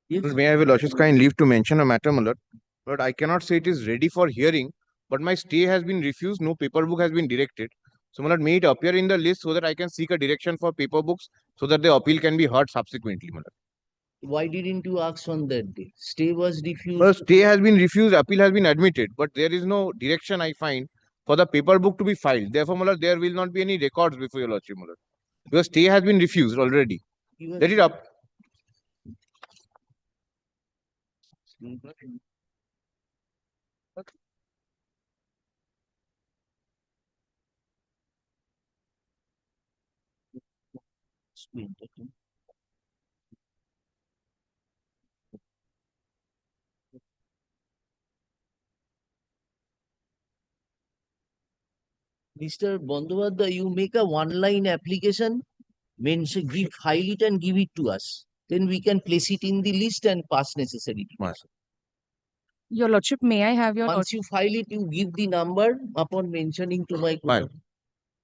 Yes. May I have a lordship's kind leave to mention a matter, my lord? But I cannot say it is ready for hearing, but my stay has been refused, no paper book has been directed. So, my lord, may it appear in the list so that I can seek a direction for paper books so that the appeal can be heard subsequently, my lord. Why didn't you ask on that day? Stay was refused. Well, stay has been refused, appeal has been admitted, but there is no direction I find for the paper book to be filed. Therefore, my lord, there will not be any records before your lordship, my lord. Because stay has been refused already. You have Let it up. Mr. Bandyopadhyay, you make a one-line application, mention, give, file it and give it to us. Then we can place it in the list and pass necessary. Your lordship, may I have your Once you file it, you give the number upon mentioning to my Fine.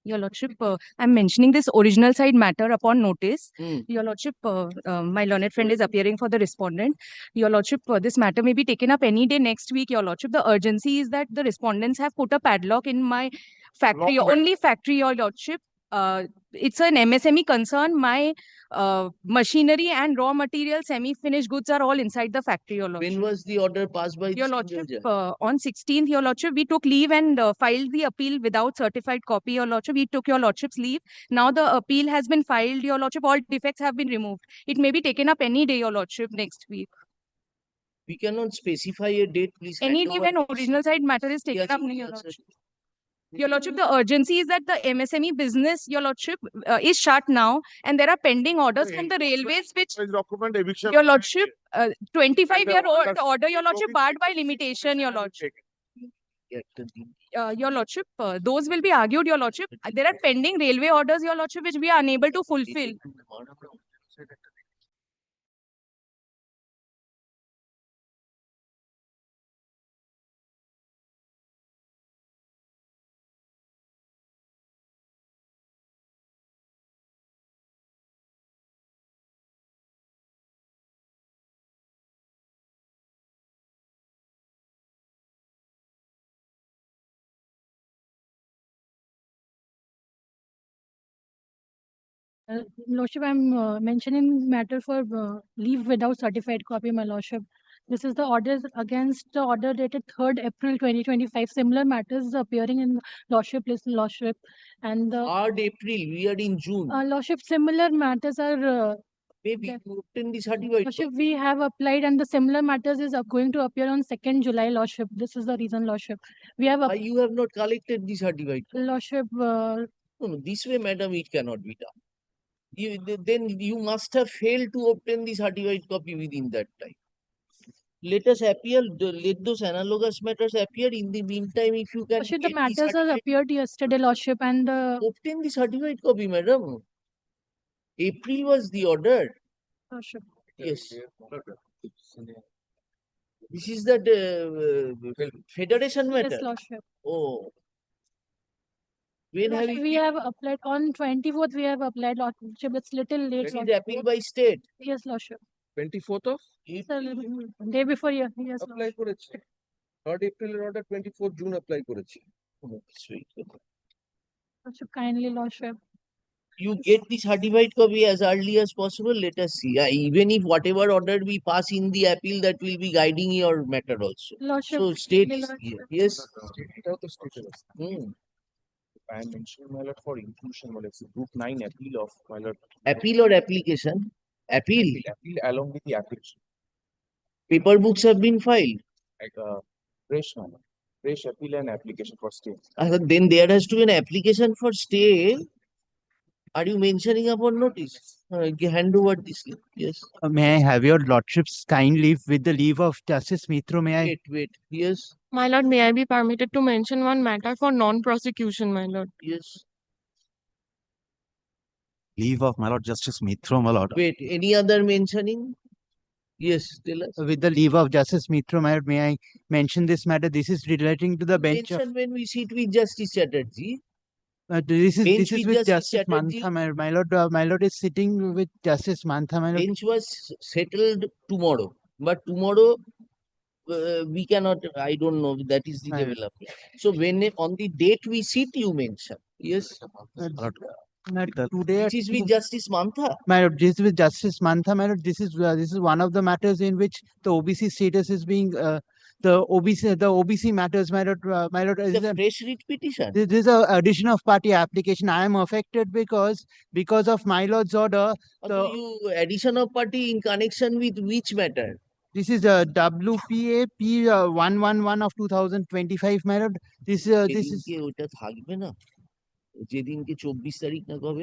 Your lordship, I'm mentioning this original side matter upon notice. Hmm. Your lordship, my learned friend is appearing for the respondent. Your lordship, this matter may be taken up any day next week. Your lordship, the urgency is that the respondents have put a padlock in my factory, only factory, your lordship. It's an MSME concern. My machinery and raw material, semi-finished goods are all inside the factory, your lordship. When was the order passed by Your the lordship, judge? on 16th, your lordship, we took leave and filed the appeal without certified copy, your lordship. We took your lordship's leave. Now the appeal has been filed, your lordship. All defects have been removed. It may be taken up any day, your lordship, next week. We cannot specify a date, please. Any hand day over when this. original side matter is taken Yes, up, yes, your yes, lordship. Your lordship, the urgency is that the MSME business, your lordship, is shut now, and there are pending orders from the railways, which Document eviction. your lordship, 25-year-old order, your lordship, barred by limitation, your lordship. Get the thing. Your lordship, those will be argued, your lordship. There are pending railway orders, your lordship, which we are unable to fulfill. Lordship, I'm mentioning matter for leave without certified copy, my lordship. This is the order against the order dated 3rd April 2025. Similar matters appearing in lordship list, lordship. And the 3rd April, we are in June. lordship, similar matters are Maybe that- you obtain the certificate. lordship, we have applied, and the similar matters is going to appear on 2nd July, lordship. This is the reason, lordship. We have Why you have not collected the certificate? lordship. No, no, this way, madam, it cannot be done. Then you must have failed to obtain the certified copy within that time. Let us appear, let those analogous matters appear. In the meantime, if you can Lordship, the get matters have certificate, appeared yesterday, lordship, and obtain the certified copy, madam. April was the order. lordship. Yes. This is that federation matter. Yes, lordship. Oh. When have Lordship, you we have applied on 24th. We have applied, lordship. It's little late. It is appeal by state. Yes, lordship. 24th of Sir, day before, yes, apply করেছে 3rd April এর order 24th June apply করেছি Oh, sweet. lordship, kindly, lordship. You get the certified copy as early as possible. Let us see. Even if whatever order we pass in the appeal, that will be guiding your matter also. Lordship, So state kindly, is lordship. here. Yes. এটাও তো স্টেটের Hmm. I am mentioning my lord for inclusion, my lord. Group 9 appeal of my lord. Appeal or application? Appeal. Appeal along with the application. Paper books have been filed. Like fresh man. Fresh appeal and application for stay. Then there has to be an application for stay. Are you mentioning upon notice? Hand over this. Yes. May I have your lordship's kind leave with the leave of Justice Mitro? May I? Wait. Yes. My lord, may I be permitted to mention one matter for non-prosecution, my lord? Yes. Leave of my lord Justice Mitro, my lord. Wait. Any other mentioning? Yes. Tell us. With the leave of Justice Mitro, my lord, may I mention this matter? This is relating to the bench of. Mention when we sit with Justice Chatterjee. This is Bench with with Justice Justice Chatterjee. Mantha, my lord is sitting with Justice Mantha, my lord. Bench was settled tomorrow, but tomorrow we cannot. I don't know. That is the Right. development. So when on the date we sit, you mention yes. Today, Which is with Justice Mantha. my lord, this is with Justice Mantha, my lord. This is one of the matters in which the OBC status is being the OBC matters, my lord. My lord, It's is a fresh writ petition. this is a addition of party application. I am affected because of my lord's order. So you addition of party in connection with which matter? This is a WPA P 111 of 2025, my lord. This is যেদিনকে ওটা থাকবে না, যেদিনকে 24 তারিখ না কবে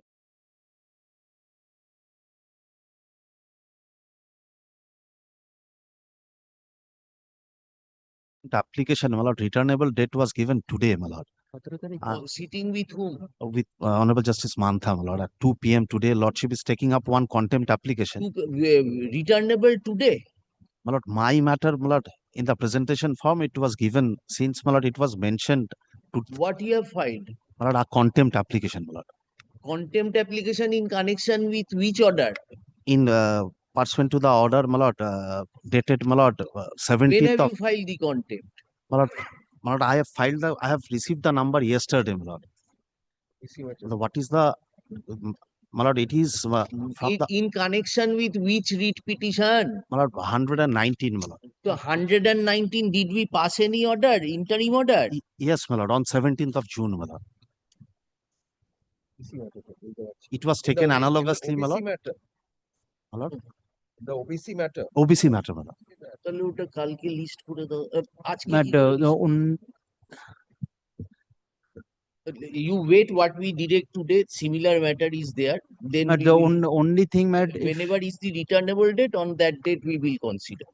application, my lord, returnable date was given today, my lord. sitting with whom? With Honorable Justice Mantha, my lord, at 2 p.m. today, Lordship is taking up one contempt application. Returnable today. My lord, my matter, my lord, in the presentation form, it was given since, my lord, it was mentioned to, What you have filed? my lord, a contempt application, my lord. Contempt application in connection with which order? In pursuant to the order, my lord, dated, my lord, When 17th have of, you filed the contempt? my lord, I have received the number yesterday, my lord. What is the, my lord, it is from the, In connection with which writ petition? my lord, 119, my lord. So 119, did we pass any order, interim order? Yes, my lord, on 17th of June, my lord. It was taken analogously, my lord. My lord, The OBC matter. OBC matter, my lord. তাহলে ওটা কালকে list করে দাও আজকে But কি করে you wait what we direct today, similar matter is there, then we the will, only thing, my lord, whenever is the returnable date, on that date we will consider.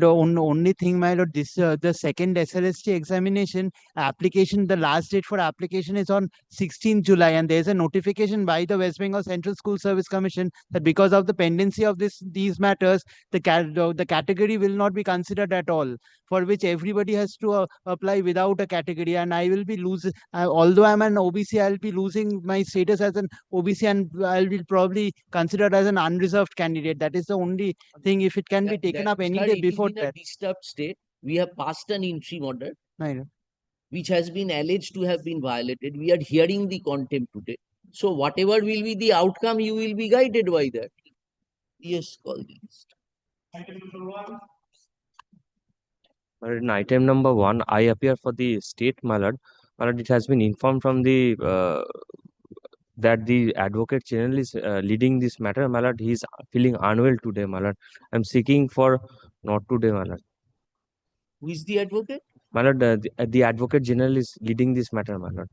the only thing, my lord, this the second SLST examination application, the last date for application is on 16th July, and there's a notification by the West Bengal Central School Service Commission that because of the pendency of these matters, the category will not be considered at all, for which everybody has to apply without a category, and I will be losing. Although I'm an OBC, I'll be losing my status as an OBC, and I'll be probably considered as an unreserved candidate. That is the only thing. If it can be taken up any Sir, day it is before in a that. disturbed state. We have passed an interim order Right. which has been alleged to have been violated. We are hearing the contempt today. So whatever will be the outcome, you will be guided by that. Yes, call the list. In item number 1, I appear for the state, my lord. My lord, it has been informed from the that the advocate general is leading this matter, my lord. He is feeling unwell today, my lord. I'm seeking for not today, my lord. Who is the advocate? My lord, the advocate general is leading this matter, my lord.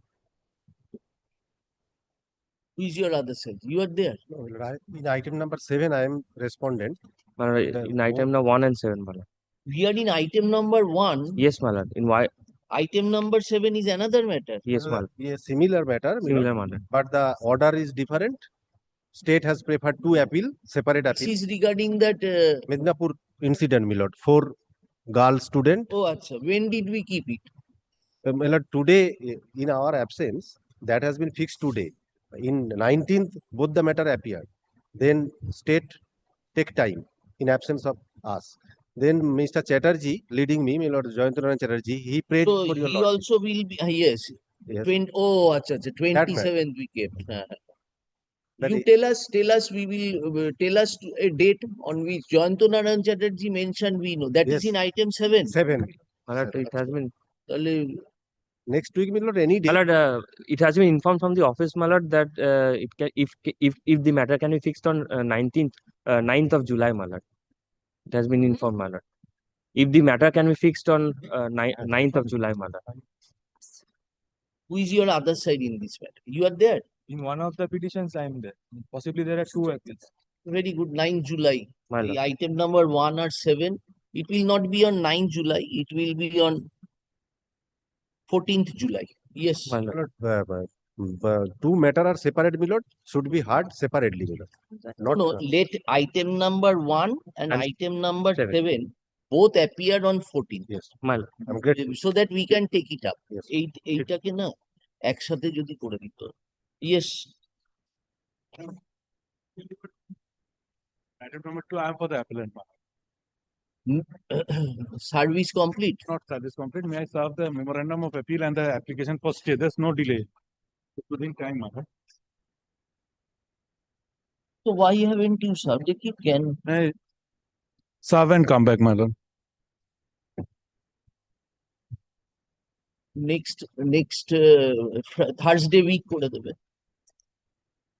Who is your other side? You are there. No, right. In item number 7, I am respondent. My lord, in item number 1 and 7, my lord. We are in item number 1. Yes, my lord. In why? Item number 7 is another matter. Yes, my lord. A similar matter, Similar matter. but the order is different. State has preferred to appeal, separate This appeal. is regarding that. Midnapur incident, my lord. 4 girl student. Oh, achha. When did we keep it? My lord, today, in our absence, that has been fixed today. In 19th, both the matter appeared. Then state take time in absence of us. Then Mr. Chatterjee leading me, my lord Jayantaran Chatterjee, he prayed So for your he lordship. also will be. Yes. Yes. 20, oh, achha, achha, 27th we kept. That You is- tell us, we will tell us a date on which Jayantaran Chatterjee mentioned, we know. That is Yes. in item 7. 7. My lord, it has been. তাহলে Next week, my lord, any day. My lord, it has been informed from the office, my lord, that it can, if the matter can be fixed on 9th of July, my lord. It has been informed, my lord. If the matter can be fixed on 9th of July, my lord. who is your other side in this matter? You are there. In one of the petitions, I am there. Possibly there are 2 appeals. Very good. 9 July. My The lord. item number 1 or 7. It will not be on 9 July. It will be on 14th July. Yes. My lord. My lord, 2 matter are separate, my lord, should be heard separately, my lord. Not No, let item number 1 and And item number 7. 7 both appeared on 14th. yes. My lord. I'm grateful. So that we can take it up. Yes. 8 কে না একসাথে যদি করে দিত। Yes, Item number 2, I am for the appellant. Service complete. Not service complete. May I serve the memorandum of appeal and the application for stay? There's no delay. Within time, madam. So why haven't you served it? You can. May I serve and come back, madam. Next Thursday week করে দেবে।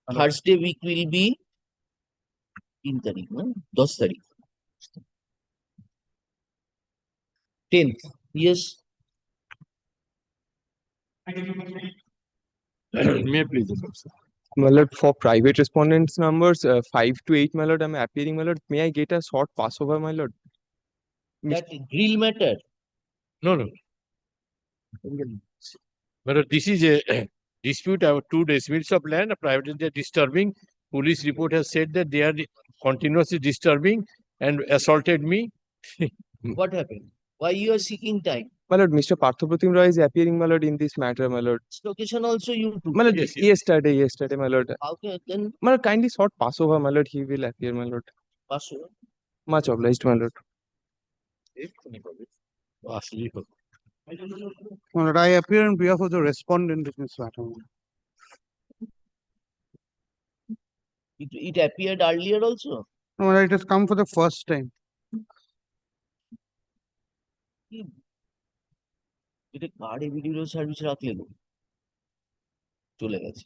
Thursday week will be 3 তারিখ না 10 তারিখ, 10th, yes. May I please, sir? My lord, for private respondents numbers 5 to 8, my lord, I'm appearing, my lord. May I get a short passover, my lord? That grill matter. No, no. But this is a dispute over 2 decimals of land. Privately, they are disturbing. Police report has said that they are continuously disturbing and assaulted me. What happened? Why you are seeking time? My lord, Mr. Parthopratim Roy is appearing, my lord, in this matter, my lord. Location also you took. My lord, Yes, yes. yesterday, my lord. How can then My lord, kindly short passover, my lord, he will appear, my lord. pass? Much obliged, my lord. Lord, I appear on behalf of the respondent in this matter. It appeared earlier also. Lord, it has come for the first time. এটা card video service রাখলেন, চলে গেছে।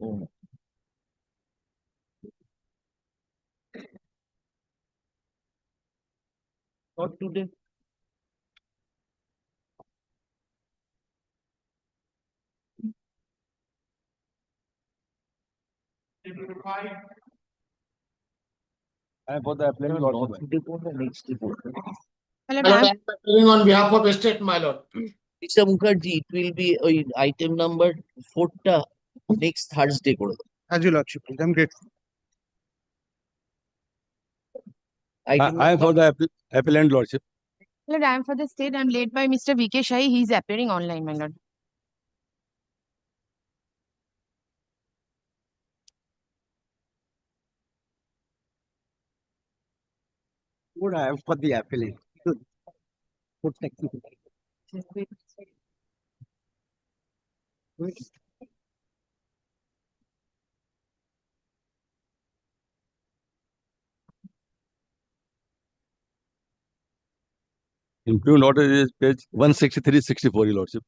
Oh. Not today. I am for the appellant. Not today, next report. My lord, I'm Appearing on behalf of estate, my lord. Mr. Mukherjee, it will be item number 4 টা next Thursday করে দাও। As your lordship, I'm grateful. Item I am for number- the appellant, lordship. my lord, I'm for the state. I'm led by Mr. V.K. Shai. He's appearing online, my lord. Lord, I am for the appellant. Good technical. Improved order is page 163-64, your lordship.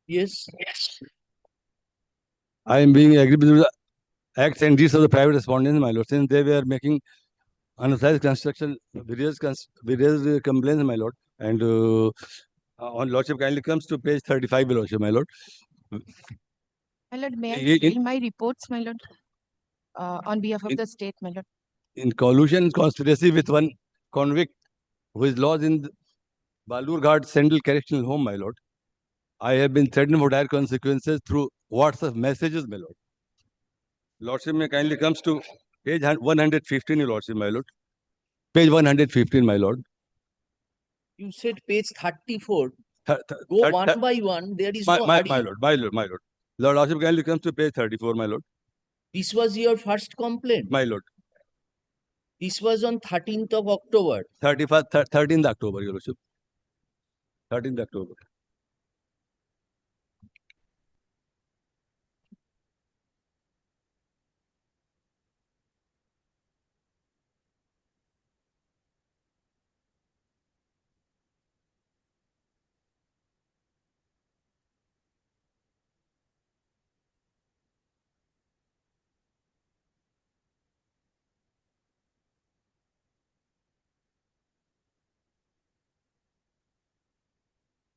Yes. I am being agreed with the acts and deeds of the private respondents, my lord, since they were making unauthorized construction, various complaints, my lord. And on lordship kindly comes to page 35, your lordship, my lord. My lord, may I In- file my reports, my lord, on behalf of in- the state, my lord? in collusion and conspiracy with one convict who is lodged in the Balurghat Central Correctional Home, my lord. I have been threatened for dire consequences through WhatsApp messages, my lord. Lordship may kindly comes to page 115, your lordship, my lord. Page 115, my lord. You said page 34. Th- th- Go th- one th- by one. There is my, no my, hurry. my lord, my lord, my lord. Lord Lordship kindly comes to page 34, my lord. This was your first complaint. My lord. This was on 13th of October. 13th October, your lordship. 13th October.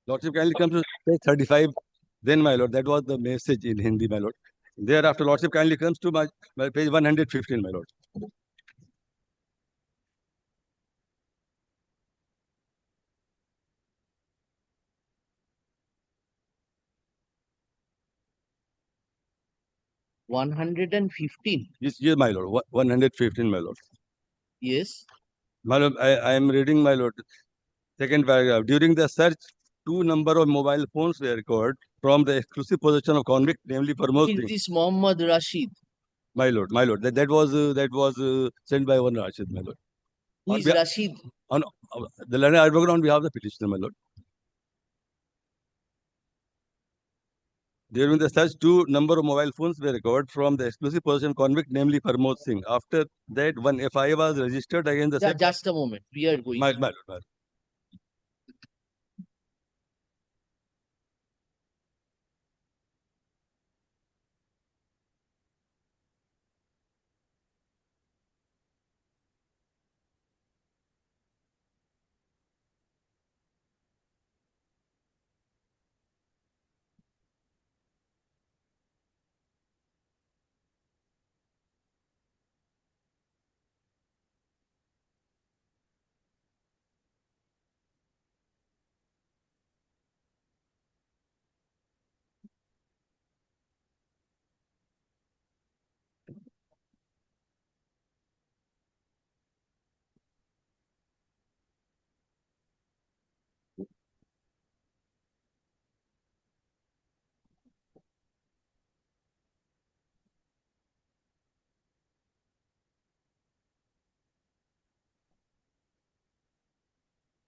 Lordship kindly comes to page 35. Then, my lord, that was the message in Hindi, my lord. Thereafter, Lordship kindly comes to my page 115, my lord. Yes, yes, my lord. 115, my lord. Yes. My lord, I am reading, my lord. Second paragraph. During the search, 2 number of mobile phones were recovered from the exclusive possession of convict, namely Parmod Is Singh. this Mohammad Rashid? My lord, my lord. That was sent by one Rashid, my lord. Who is Rashid? On the learned advocate on behalf of the petitioner, my lord. During the search, 2 number of mobile phones were recovered from the exclusive possession convict, namely Parmod Singh. After that, one FIR was registered against the same. Just a moment. We are going. My lord.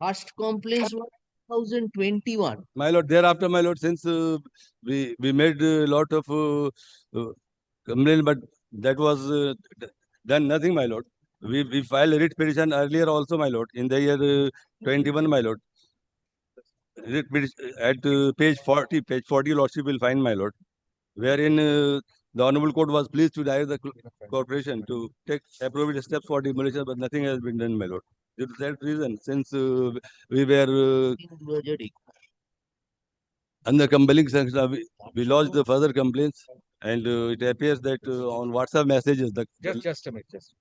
First complaints were 2021. My lord, thereafter, my lord, since we made a lot of complaint, but that was done nothing, my lord. We filed a writ petition earlier also, my lord, in the year 21, my lord. Writ petition at page 40, lordship will find, my lord, wherein the honorable court was pleased to direct the corporation to take appropriate steps for demolition, but nothing has been done, my lord. Due to that reason, since we were under compelling sanction, we lodged the further complaints, and it appears that on WhatsApp messages, the Just a minute, just.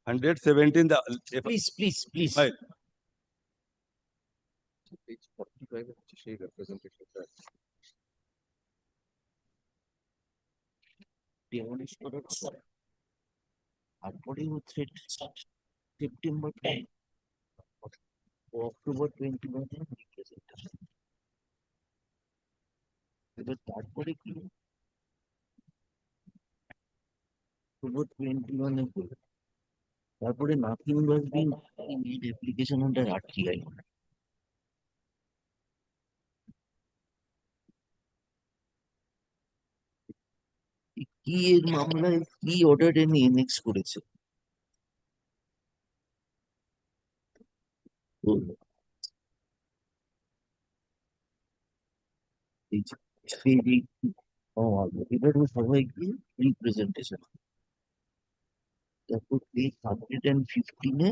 117, Please. Right. Page 45 হচ্ছে সেই representation-টা। demolish করার পর তারপরে হচ্ছে September 10 ও October 21 representation. এবার তারপরে কি October 21 এ হলো। তারপরে nothing was being made application under RTI. কি এর মামলায় কি অর্ডার এনে এনএক্স করেছে? এবার সবাইকে রিপ্রেজেন্টেশন, তারপর পেজ 115 এ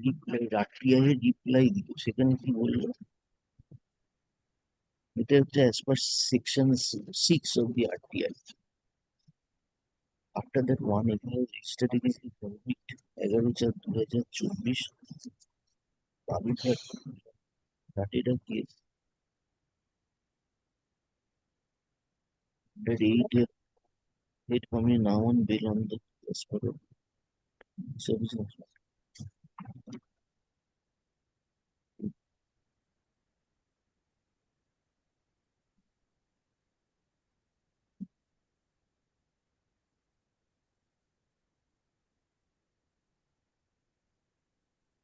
রিপ্লাই, রাট্রিয়ায় রিপ্লাই দিল। সেখানে কি বললো? It is as per section 6 of the RTI. After that, one equal registered is the convict 11/4/2024 Calcutta started a case that 8 coming now on bail on the as per the service.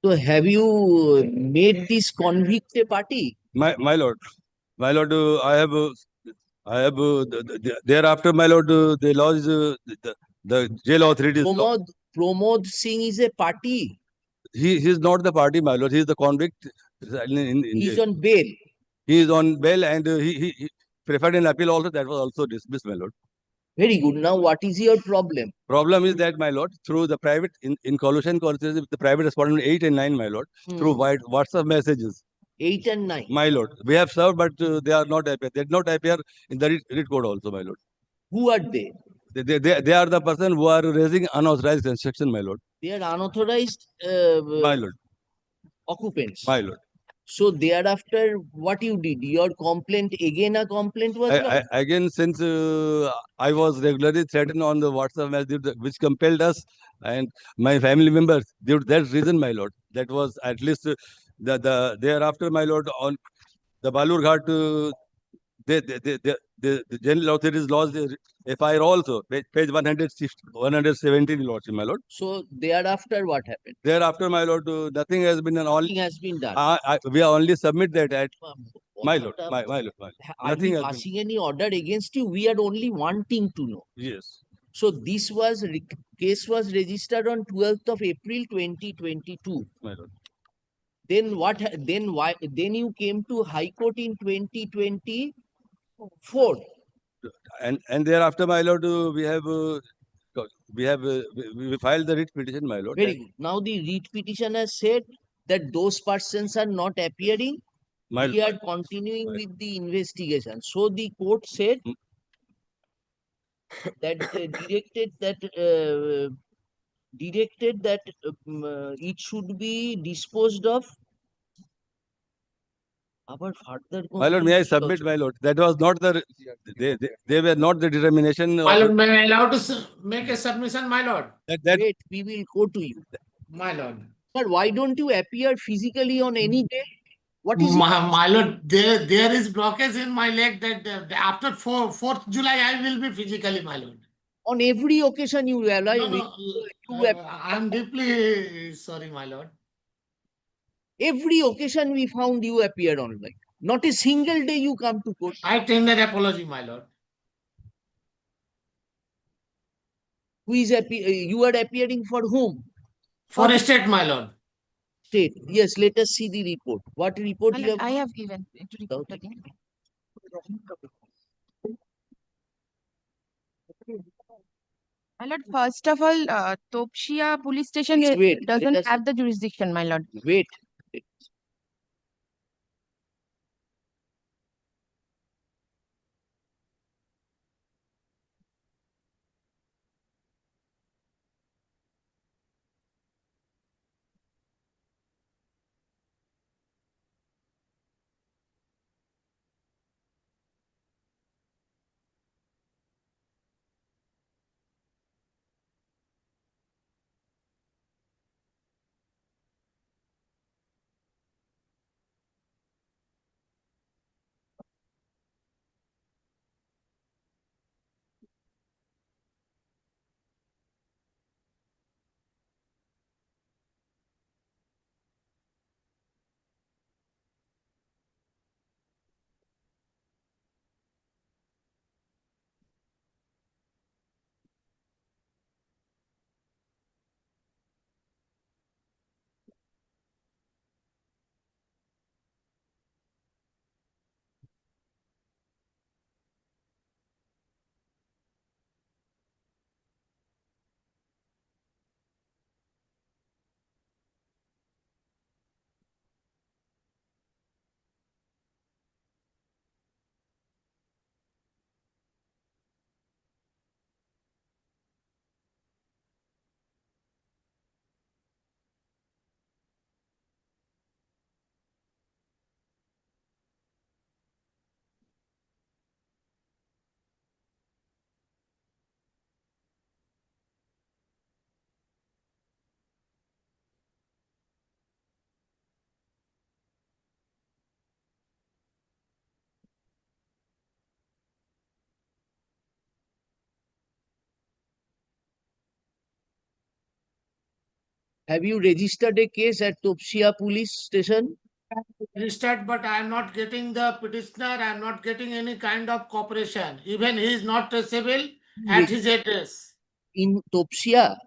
So have you made this convict a party? My lord, I have thereafter, my lord, they lodged the jail authorities. Pramod Singh is a party. He is not the party, my lord. He is the convict. He's on bail. He is on bail, and he preferred an appeal also. That was also dismissed, my lord. Very good. Now, what is your problem? Problem is that, my lord, through the private in collusion with the private respondent 8 and 9, my lord, through WhatsApp messages. 8 and 9. My lord, we have served, but they are not appear. They did not appear in the writ code also, my lord. Who are they? They are the person who are raising unauthorized construction, my lord. They are unauthorized My lord. Occupants. My lord. So thereafter, what you did? Your complaint, again a complaint was lodged? Again, since I was regularly threatened on the WhatsApp message, which compelled us and my family members, due to that reason, my lord, that was at least the thereafter, my lord, on the Balur Ghat, the general authorities lodged the FIR also, page 117, lordship, my lord. So thereafter, what happened? Thereafter, my lord, nothing has been done. Nothing has been done. We only submit that at my lord, my lord. Are we passing any order against you? We are only wanting to know. Yes. So this was case was registered on 12th of April 2022. My lord. Then what? Then why? Then you came to High Court in 2024. And thereafter, my lord, we filed the writ petition, my lord. Very good. Now the writ petition has said that those persons are not appearing. We are continuing with the investigation. So the court said that directed that it should be disposed of. My lord, may I submit, my lord? That was not they were not the determination. My lord, may I allow to make a submission, my lord? Wait, we will go to you. My lord. But why don't you appear physically on any day? What is my lord, there is blockage in my leg that after 4th July, I will be physically, my lord. On every occasion you realize. I'm deeply sorry, my lord. Every occasion we found you appeared online. Not a single day you come to court. I tender apology, my lord. Who is you are appearing for whom? For state, my lord. State. Yes, let us see the report. What report you have? I have given it to report again. My lord, first of all, Topshia police station doesn't have the jurisdiction, my lord. Wait. Have you registered a case at Topsia police station? Registered, but I am not getting the petitioner. I am not getting any kind of cooperation. Even he is not traceable at his address. In Topsia,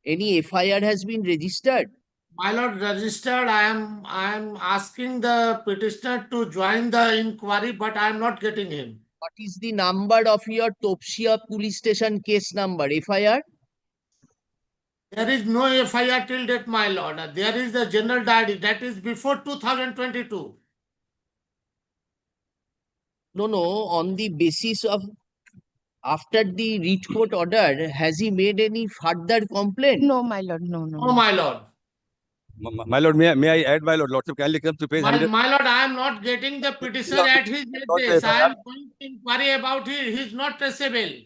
any FIR has been registered? My lord, registered. I am asking the petitioner to join the inquiry, but I am not getting him. What is the number of your Topsia police station case number, FIR? There is no FIR till date, my lord. There is the general diary that is before 2022. No, on the basis of after the writ court order, has he made any further complaint? No, my lord, no. Oh, my lord. My lord, may I add, my lord, lordship kindly come to page My 100. lord, I am not getting the petitioner at his address. I am going to inquiry about him. He is not traceable.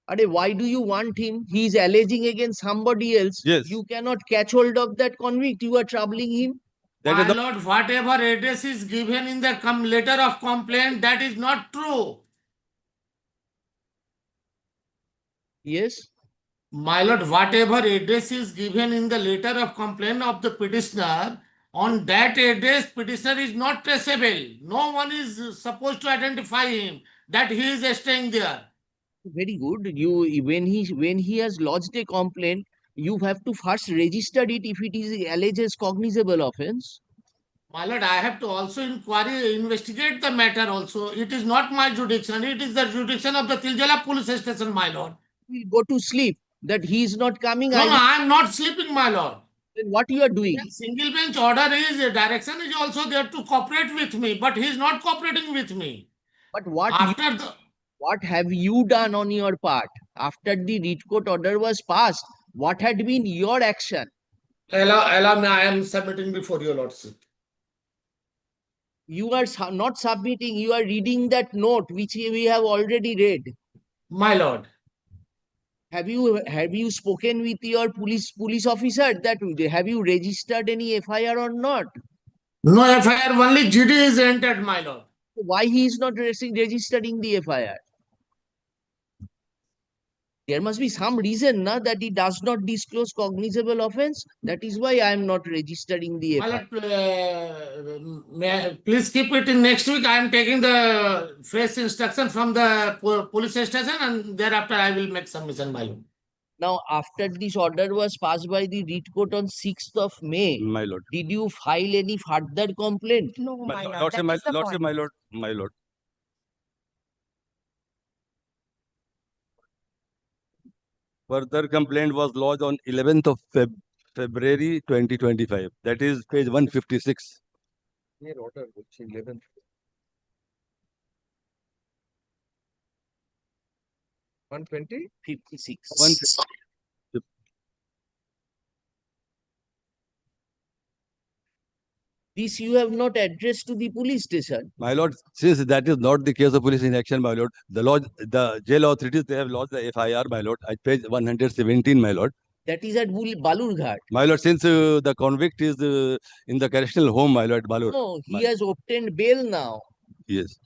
Why do you want him? He is alleging against somebody else. Yes. You cannot catch hold of that convict. You are troubling him. My lord, whatever address is given in the letter of complaint, that is not true. Yes. My lord, whatever address is given in the letter of complaint of the petitioner, on that address, petitioner is not traceable. No one is supposed to identify him that he is staying there. Very good. When he has lodged a complaint, you have to first register it if it is alleges cognizable offense. My lord, I have to also investigate the matter also. It is not my jurisdiction. It is the jurisdiction of the Tiljala police station, my lord. We'll go to sleep. That he is not coming. No, I am not sleeping, my lord. Then what you are doing? The single bench order is direction is also there to cooperate with me, but he is not cooperating with me. But what have you done on your part after the writ court order was passed? What had been your action? Allow me, I am submitting before your lordship. You are not submitting. You are reading that note which we have already read. My lord. Have you spoken with your police officer that have you registered any FIR or not? No FIR, only GD is entered, my lord. Why he is not registering the FIR? There must be some reason that he does not disclose cognizable offense. That is why I am not registering the FIR. Please keep it in next week. I am taking the fresh instruction from the police station and thereafter I will make submission, my lord. Now, after this order was passed by the writ court on 6th of May, my lord, did you file any further complaint? No, my lord. Lordship, That is the lordship, point. my lord. Further complaint was lodged on 11th of February 2025. That is page 156. Here order which 11th. 120? 56. This you have not addressed to the police station. My lord, since that is not the case of police inaction, my lord, the jail authorities, they have lodged the FIR, my lord, at page 117, my lord. That is at Balurghat. My lord, since the convict is in the correctional home, my lord, Balur. No, he has obtained bail now. Yes.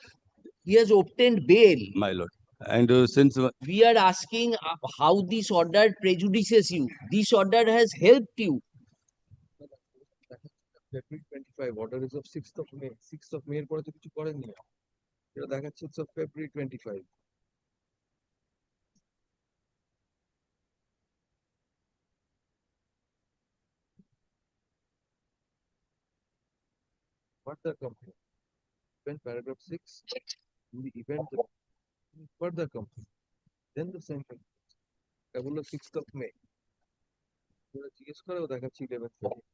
He has obtained bail. My lord. And since we are asking how this order prejudices you. This order has helped you. February 25 order is of 6th of May. 6th of May এর পরে তো কিছু করেননি। এটা দেখাচ্ছে it's of February 25. Further complaint. When paragraph 6, in the event of further complaint, then the same thing. এটা বললো 6th of May. ওরা জিজ্ঞেস করেও দেখাচ্ছি 11th February.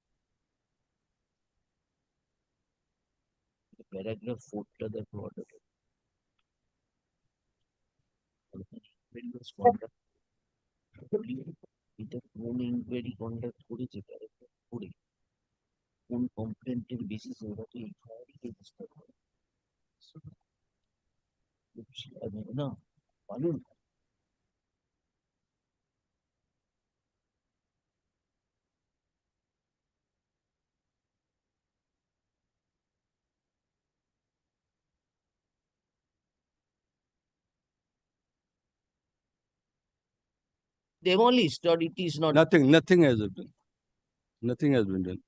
Paragraph 4 টা দেখো order. এটা কোন ইনকোয়ারি কন্ডাক্ট করেছে প্যারাগ্রাফ 4 কোন কমপ্লেন্টের বেসিসে ওরা তো এফআইআর রেজিস্টার করে না বলুন demolished or it is not? Nothing has been. Nothing has been done.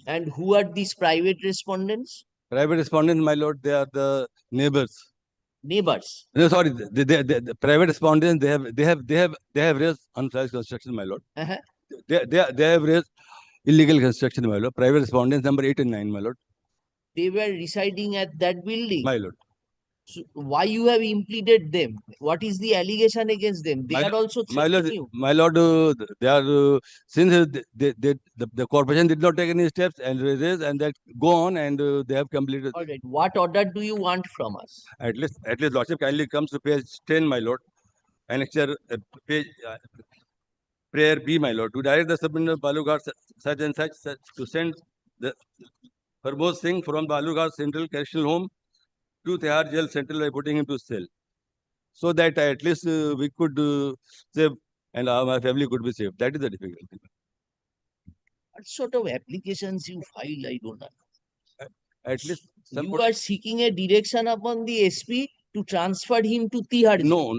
And who are these private respondents? Private respondents, my lord, they are the neighbors. Neighbors. No, sorry, the private respondents, they have raised unauthorized construction, my lord. Uh-huh. They have raised illegal construction, my lord. Private respondents number 8 and 9, my lord. They were residing at that building. My lord. So why you have implemented them? What is the allegation against them? They are also threatening you. My lord, they are since the corporation did not take any steps and raise and that go on and they have completed. All right. What order do you want from us? At least lordship kindly comes to page 10, my lord. Annexure page prayer B, my lord, to direct the subordinate Balughar such and such to send the Prabodh Singh from Balughar Central Correctional Home to Tihar Jail Central by putting him to cell, so that at least we could save and my family could be saved. That is the difficulty. What sort of applications you file? I don't know. At least you are seeking a direction upon the SP to transfer him to Tihar. No.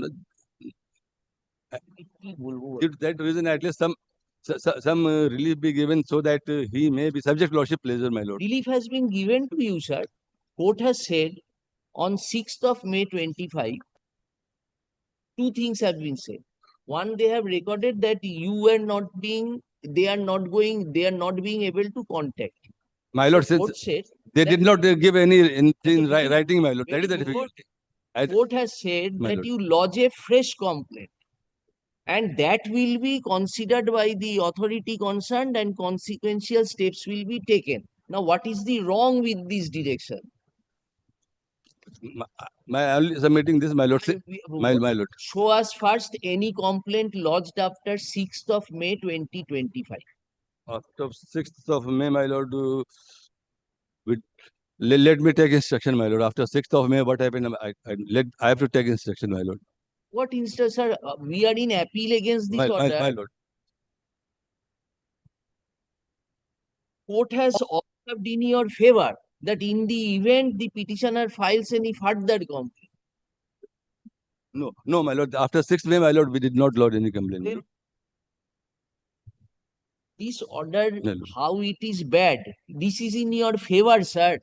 Due to that reason, at least some relief be given so that he may be subject to lordship pleasure, my lord. Relief has been given to you, sir. Court has said on 6th of May 25, two things have been said. One, they have recorded that you were not being, they are not being able to contact. My lord, So since they did not give anything in writing, my lord. That is the difficulty. Court has said My that lord. you lodge a fresh complaint, and that will be considered by the authority concerned and consequential steps will be taken. Now, what is the wrong with this direction? My only submitting this, my lord. My lord. Show us first any complaint lodged after 6th of May 2025. After 6th of May, my lord, let me take instruction, my lord. After 6th of May, what happened? I have to take instruction, my lord. What instance, sir? We are in appeal against this order. My lord. Court has observed in your favor that in the event the petitioner files any further complaint. No, my lord. After 6th May, my lord, we did not lodge any complaint. This order, how it is bad, this is in your favor, sir.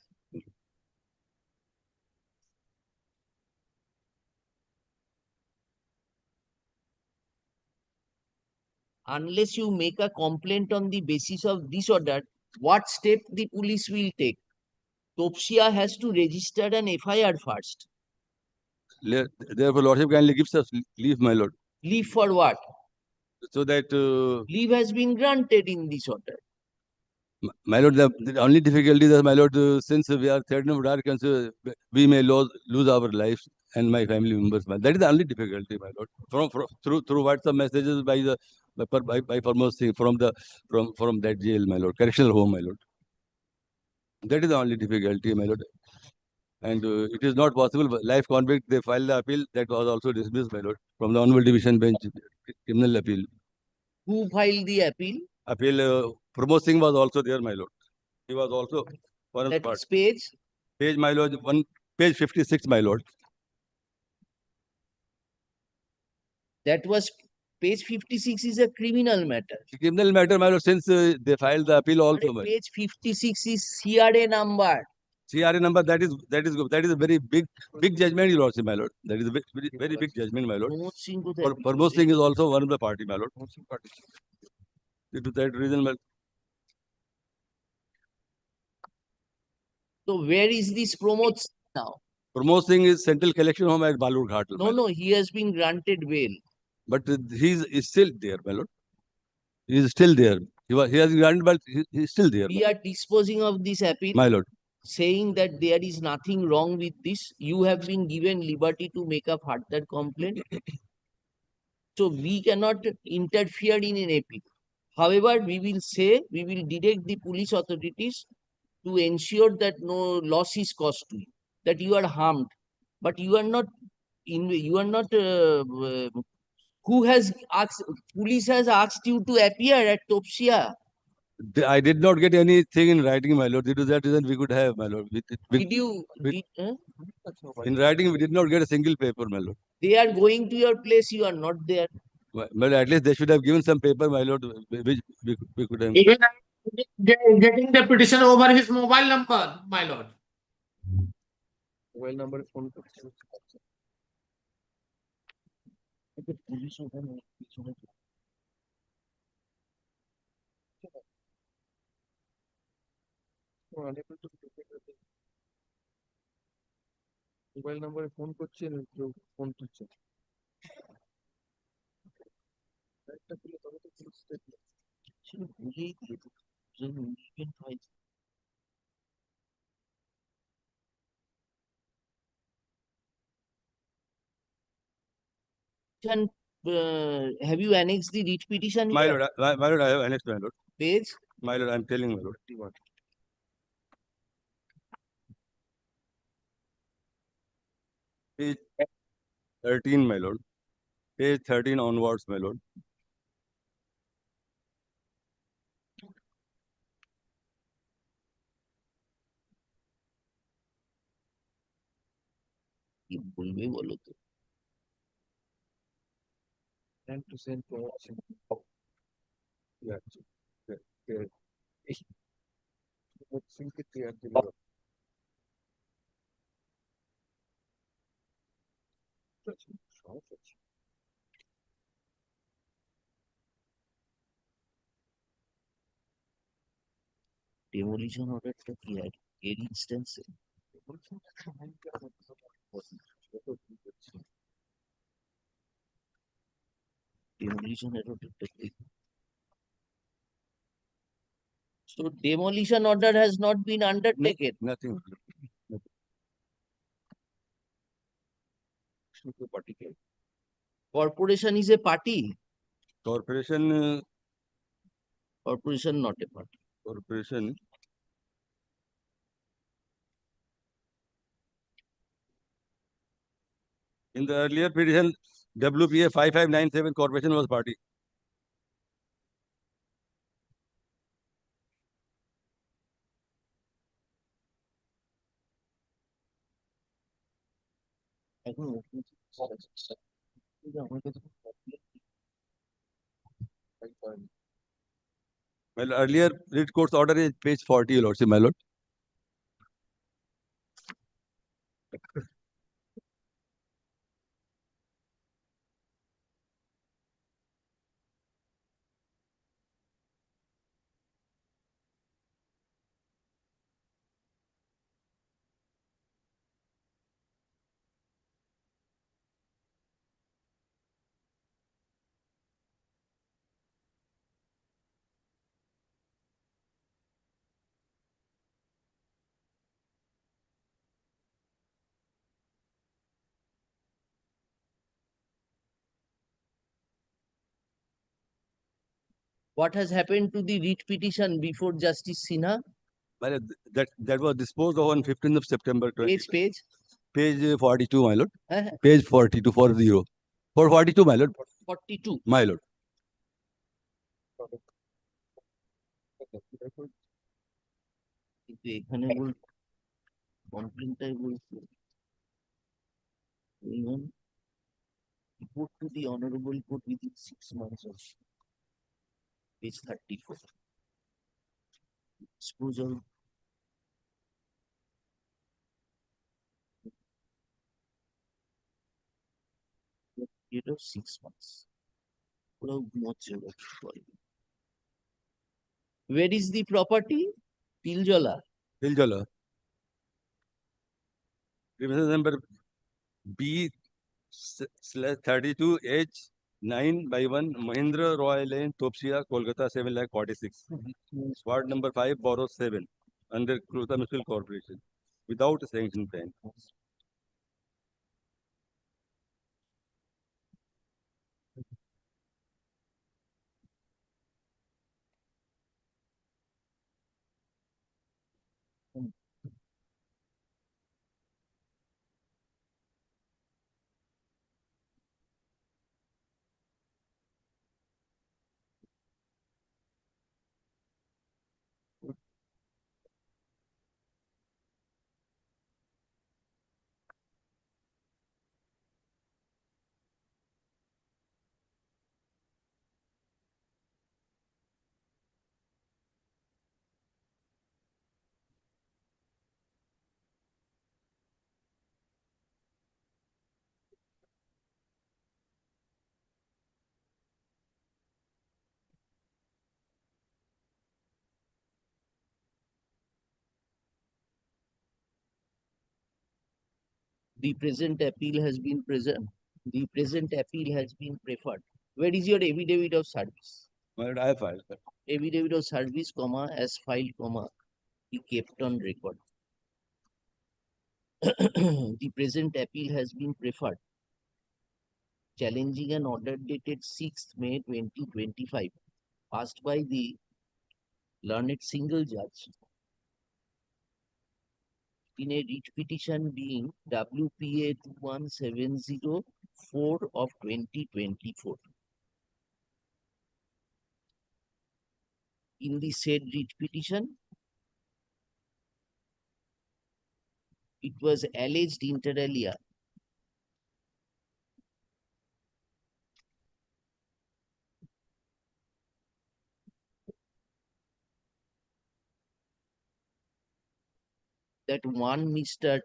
Unless you make a complaint on the basis of this order, what step the police will take? Topsia has to register an FIR first. Therefore, lordship kindly gives us leave, my lord. Leave for what? So that leave has been granted in this order. My lord, the only difficulty is, my lord, since we are threatened of dark cancer, we may lose our lives and my family members. That is the only difficulty, my lord. Through WhatsApp messages by foremost thing from that jail, my lord, correctional home, my lord. That is the only difficulty, my lord. And it is not possible. Life convict, they filed the appeal. That was also dismissed, my lord, from the Honorable Division Bench, criminal appeal. Who filed the appeal? Appeal, Pramod Singh was also there, my lord. He was also one of the part. Page? Page, my lord, page 56, my lord. That was page 56 is a criminal matter. Criminal matter, my lord, since they filed the appeal also. Page 56 is CRA number. CRA number, that is a very big judgment, your lordship, my lord. That is a very big judgment, my lord. Pramod Singh is also one of the party, my lord. Due to that reason, my lord. So where is this Pramod Singh now? Pramod Singh is Central Collection Home at Balur Ghat. No, he has been granted bail. But he is still there, my lord. He is still there. He has granted, but he is still there. We are disposing of this appeal. My lord. Saying that there is nothing wrong with this. You have been given liberty to make a further complaint. So we cannot interfere in an appeal. However, we will direct the police authorities to ensure that no loss is caused to you, that you are harmed, but you are not who has asked, police has asked you to appear at Topsia. I did not get anything in writing, my lord. Due to that reason, we could have, my lord. In writing, we did not get a single paper, my lord. They are going to your place, you are not there. But at least they should have given some paper, my lord, which we could have. Even getting the petition over his mobile number, my lord. Mobile number phone করছে police ওখানে পিছনে unable to detect the mobile নম্বরে phone করছেন কেউ phone তুলছে একটা খুলে তবে তো পুলিশ স্টেটমেন্ট ছিল ভুলেই দিয়েছে ইভেন্ট হয় have you annexed the writ petition My here? lord, my lord, I have annexed, my lord. Page? My lord, I'm telling my lord. 31. Page 13, my lord. Page 13 onwards, my lord. কি বলবে বলো তো Time to send promotion. Yeah. Think it clear. Demolition অর্ডারটা কি আর এর ইনস্ট্যান্সে ডেমোলিশনের অর্ডারটা কি So demolition order has not been undertaken. Nothing. Corporation is a party. Corporation, Corporation not a party. corporation. In the earlier petition, WPA 5597 corporation was party. এখন আমার কাছে Well, earlier writ court's order is page 40, your lordship, my lord. what has happened to the writ petition before Justice Sinha? Well, that was disposed of on 15th of September. Page. Page 42, my lord. Uh, Page 42, 40. 442, my lord. 42. My lord. কিন্তু এখানে কমপ্লেনটাই বলছে report to the honorable court within 6 months of page 34. Disposal. Period of 6 months. ওরাও ঘুমোচ্ছে ওরা। Where is the property? Tiljala. Tiljala. Premises number B /32H 9/1 Mahindra Roy Lane, Topsia, Kolkata 7,46,000. Ward number 5, Borough 7, under Kruta Municipal Corporation, without a sanction plan. The present appeal has been present. The present appeal has been preferred. Where is your affidavit of service? My lord, I have filed, sir. Affidavit of service, comma, as filed, comma, be kept on record. The present appeal has been preferred. Challenging an order dated 6th May 2025, passed by the learned single judge in a writ petition being WPA 21704 of 2024. In the said writ petition, it was alleged inter alia that one Mr.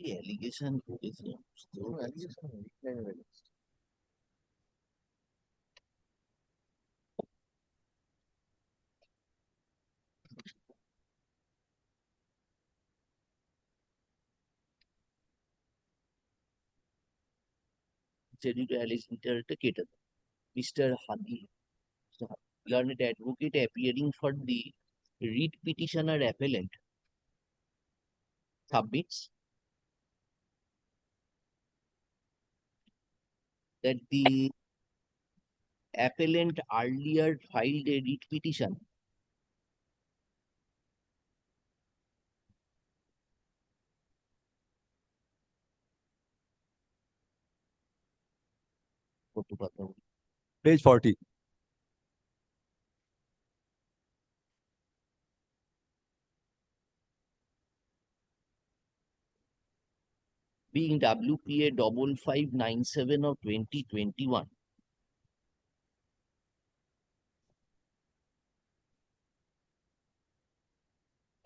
The allegation করেছে, বুঝতেও পারছি। Ready to allege interrogator, Mr. Hadi, learned advocate appearing for the writ petitioner appellant, submits that the appellant earlier filed a writ petition Page 40. being WPA 5597 of 2021.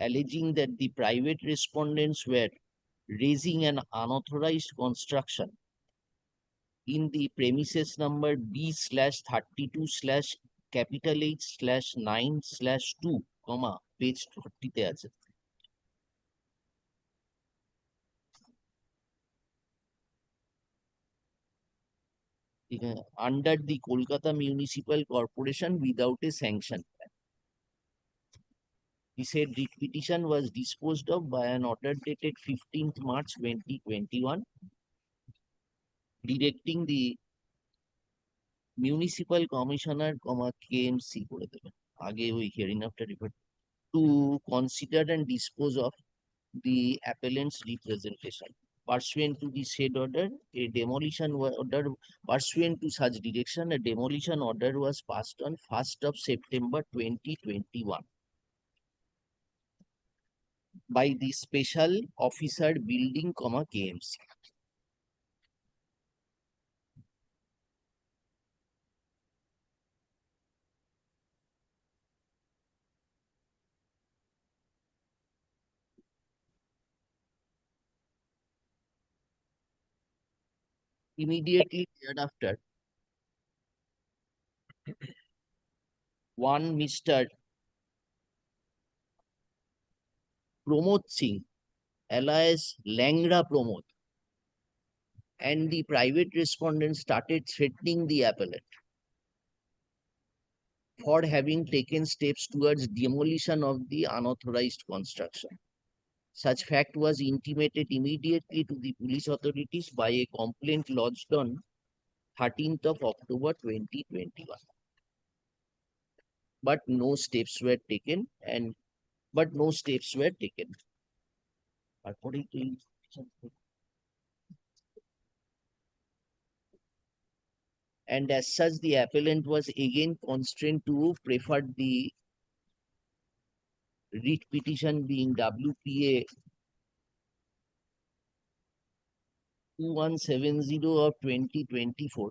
Alleging that the private respondents were raising an unauthorized construction in the premises number B/32/H/9/2, page 40 তে আছে। Under the Kolkata Municipal Corporation without a sanction plan. The said writ petition was disposed of by an order dated 15th March 2021, directing the municipal commissioner, KMC করে দেবেন আগে ওই hearing after report, to consider and dispose of the appellant's representation. Pursuant to the said order, a demolition order, pursuant to such direction, a demolition order was passed on 1st of September 2021 by the Special Officer Building, KMC. Immediately thereafter, one Mr. Pramod Singh, alias Langra Pramod, and the private respondent started threatening the appellant for having taken steps towards demolition of the unauthorized construction. Such fact was intimated immediately to the police authorities by a complaint lodged on 13th of October 2021. But no steps were taken, According to and as such, the appellant was again constrained to prefer the writ petition being WPA 2170 of 2024,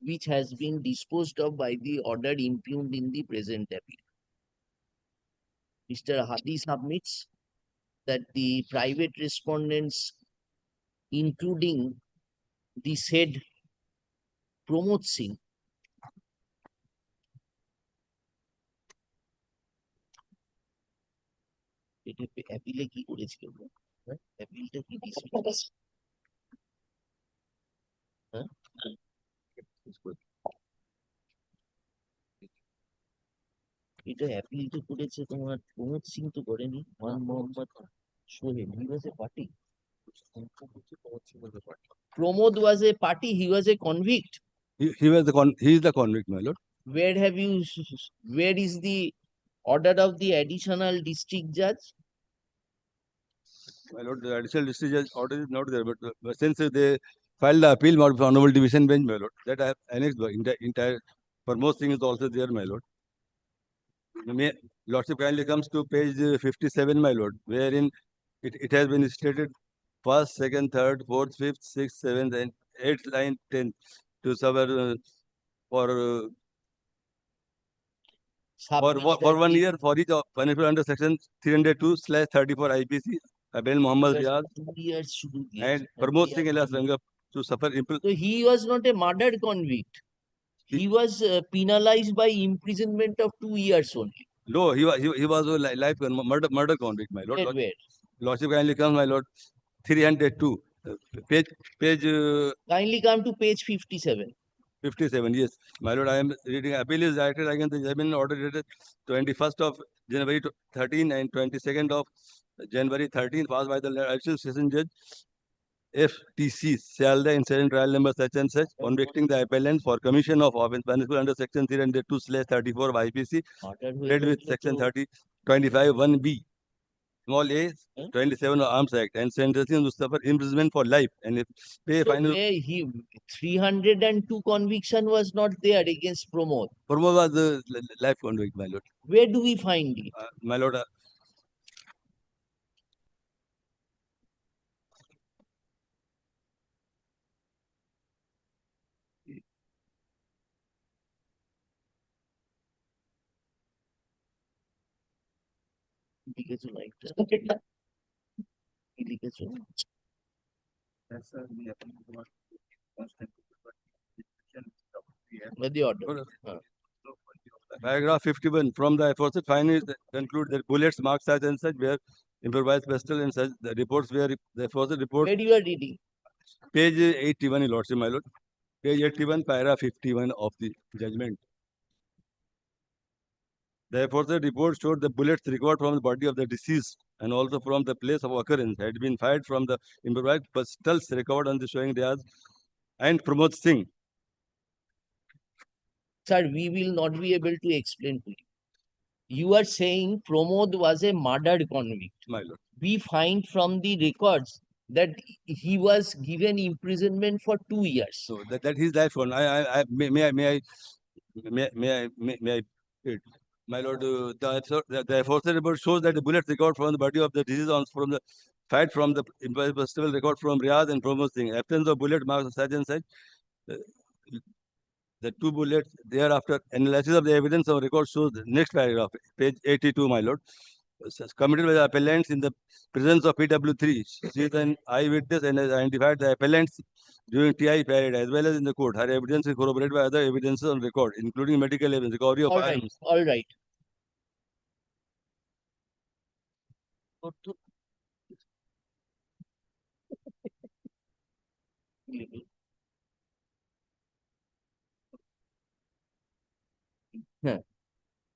which has been disposed of by the order impugned in the present appeal. Mr. Hadi submits that the private respondents, including the said Pramod Singh, অ্যাপিলে কি করেছিল? অ্যাপিলটা কি dismiss? হ্যাঁ, এটা appeal তো করেছে তোমার প্রমোদ সিং, তো করেনি মোহাম্মদ সোহেল। হি ওয়াজ এ party. Pramod was a party, he was a convict. He is the convict, my lord. Where have you, where is the order of the additional district judge? My lord, the additional district judge order is not there, but since they filed the appeal for honorable division bench, my lord, that I have annexed the entire, for most things is also there, my lord. May lordship kindly comes to page 57, my lord, wherein it has been stated first, second, third, fourth, fifth, sixth, seventh, and eighth line, 10th to serve for Submits for that 1 the year for each of punishment under section 302/34 IPC. Abel Muhammad years- Riaz 2 years should be and Pramod Singh alias Rangap to suffer So he was not a murder convict. He was penalized by imprisonment of 2 years only. No, he was a life murder convict, my lord. Where? Lordship kindly comes, my lord, 302 page Kindly come to page 57. 57. Yes, my lord, I am reading. Appeal is directed against the judgment order dated 21st of January 13 and 22nd of January 13, passed by the additional session judge FTC Sialda incident trial number such and such, convicting the appellant for commission of offence punishable under section 302/34 of IPC, read with section 25 1B. Small a 27 of Arms Act, and sentencing to suffer imprisonment for life, and if pay So final. where he 302 conviction was not there against Pramod. Pramod was the life convict, my lord. Where do we find it? My lord, লিখেছো লাইকটা? কি লিখেছো? The order. paragraph 51 from the aforesaid findings conclude that bullets marked such and such were improvised pistol and such the reports were the aforesaid report. Where you are reading? Page 81, your lordship, my lord. Page 81, paragraph 51 of the judgment. The aforesaid report showed the bullets recovered from the body of the deceased and also from the place of occurrence had been fired from the improvised pistols recovered on the showing Riaz and Pramod Singh. Sir, we will not be able to explain to you. You are saying Pramod was a murdered convict. My lord. We find from the records that he was given imprisonment for 2 years. So that is life one. May I my lord, the aforesaid report shows that the bullets recovered from the body of the deceased from the fight from the impossible record from Riyadh and Pramod Singh. Absence of bullet marks such and such. The two bullets thereafter analysis of the evidence of record shows the next paragraph, page 82, my lord. Committed by the appellants in the presence of PW3. She is an eyewitness and has identified the appellants during TI period as well as in the court. Her evidence is corroborated by other evidences on record, including medical evidence, recovery of firearms. All right.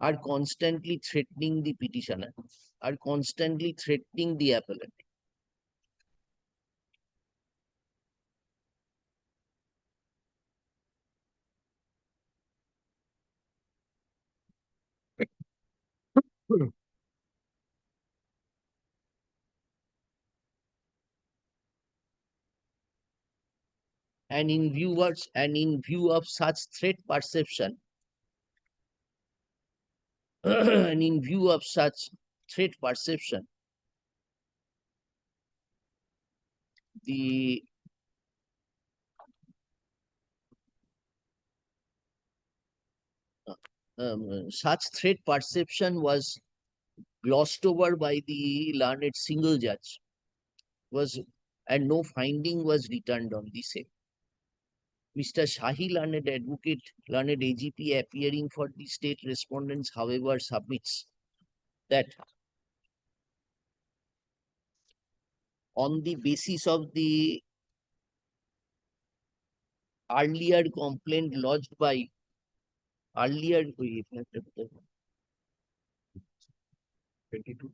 Are constantly threatening the petitioner, are constantly threatening the appellant. And in view of such threat perception, and in view of such threat perception, the such threat perception was glossed over by the learned single judge was, and no finding was returned on the same. Mr. Shahi, learned advocate, learned AGP appearing for the state respondents, however, submits that on the basis of the earlier complaint lodged by earlier 22.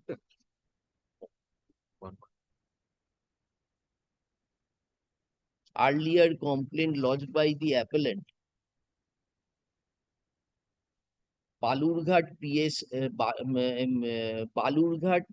One. earlier complaint lodged by the appellant, Balurghat PS, Balurghat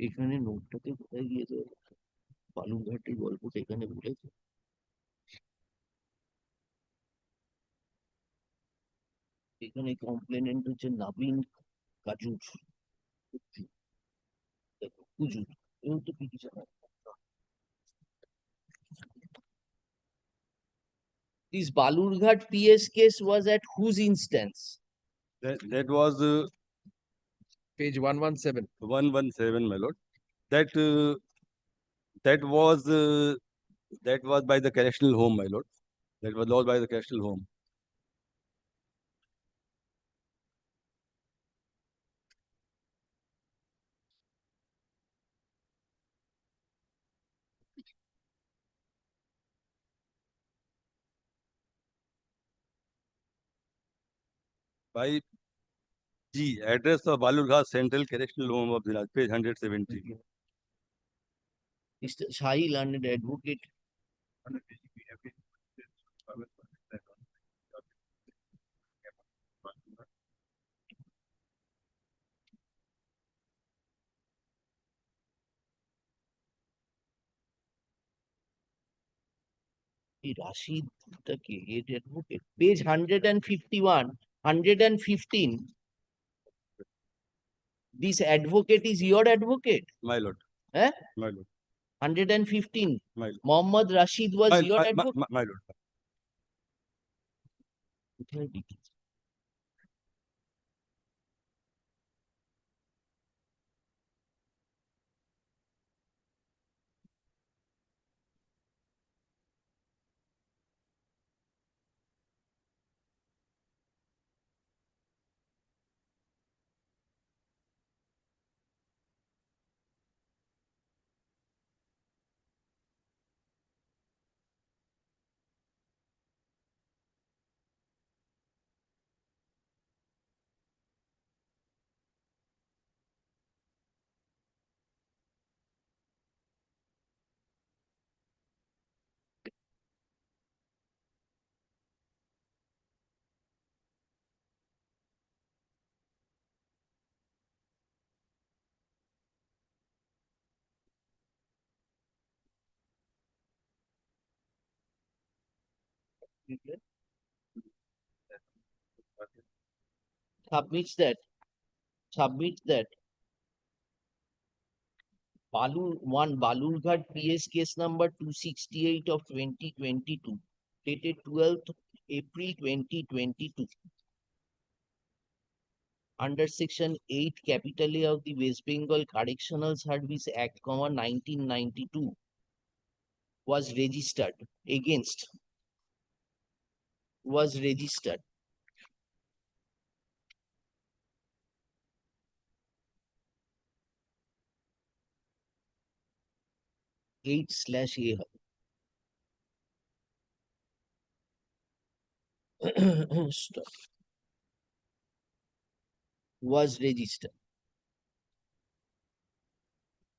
এখানে নোটটাতে কোথায় গিয়েছে বালুরঘাটের গল্পটা এখানে বলেছে এখানে complainant হচ্ছে নাবিন কাজুর দেখো কুজুর এও তো petition this Balurghat PS case was at whose instance? That was Page 117. 117, my lord. That that was by the correctional home, my lord. That was lodged by the correctional home. By G, address of Balurghat Central Correctional Home of Dinaj, page 170. Mr. Shahi, learned advocate, Rashid head advocate, page 151, 115. This advocate is your advocate? My lord. Eh? My lord. 115. My lord. Mohammad Rashid was your advocate? My lord. Submits that Balurghat PS case number 268 of 2022, dated 12th April 2022, under section 8 capital A of the West Bengal Correctional Service Act, 1992, was registered against was registered. /A Stop. Was registered.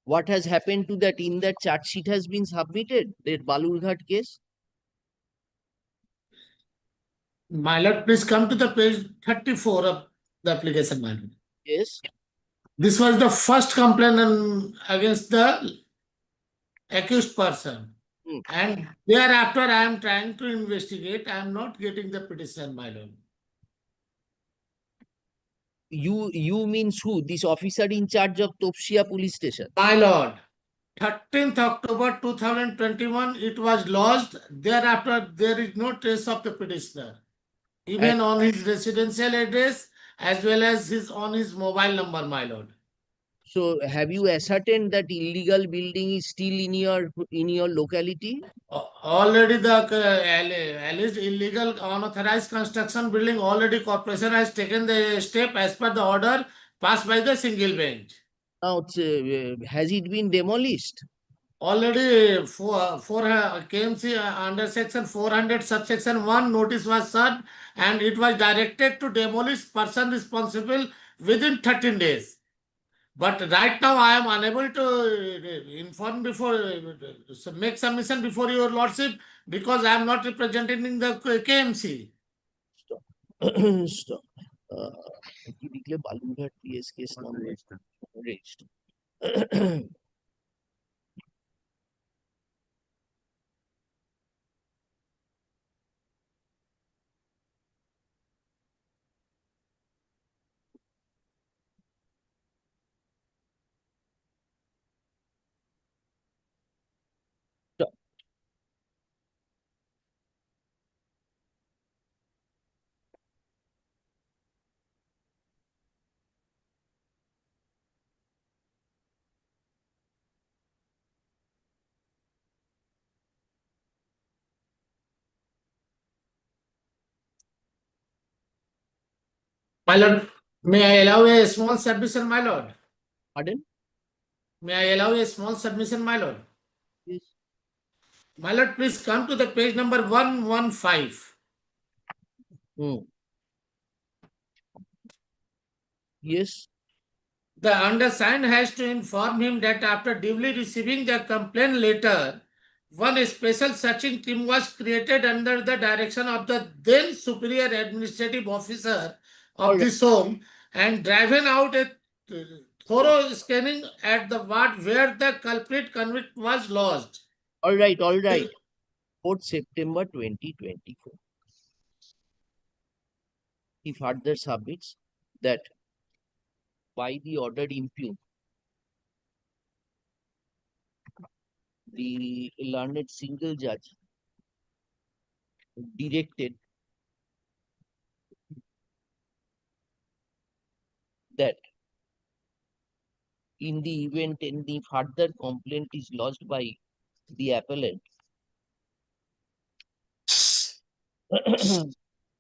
What has happened to that? In that charge sheet has been submitted, that Balurghat case? My lord, please come to the page 34 of the application, my lord. Yes. This was the first complaint against the accused person. And thereafter, I am trying to investigate. I am not getting the petition, my lord. You means who? This officer in charge of Topsia police station? My lord, 13th October 2021, it was lodged. Thereafter, there is no trace of the petitioner, even on his residential address as well as on his mobile number, my lord. So have you ascertained that illegal building is still in your locality? Already the alleged illegal unauthorized construction building, already corporation has taken the step as per the order passed by the single bench. Now, has it been demolished? Already for KMC under section 400 subsection 1 notice was served and it was directed to demolish person responsible within 13 days. But right now I am unable to inform before, make submission before your lordship because I am not representing the KMC. Stop. Stop. কি লিখলে Balurghat PS case number raised. Stop. My lord, may I allow a small submission, my lord? Pardon? May I allow a small submission, my lord? Yes. My lord, please come to the page number 115. Yes. The undersigned has to inform him that after duly receiving the complaint letter, one special searching team was created under the direction of the then superior administrative officer of this home and driven out a thorough scanning at the ward where the culprit convict was lodged. All right. 4th September 2024. He further submits that by the order impugned, the learned single judge directed that in the event any further complaint is lodged by the appellant,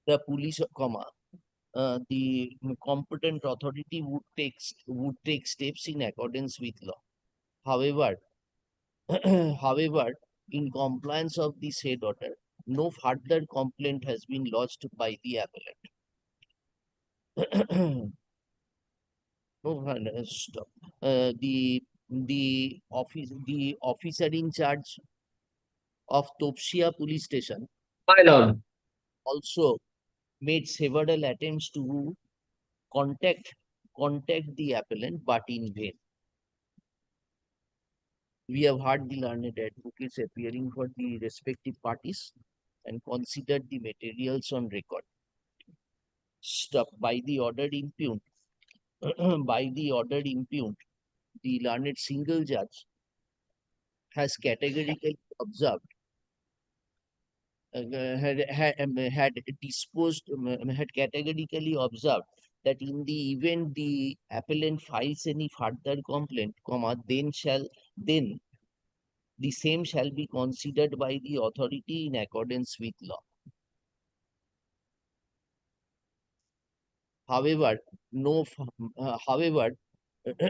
the police, the competent authority would take steps in accordance with law. However, in compliance of the said order, no further complaint has been lodged by the appellant. No, stop. The officer in charge of Topsia police station, My lord, also made several attempts to contact the appellant, but in vain. We have heard the learned advocates appearing for the respective parties and considered the materials on record. Stop. By the order impugned, the learned single judge has categorically observed, had categorically observed that in the event the appellant files any further complaint, then the same shall be considered by the authority in accordance with law. However, however,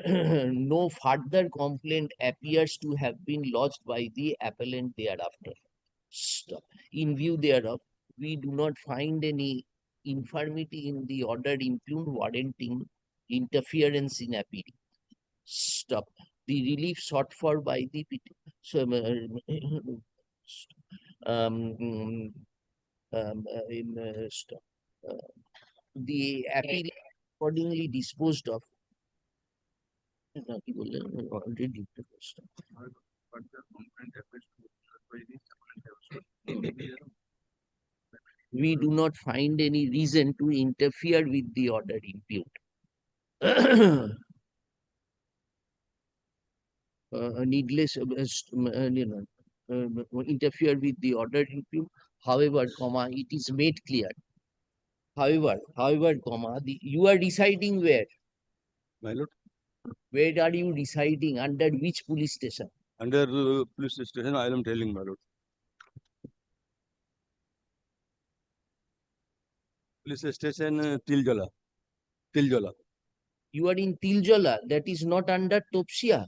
no further complaint appears to have been lodged by the appellant thereafter. Stop. In view thereof, we do not find any infirmity in the order impugned warranting interference in appeal. Stop. The relief sought for by the stop. The appeal accordingly disposed of. Already. We do not find any reason to interfere with the order impugned. Needless, interfere with the order impugned. However, it is made clear. However, you are residing where? My lord, Where are you residing? Under which police station? under police station, I am telling, my lord. Police station, Tiljala. You are in Tiljola. That is not under Topsia.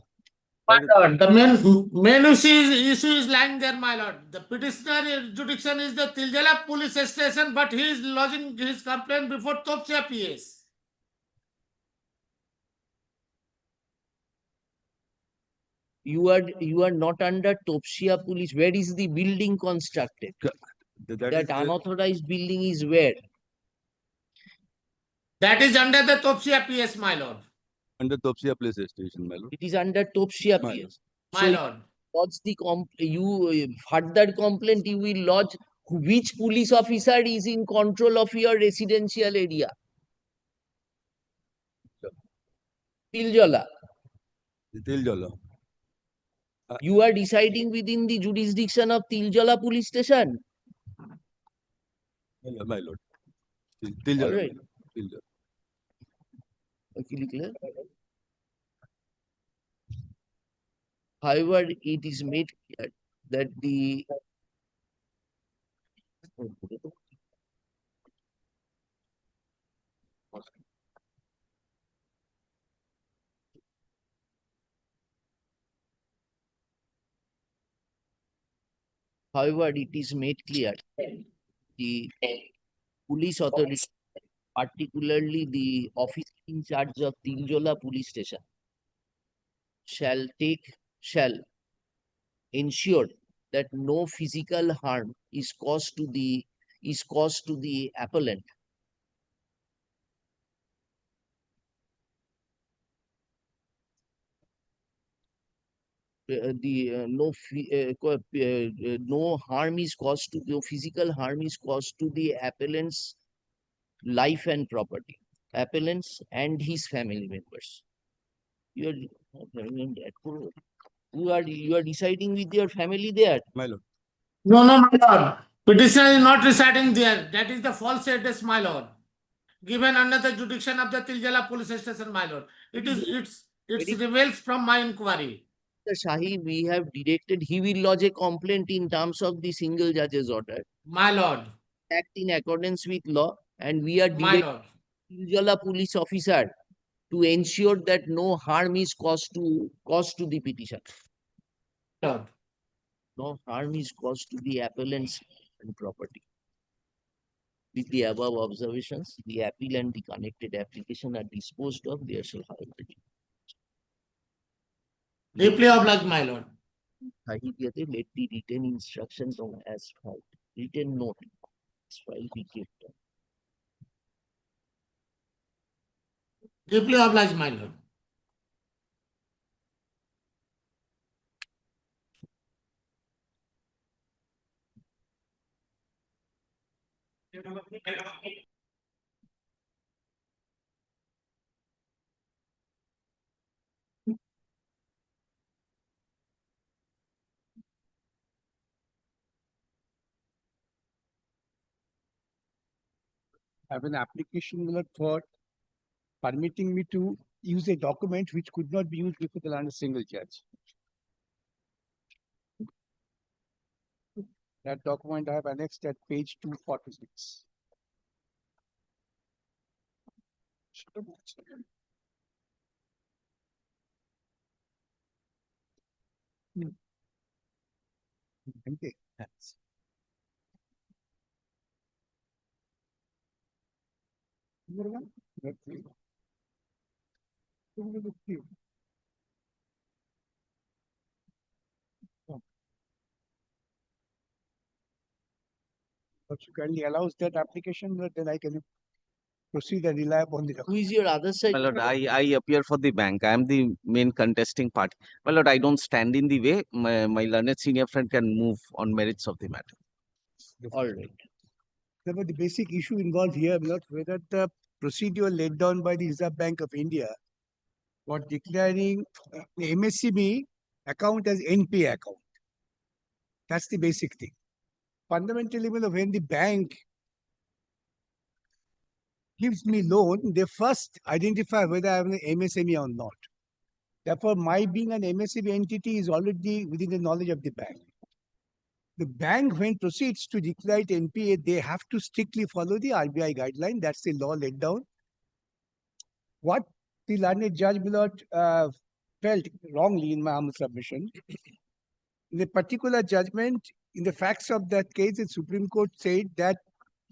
My lord, the main issue is lying there, my lord. The petitioner jurisdiction is the Tiljala police station, but he is lodging his complaint before Topsia PS. You are not under Topsia police. Where is the building constructed? That unauthorized building is where? That is under the Topsia PS, my lord. Under Topsia police station, my lord. It is under Topsia My PS. My lord. Lodge the further complaint you will lodge. Which police officer is in control of your residential area? Tiljola. Tiljala. You are residing within the jurisdiction of Tiljola police station. My lord. Tiljala. All right. Tiljala. Okay, clear? However, it is made clear that the it is made clear the police authority, particularly the officer in charge of Tiljola police station, shall ensure that no physical harm is caused to the appellant. No harm is caused to no physical harm is caused to the appellant's life and property, appellants and his family members. You are residing with your family there. My lord. No, my lord. Petitioner is not residing there. That is the false address, my lord. Given under the jurisdiction of the Tiljala police station, my lord. It reveals from my inquiry. The Shahi, we have directed he will lodge a complaint in terms of the single judge's order. My lord. Act in accordance with law, and we are My lord. Tiljala police officer to ensure that no harm is caused to the petition. Lord. No harm is caused to the appellant's and property. With the above observations, the appeal and the connected application are disposed of. There shall however Deeply obliged, my lord. let the written instructions on as filed. Written note as filed be kept. Deeply obliged, my lord. I have an application for permitting me to use a document which could not be used before the land of single judge. That document I have annexed at page 246. Okay. But you kindly allows that application, then I can proceed and rely upon the Who document. is your other side? My lord, I appear for the bank. I am the main contesting party. My lord, I don't stand in the way. My learned senior friend can move on merits of the matter. All right. Therefore, the basic issue involved here, my lord, whether the procedure laid down by the Reserve Bank of India for declaring the MSME account as NPA account. That's the basic thing. Fundamentally, my lord, when the bank gives me loan, they first identify whether I have an MSME or not. Therefore, my being an MSME entity is already within the knowledge of the bank. The bank, when proceeds to declare it NPA, they have to strictly follow the RBI guideline. That's the law laid down. What the learned judge Millot felt wrongly in my humble submission, in the particular judgment, in the facts of that case, the Supreme Court said that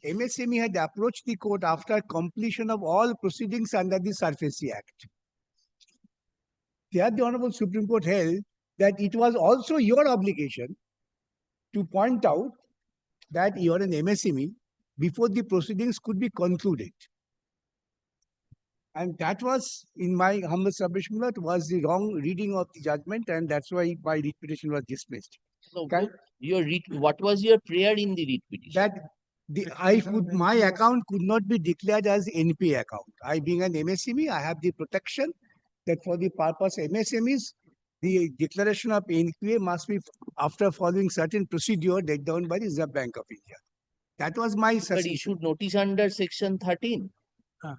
MSME had approached the court after completion of all proceedings under the SURFACE Act. There, the Honorable Supreme Court held that it was also your obligation to point out that you are an MSME before the proceedings could be concluded. And that was, in my humble submission, was the wrong reading of the judgment, and that's why my writ petition was dismissed. No, what was your prayer in the writ petition? That my account could not be declared as NPA account. I, being an MSME, I have the protection that for the purpose of MSMEs, the declaration of NPA must be after following certain procedure laid down by the Reserve Bank of India. That was my But suspicion. issued notice under section 13.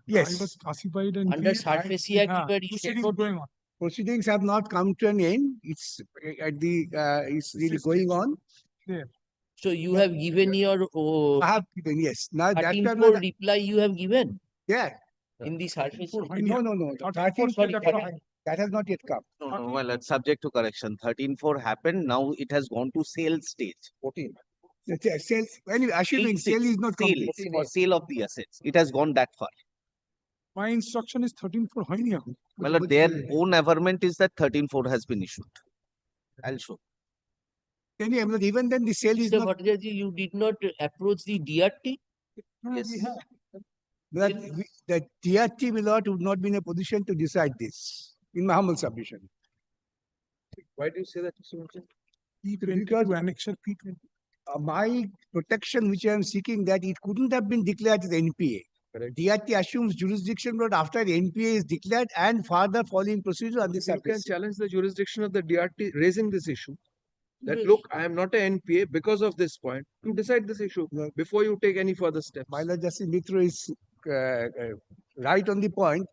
Yes. I was classified in Under SURFACE Act, you were issued proceedings notice. going on. Proceedings have not come to an end. It's at the it's really going on. So you have given your I have given, yes. Now that 13-4 reply you have given yeah. in the SURFACE Act. No. Sorry, That has not yet come. No, well, it's subject to correction. 13-4 happened. Now it has gone to sale stage. 14. Sale, anyway, assuming sale is not complete. Sale of the assets. It has gone that far. My instruction is 13 for Haini. Well, their own averment is that 13-4 has been issued. I'll show. Anyway, even then the sale is Mr. not. Bhattacharya, you did not approach the DRT? Yes. But the DRT would not be in a position to decide this, in my humble submission. Why do you say that, Mr. Mohan? Because annexure P20. My protection, which I am seeking, that it couldn't have been declared as NPA. Correct. DRT assumes jurisdiction, but after NPA is declared and further following procedure on the You surface. can challenge the jurisdiction of the DRT raising this issue. That look, I am not an NPA because of this point. To decide this issue before you take any further steps. My Lord Justice Mitra is right on the point.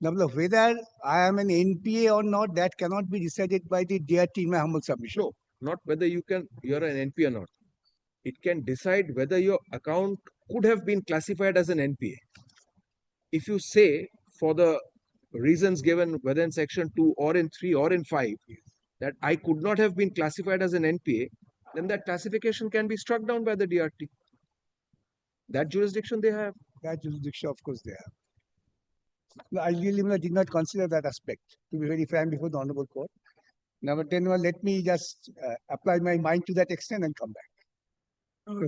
Now, whether I am an NPA or not, that cannot be decided by the DRT in my humble submission. No, not whether you're an NPA or not. It can decide whether your account could have been classified as an NPA. If you say for the reasons given whether in section 2 or in 3 or in 5 that I could not have been classified as an NPA, then that classification can be struck down by the DRT. That jurisdiction they have. That jurisdiction, of course, they have. No, I really did not consider that aspect, to be very frank, before the Honorable Court. Now, but then let me just apply my mind to that extent and come back.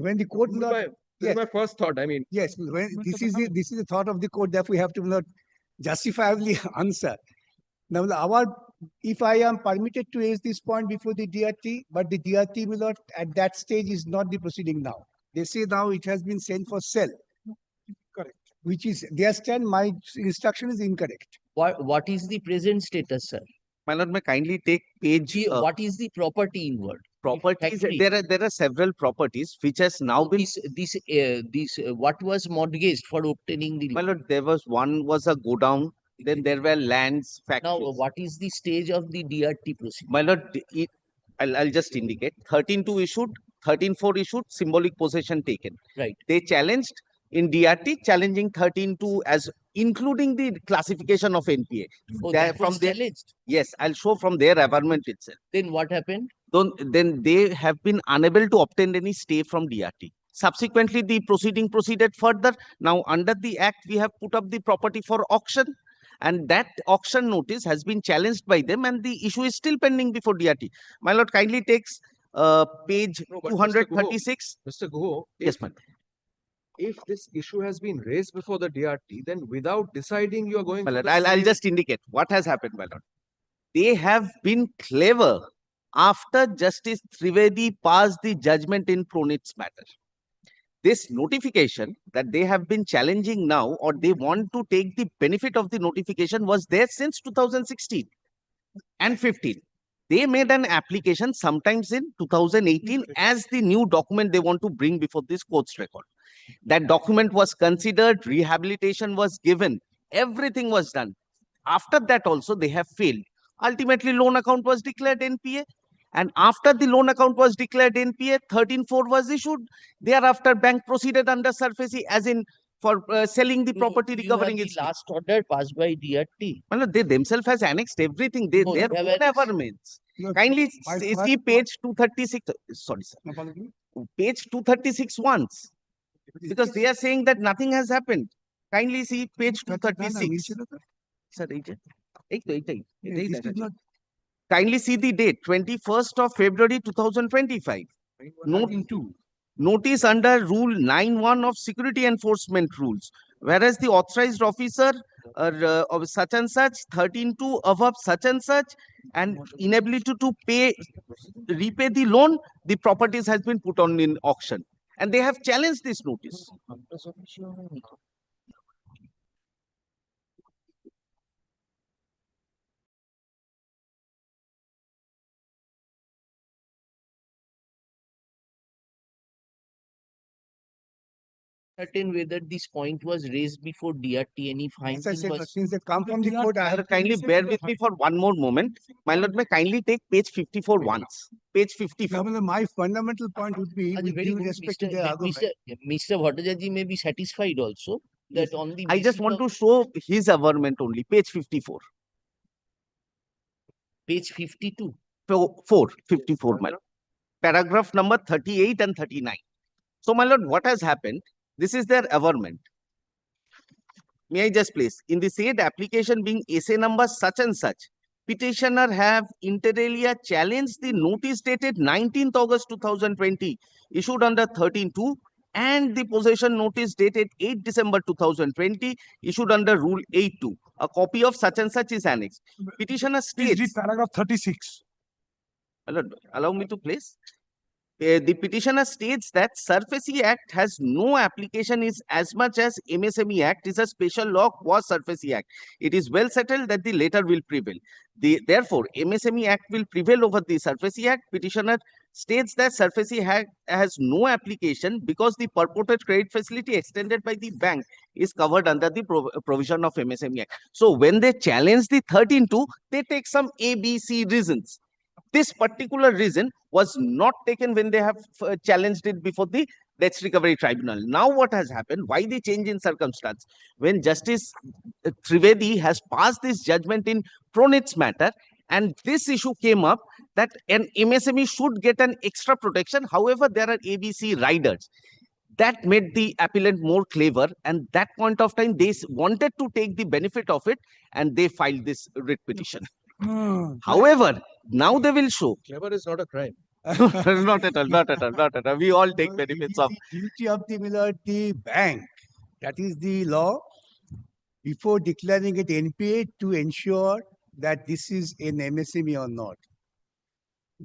When the court This is my first thought. I mean, yes, when this is the thought of the court that we have to not justifiably answer. Now, if I am permitted to raise this point before the DRT, but the DRT will not at that stage is not the proceeding now. They say now it has been sent for sale. Correct. Which is their stand. My instruction is incorrect. What is the present status, sir? My lord, may kindly take page. What is the property involved? Properties. There are several properties which has now been. What was mortgaged for obtaining the? My lord, there was a godown. Then there were lands, factories. Now, what is the stage of the DRT procedure? My lord, I'll just indicate. 13-2 issued, 13-4 issued, symbolic possession taken. Right. They challenged. in DRT challenging 13.2 as including the classification of NPA. Oh, They- that from was their, challenged. yes, I'll show from their averment itself. Then what happened? Then they have been unable to obtain any stay from DRT. Subsequently, the proceeding proceeded further. Now, under the Act, we have put up the property for auction, and that auction notice has been challenged by them, and the issue is still pending before DRT. My lord, kindly takes page No, but 236. Mr. Guho, Yes, ma'am. if this issue has been raised before the DRT, then without deciding, you are going My for lord, the I'll stay. just indicate what has happened, my lord. They have been clever after Justice Trivedi passed the judgment in Pronit's matter. This notification that they have been challenging now, or they want to take the benefit of the notification, was there since 2016 and 15. They made an application sometimes in 2018 as the new document they want to bring before this court's record. That document was considered, rehabilitation was given, everything was done. After that also they have failed. Ultimately, loan account was declared NPA. And after the loan account was declared NPA, 13.4 was issued. Thereafter, bank proceeded under SARFAESI as in for selling the property, You recovering have its the last order passed by DRT. well, they themselves has annexed everything. They, No, their they have own annexed. averments. Look, Kindly my see first- page 236. Sorry, sir. No, apology. Page 236 once. Because they are saying that nothing has happened. Kindly see page 236. Sir, This is not kindly see the date, 21st of February 2025. Note 2. Notice under Rule 9.1 of Security Enforcement Rules, whereas the authorized officer of such and such, 13.2 above such and such, and inability to repay the loan, the properties has been put on in auction. And they have challenged this notice. Certain whether this point was raised before DRT, any As I finding said, was. since they come from the court, I have Kindly bear with me for one more moment. My lord, may kindly take page 54 once. Page 54. My fundamental point would be, with Very due good, respect to Mr. their argument. Mr. Bhattacharya may be satisfied also that on the I just basis want of to show his averment only. Page 54. page 52. 54, my lord. Paragraph number 38 and 39. So, my lord, what has happened? This is their averment. May I just place, in the said application being essay number such and such, petitioner have inter alia challenged the notice dated 19th August 2020 issued under 13.2 and the possession notice dated 8 December 2020 issued under Rule 8.2. A copy of such and such is annexed. Petitioner states. Paragraph 36. Allow me to place. The petitioner states that SARFAESI Act has no application is as much as MSME Act is a special law was SARFAESI Act. It is well settled that the latter will prevail. Therefore, MSME Act will prevail over the SARFAESI Act. Petitioner states that SARFAESI Act has no application because the purported credit facility extended by the bank is covered under the provision of MSME Act. So, when they challenge the 13.2, they take some ABC reasons. This particular reason was not taken when they have challenged it before the Debts Recovery Tribunal. Now what has happened? Why the change in circumstance? When Justice Trivedi has passed this judgment in Pronit's matter, and this issue came up that an MSME should get an extra protection. However, there are ABC riders. That made the appellant more clever, and that point of time they wanted to take the benefit of it, and they filed this writ petition. However, now they will show. Clever is not a crime. Not at all, not at all, not at all. We all take benefits of. Duty of the bank. That is the law. Before declaring it NPA, to ensure that this is an MSME or not.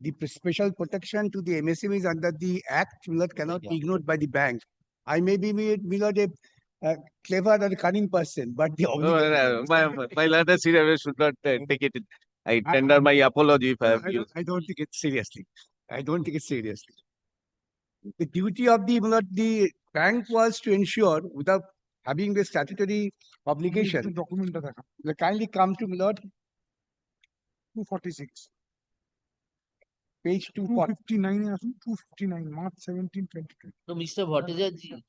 The special protection to the MSME is under the Act, cannot be ignored by the bank. I may be a clever or cunning person, but the My letter should not take it. I tender my apology if I have used. I don't take it seriously. I don't take it seriously. The duty of the bank was to ensure, without having the statutory obligation, kindly come to Milord 246. page 249. 259, March 17, 2020. So, Mr. Bhattacharya,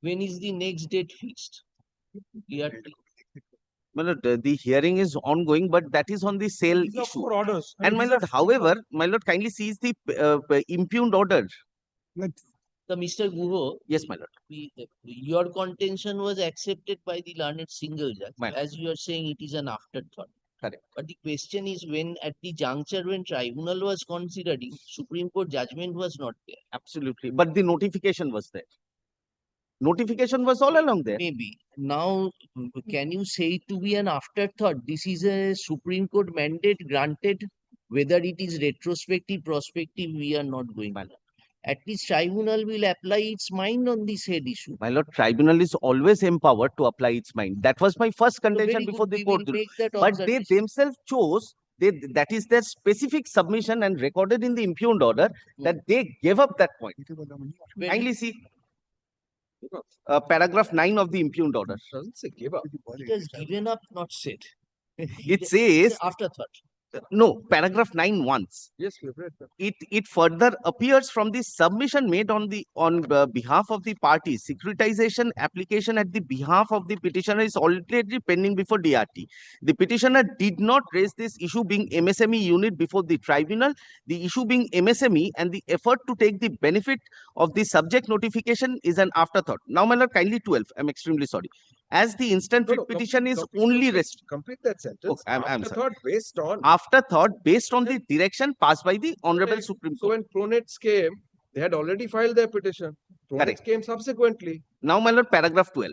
When is the next date fixed? My lord, the hearing is ongoing, but that is on the sale These are issue. four orders. And my these are lord, four orders. however, my lord kindly sees the impugned order. The Mr. Guho, Yes, my lord. your contention was accepted by the learned single judge. My lord. As you are saying, it is an afterthought. Correct. But the question is, when at the juncture when tribunal was considering, Supreme Court judgment was not there. Absolutely. But the notification was there. Notification was all along there. Maybe. Now, can you say it to be an afterthought? This is a Supreme Court mandate granted. Whether it is retrospective, prospective, we are not going to. At least tribunal will apply its mind on this head issue. My lord, tribunal is always empowered to apply its mind. That was my first So contention very before good, the we will court. make that But they observation. themselves chose, that is their specific submission and recorded in the impugned order, that they gave up that point. Kindly see paragraph 9 of the impugned order. Doesn't say give up. It has given up, not said. It says, afterthought. no, paragraph 9 once. Yes, we've read that. It further appears from the submission made on behalf of the party. Securitization application at the behalf of the petitioner is already pending before DRT. The petitioner did not raise this issue being MSME unit before the tribunal. The issue being MSME and the effort to take the benefit of the subject notification is an afterthought. Now, my lord, kindly 12. I'm extremely sorry. As the instant writ petition is only complete that sentence. Okay, I'm sorry. Afterthought based on the direction passed by the Honorable Supreme So Court. when pronates came, they had already filed their petition. Pronates Correct. came subsequently. Now, my lord, paragraph 12.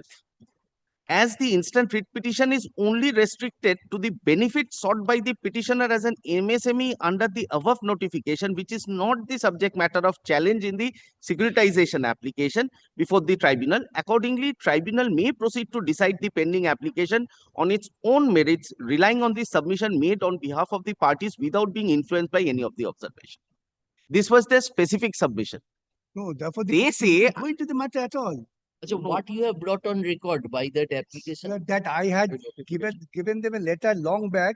As the instant writ petition is only restricted to the benefit sought by the petitioner as an MSME under the above notification, which is not the subject matter of challenge in the securitization application before the tribunal. Accordingly, tribunal may proceed to decide the pending application on its own merits, relying on the submission made on behalf of the parties without being influenced by any of the observation. This was their specific submission. No, therefore They say go into the matter at all. So what you have brought on record by that application? That I had given them a letter long back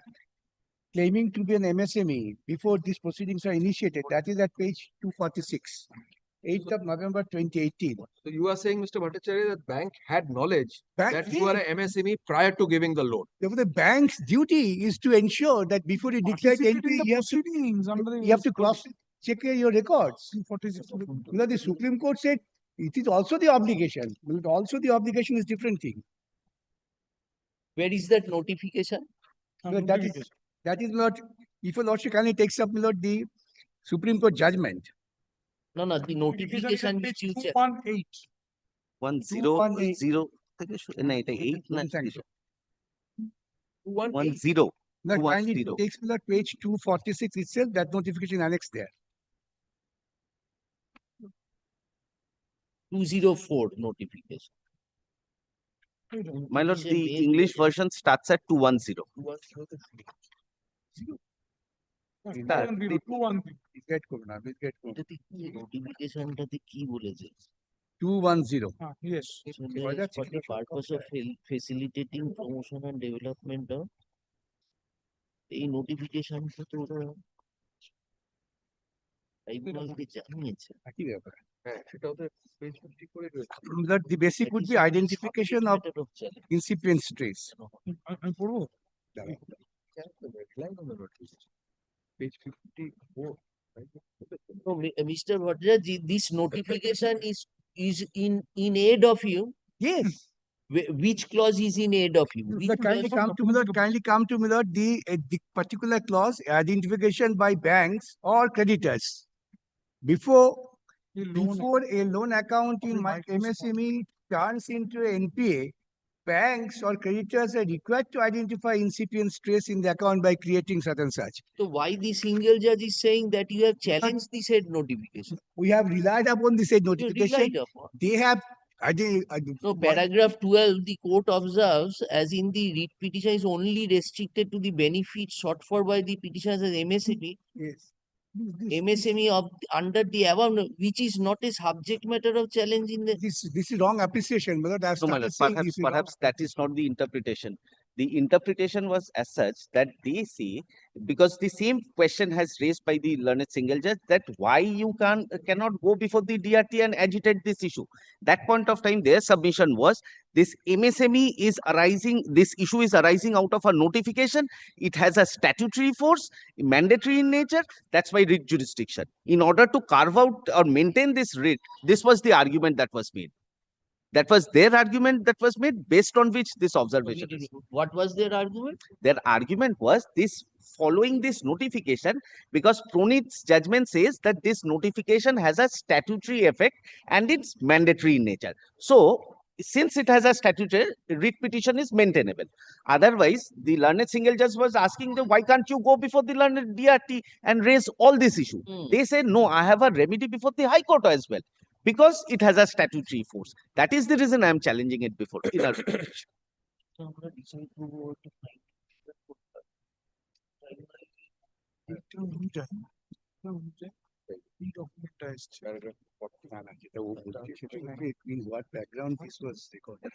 claiming to be an MSME before these proceedings are initiated. That is at page 246, 8th of November 2018. So you are saying, Mr. Bhattacharya, that bank had knowledge Bank that you are an MSME prior to giving the loan. Therefore, the bank's duty is to ensure that before you declare entry, you have to cross check your records. The Supreme Court said it is also the obligation. But also the obligation is different thing. Where is that notification? That is not, if your lordship kindly takes up, my lord, the Supreme Court judgment. No, the notification which you check. 1010. No, 10. Kindly takes my lord page 246 itself, that notification annexed there. 204 notification. My lord, the English version starts at 210. নোটিফিকেশনটাতে কি বলেছে 210. Yes. For the purpose of facilitating promotion and development of এই নোটিফিকেশনটা তো ওরা ট্রাইব্যুনালকে জানিয়েছে একই ব্যাপার। হ্যাঁ, সেটা ওদের পেজ 50 করে রয়েছে। The basic would be identification of incipient stress. আমি পড়বো? Page 54. No, Mr. Bhattacharya, this notification is in aid of you. Yes. Which clause is in aid of you? Kindly come to me, Lord, the particular clause, identification by banks or creditors. Before a loan account in my MSME turns into NPA, banks or creditors are required to identify incipient stress in the account by creating such and such. So why the single judge is saying that you have challenged the said notification? We have relied upon the said notification. They have no, paragraph 12, the court observes, as in the writ petition is only restricted to the benefit sought for by the petitioners as MSME. Yes. MSME of under the above, which is not a subject matter of challenge in the. This is wrong appreciation, brother. No, my lord, perhaps that is not the interpretation. the interpretation was as such that they say, because the same question has raised by the learned single judge, that why you cannot go before the DRT and agitate this issue. That point of time, their submission was this MSME is arising, this issue is arising out of a notification. It has a statutory force, mandatory in nature. That's why writ jurisdiction. In order to carve out or maintain this writ, this was the argument that was made. That was their argument that was made, based on which this observation is. What was their argument? Their argument was this, following this notification, because Pronit's judgment says that this notification has a statutory effect and it's mandatory in nature. So, since it has a statutory, writ petition is maintainable. Otherwise, the learned single judge was asking them, why can't you go before the learned DRT and raise all this issue? They say, no, I have a remedy before the High Court as well, because it has a statutory force. That is the reason I am challenging it before in our petition. In what background this was recorded?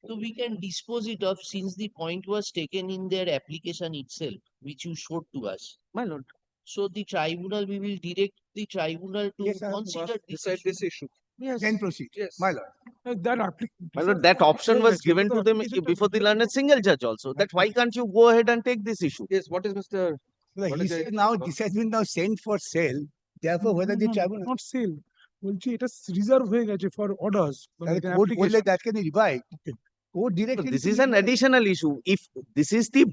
So we can dispose it of, since the point was taken in their application itself, which you showed to us. My lord. So the tribunal, we will direct the tribunal to consider this issue. Yes. Then proceed. Yes. My lord. My lord, that option was given to them before the learned single judge also, that why can't you go ahead and take this issue? Yes, what is Mr. He said now this has been now sent for sale. Therefore, whether the tribunal not sale. বলছি এটা reserve হয়ে গেছে for orders. court বললে that can revive. Court directly. This is an additional issue. If this is the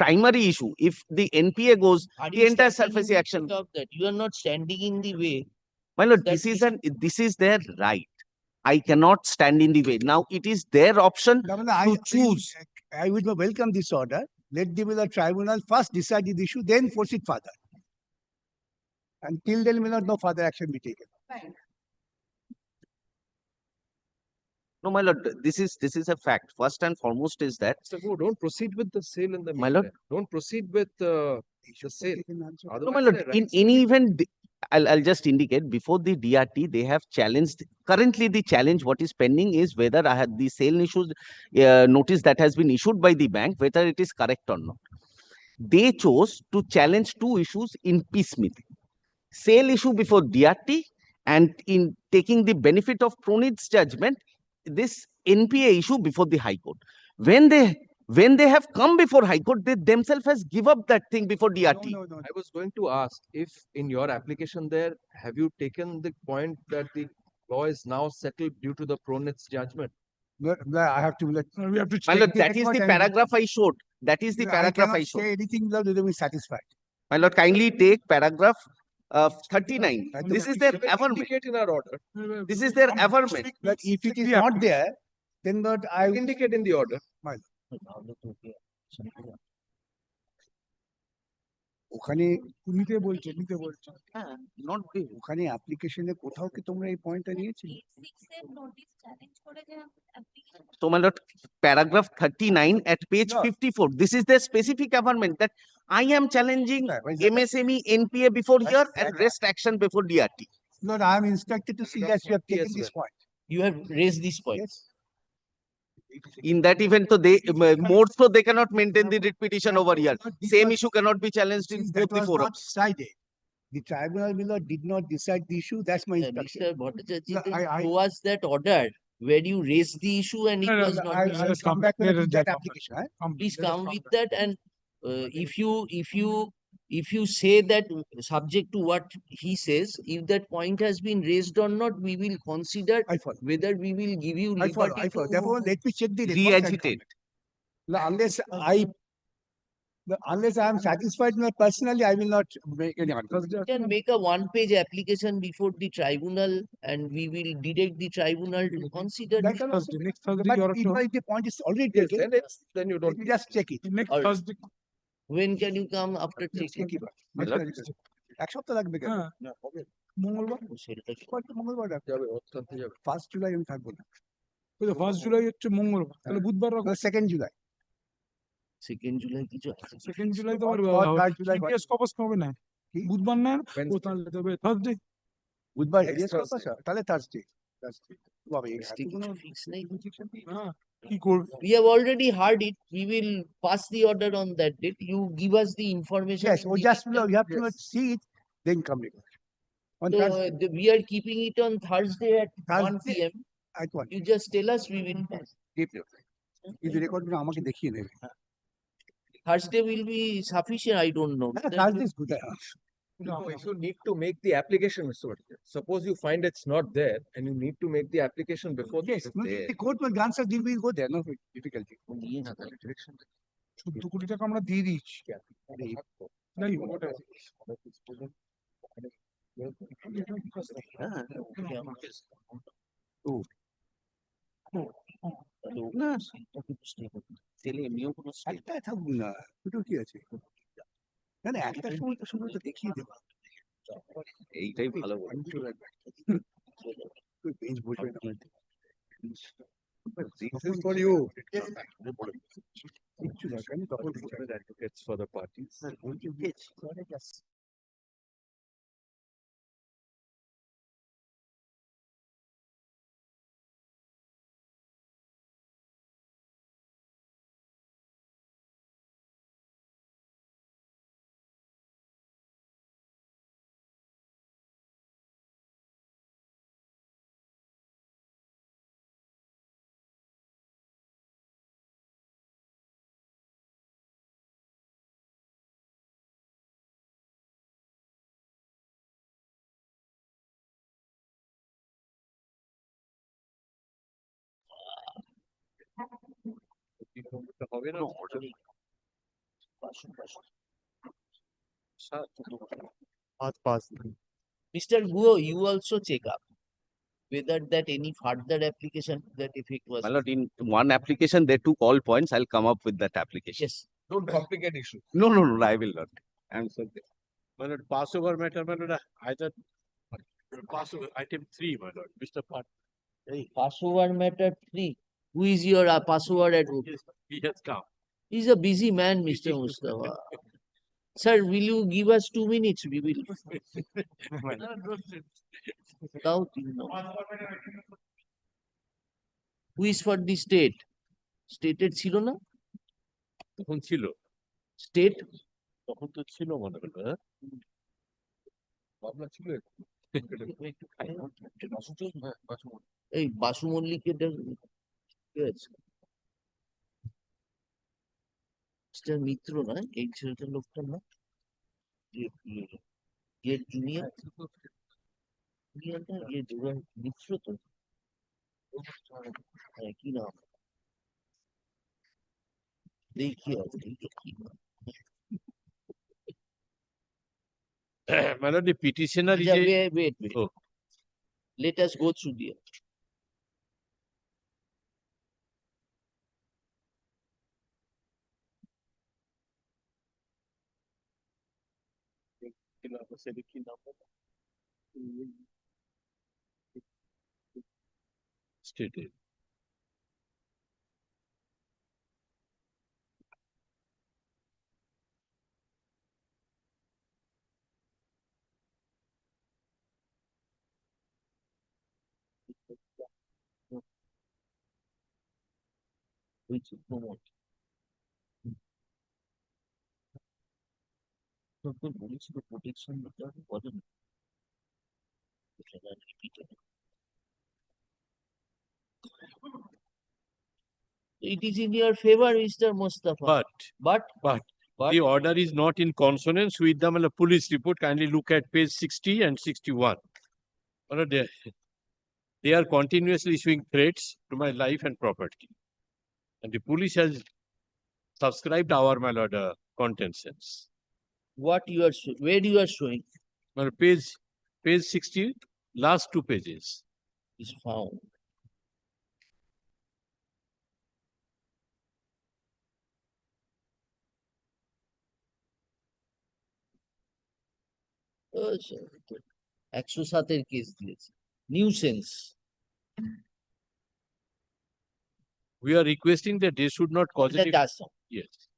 primary issue, if the NPA goes, the entire surface action. Of that, you are not standing in the way. My lord, this is their right. I cannot stand in the way. Now it is their option to choose. I would welcome this order. Let the tribunal first decide the issue, then proceed further. Until then, no further action be taken. No, my lord, this is a fact. First and foremost is that. So don't proceed with the sale in the My lord, don't proceed with the sale. No, my lord, in any event, I'll just indicate, before the DRT, they have challenged. Currently, the challenge what is pending is whether I had the sale issues notice that has been issued by the bank, whether it is correct or not. They chose to challenge two issues in piecemeal. Sale issue before DRT, and in taking the benefit of Pronit's judgment, this NPA issue before the High Court. When they have come before High Court, they themselves has give up that thing before DRT. No. I was going to ask if in your application there, have you taken the point that the law is now settled due to the Pronit's judgment? I have to We have to My check. lord, that is the paragraph I showed. That is the paragraph I cannot showed. say anything without they will be satisfied. My lord, kindly take paragraph 39. This is their averment. Indicate in our order. This is their averment. But if it is not there, then what I Indicate in the order. ওখানে নিতে বলছে Not big. ওখানে অ্যাপ্লিকেশনে কোথাও কি তোমরা এই পয়েন্টটা নিয়েছিলে? So, my lord, paragraph 39 at page 54. This is their specific averment that I am challenging MSME NPA before here and rest action before DRT. No, I am instructed to see that you have taken this point. You have raised this point. Yes. In that event, so they more so they cannot maintain the writ petition over here. Same issue cannot be challenged in both the forums. Decided. The tribunal did not decide the issue. That's my instruction. Mr. Bhattacharya, I who was that order where you raised the issue and it was not I'll decided? come back with that come. application. Please come with that, and if you say that subject to what he says, if that point has been raised or not, we will consider I follow. whether we will give you I follow. liberty to Therefore, let me check the records and Re-agitate. comment. Unless I am satisfied personally, I will not make any argument. You can make a one-page application before the tribunal, and we will direct the tribunal to consider. That can also Next Thursday, But your if the point is already Yes, taken, then you let don't. me just check it. next Or- Thursday. When can you come after checking? এক সপ্তাহ লাগবে কেন? হ্যাঁ মঙ্গলবার মঙ্গলবার যাবে, অত্যন্তে যাবে। 1st July আমি থাকবো না। 1 জুলাই হচ্ছে মঙ্গলবার, তাহলে বুধবার রাখো। 2nd জুলাই। 2nd July কিছু আছে? 2nd জুলাই তোমার Or 3rd July, GPS corps হবে না, বুধবার না, ও তাহলে তবে থার্সডে। বুধবার Next হেরিয়েস Thursday. কথা তাহলে থার্সডে বাবা Next week fix nahi. কি করবে We have already heard it. We will pass the order on that date. You give us the information. yes in or the just email. you have to see it then come on So Thursday we are keeping it on Thursday at 1 Thursday p.m. at what You just tell us, we will pass. কিন্তু রেকর্ডগুলো আমাকে দেখিয়ে দেবে Thursday will be sufficient. I don't know. Thursday is good No, you need to make the application, Mr. Vatikar. Suppose you find it's not there and you need to make the application before yes it's there. the court will answer deal will go there no difficulty 14 কোটি টাকা আমরা দিয়ে দিচ্ছি যাই হোক একটা থাকুক না দুটো কি আছে না না একটা সময় তো সময় তো দেখিয়ে দেবো এইটাই ভালো বলে। বেঞ্চ বসবে না This is for you. কিচ্ছু দরকার নেই তখন Advocates for the parties. হবে না Mr. Guo, you also check up whether that any further application to that effect was. My lord, in one application, they took all points. I'll come up with that application. Yes. Don't complicate issue. No, I will not. I'm sorry. My lord, Passover matter, my lord, either Passover item 3, my lord, Mr. Pat. Passover matter 3. Who is your Passover advocate? He has come. He's a busy man, Mr. Mustafa. Sir, will you give us 2 minutes? We will. Without, you know. Who is for the state? Stated ছিল না? তখন ছিল State? তখন তো ছিল মনে হয় হ্যাঁ ভাবনা ছিল এই বাসু মল্লিকের কি আছে? মিস্টার মিত্র না এই ছেলেটার লোকটার না এর জুনিয়র জুনিয়রটা এর মিত্র তো হ্যাঁ কি নাম দেখি হবে কি নাম my lord, the petitioner is a wait. Oh. Let us go through the stated. which promote. তখন বলেছিল প্রোটেকশন দিতে হবে বলেন it is in your favor, Mr. Mustafa. But the order is not in consonance with the police report. Kindly look at page 60 and 61. My lord, they are continuously issuing threats to my life and property. And the police has subscribed our, my lord, contentions. What you are where you are showing Well, page 60, last 2 pages. is found. আচ্ছা 107 এর case দিয়েছে nuisance We are requesting that they should not cause it. Yes.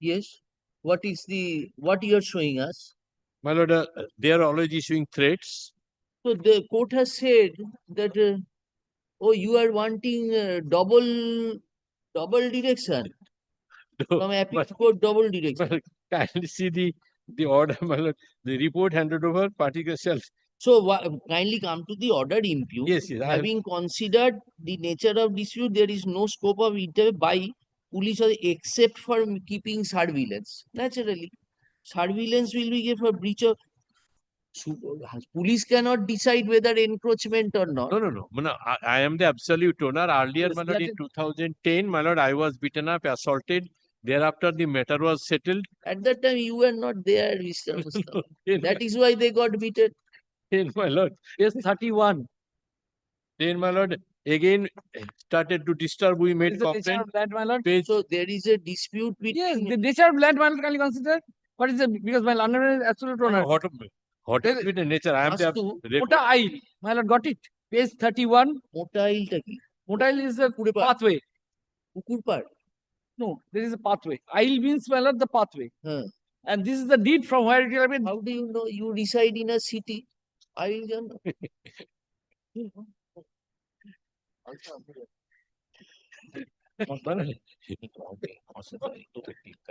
Yes. What is what you are showing us? My lord, they are always issuing threats. So the court has said that, oh, you are wanting double direction from appeal court, double direction. Kindly see the order, my lord. The report handed over, particular shall. So kindly come to the order impute. Yes, yes. Having considered the nature of dispute, there is no scope of interview by police or except for keeping surveillance. Naturally, surveillance will be given for breach of. Police cannot decide whether encroachment or not. No, no, no. No, I am the absolute owner. Earlier, Yes, my lord, that in is- 2010, my lord, I was beaten up, assaulted. Thereafter, the matter was settled. At that time, you were not there, Mr. Muslim. That is why they got beaten. Then, my lord, yes, 31. Then, my lord, again started to disturb. We made complaint. Land, my lord. So there is a dispute between. Yes, the nature of land, my lord, can you consider? What is it? Because my landowner is absolute owner. What is with the nature? I am the Mota aisle, my lord, got it. Page 31. Mota aisle ki? Mota aisle is a pathway. Pukur par? No, there is a pathway. Aisle means, my lord, the pathway. And this is the deed from where it will be. How do you know you reside in a city? I will know.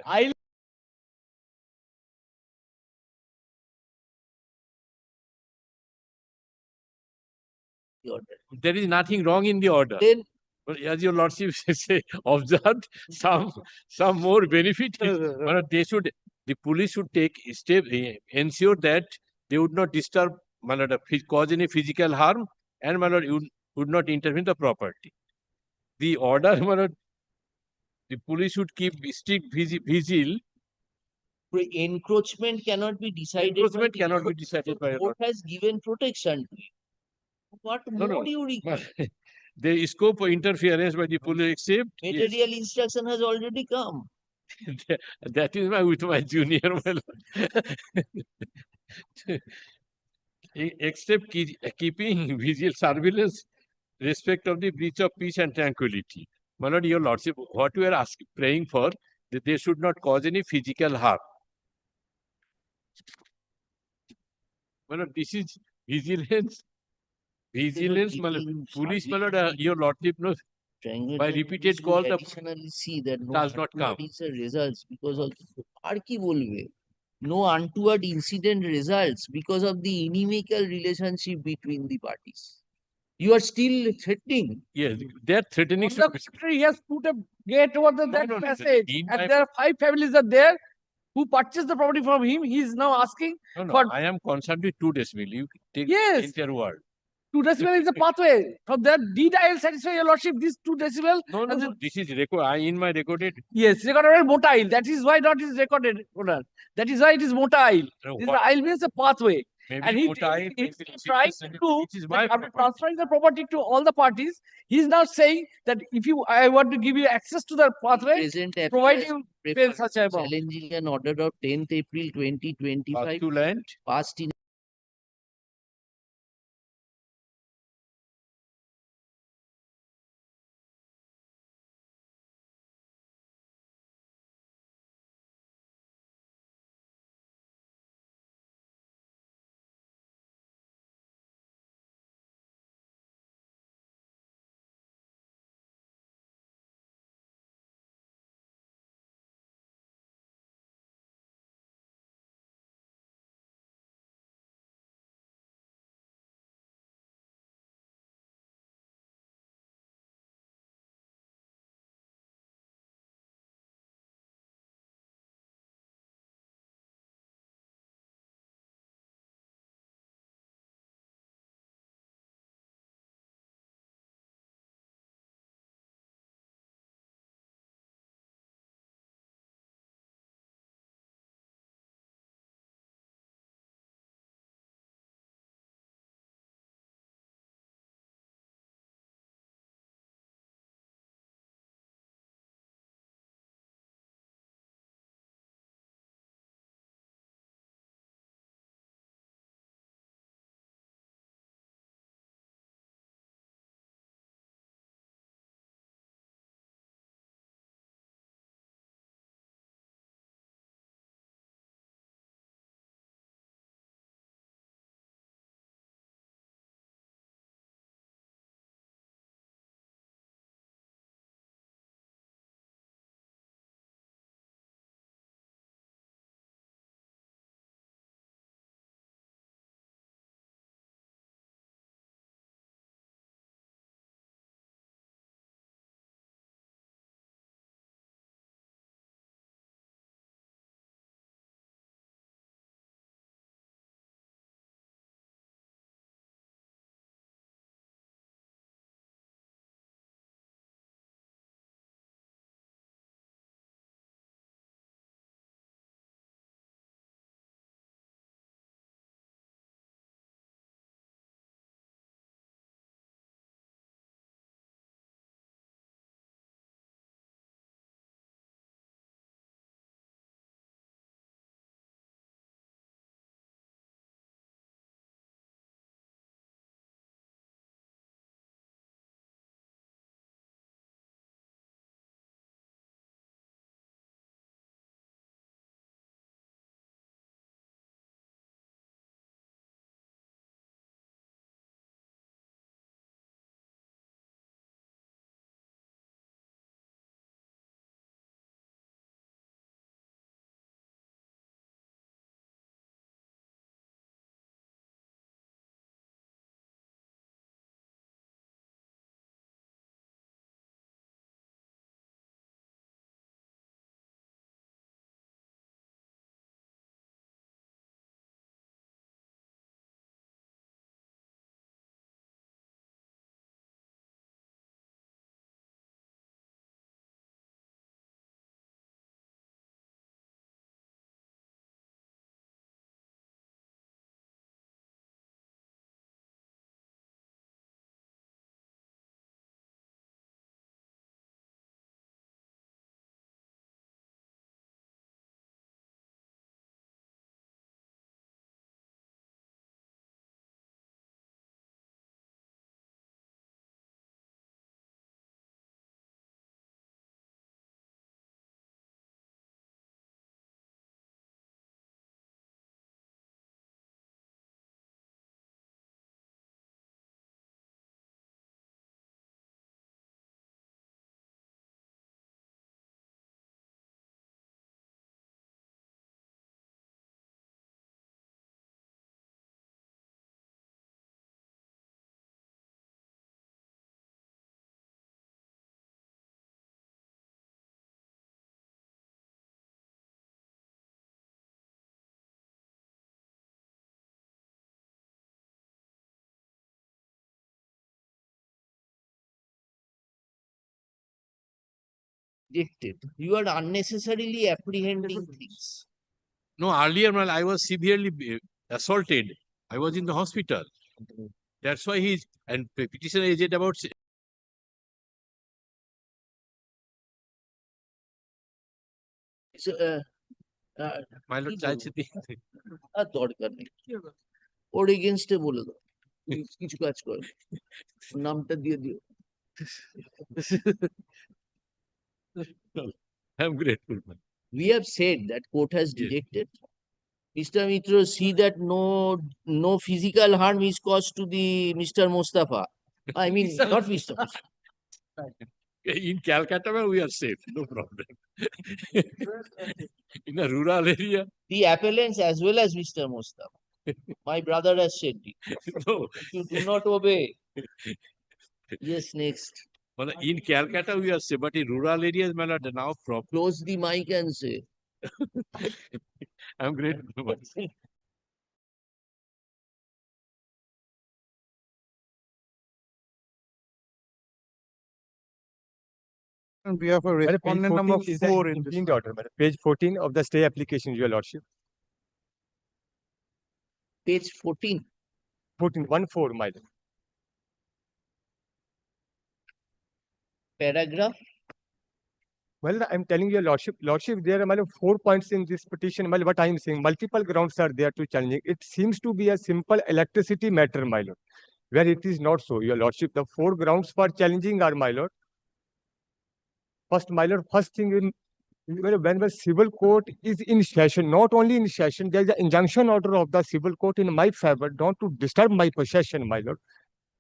Aisle. There is nothing wrong in the order. Then, but as your lordship say, observed some more benefit. But they should, the police should take step, ensure that they would not disturb, my lord, cause any physical harm, and my lord, you would not intervene the property. The order, my lord, the police should keep strict vigil. Encroachment cannot be decided. Encroachment cannot be decided by a court has given protection to you. What more do you require? The scope of interference by the police except Material instruction has already come. That is why with my junior, my lord. Except keeping vigil surveillance, respect of the breach of peace and tranquility. My lord, your lordship, what we are asking, praying for, that they should not cause any physical harm. My lord, this is vigilance. Vigilance, my lord, police, my lord, your lordship knows. By repeated call, the additionally see that no does not come. results because of আর কি বলবে? No untoward incident results because of the inimical relationship between the parties. You are still threatening. Yes, they are threatening. On the contrary, he has put a gate over that passage, and there are 5 families are there who purchased the property from him. He is now asking for. I am concerned with 2 decibel. You take Yes. entire word. 2 decibel is the pathway. From that deed, I will satisfy your lordship. This 2 decibel. No, this is record. In my recorded. Yes, recorded motile. That is why not is recorded. That is why it is motile. This aisle means a pathway. Maybe and he's trying to do after transferring the property to all the parties. He is now saying that if I want to give you access to the pathway, provide you pay such a amount. Challenging an order of 10th April 2025 to land passed in rejected. You are unnecessarily apprehending things. No, earlier when I was severely assaulted. I was in the hospital. That's why he's and petitioner is it about So, my lord চাইছে আর দরকার নেই ওর এগেনস্টে বলে দাও কিছু কাজ করে নামটা দিয়ে দিও I'm grateful. We have said that court has directed Mr. Mitra see that no physical harm is caused to the Mr. Mustafa. I mean not Mr. Mustafa. In Calcutta, we are safe, no problem. In a rural area, The appellants as well as Mr. Mustafa. My brother has said it. no. If you do not obey. Yes, next. Well, in Calcutta, we are safe, but in rural areas, my lord, now problem. Close the mic and say. I'm grateful. We have a respondent number 4 in the order, page 14 of the stay application, Your Lordship. Page 14. 14, my lord. Paragraph. Well, I'm telling Your Lordship, there are 4 points in this petition. Well, what I'm saying, multiple grounds are there to challenging. It seems to be a simple electricity matter, my lord, where it is not so, Your Lordship. The 4 grounds for challenging are, my lord. First, my lord, first thing in when the civil court is in session, not only in session, there is an injunction order of the civil court in my favor, not to disturb my possession, my lord.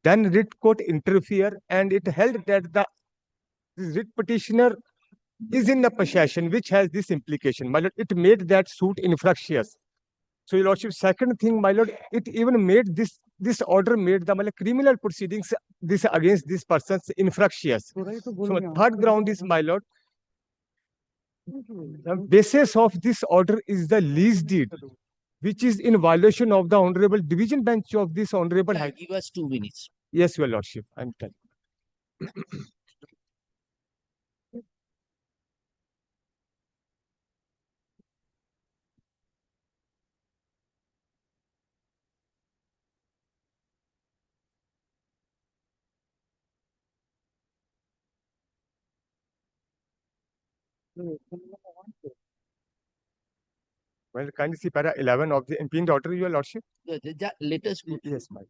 Then writ court interfere and it held that the writ petitioner is in the possession, which has this implication, my lord. It made that suit infractious. So, Your Lordship, second thing, my lord, it even made this order made the criminal proceedings this against this person's infractious. So, third ground is, my lord, the basis of this order is the lease deed, which is in violation of the Honorable Division Bench of this Honorable High. Give us 2 minutes. Yes, Your Lordship, I'm telling. Well, kindly see para 11 of the impinged order, Your Lordship. Let us go. Yes, my.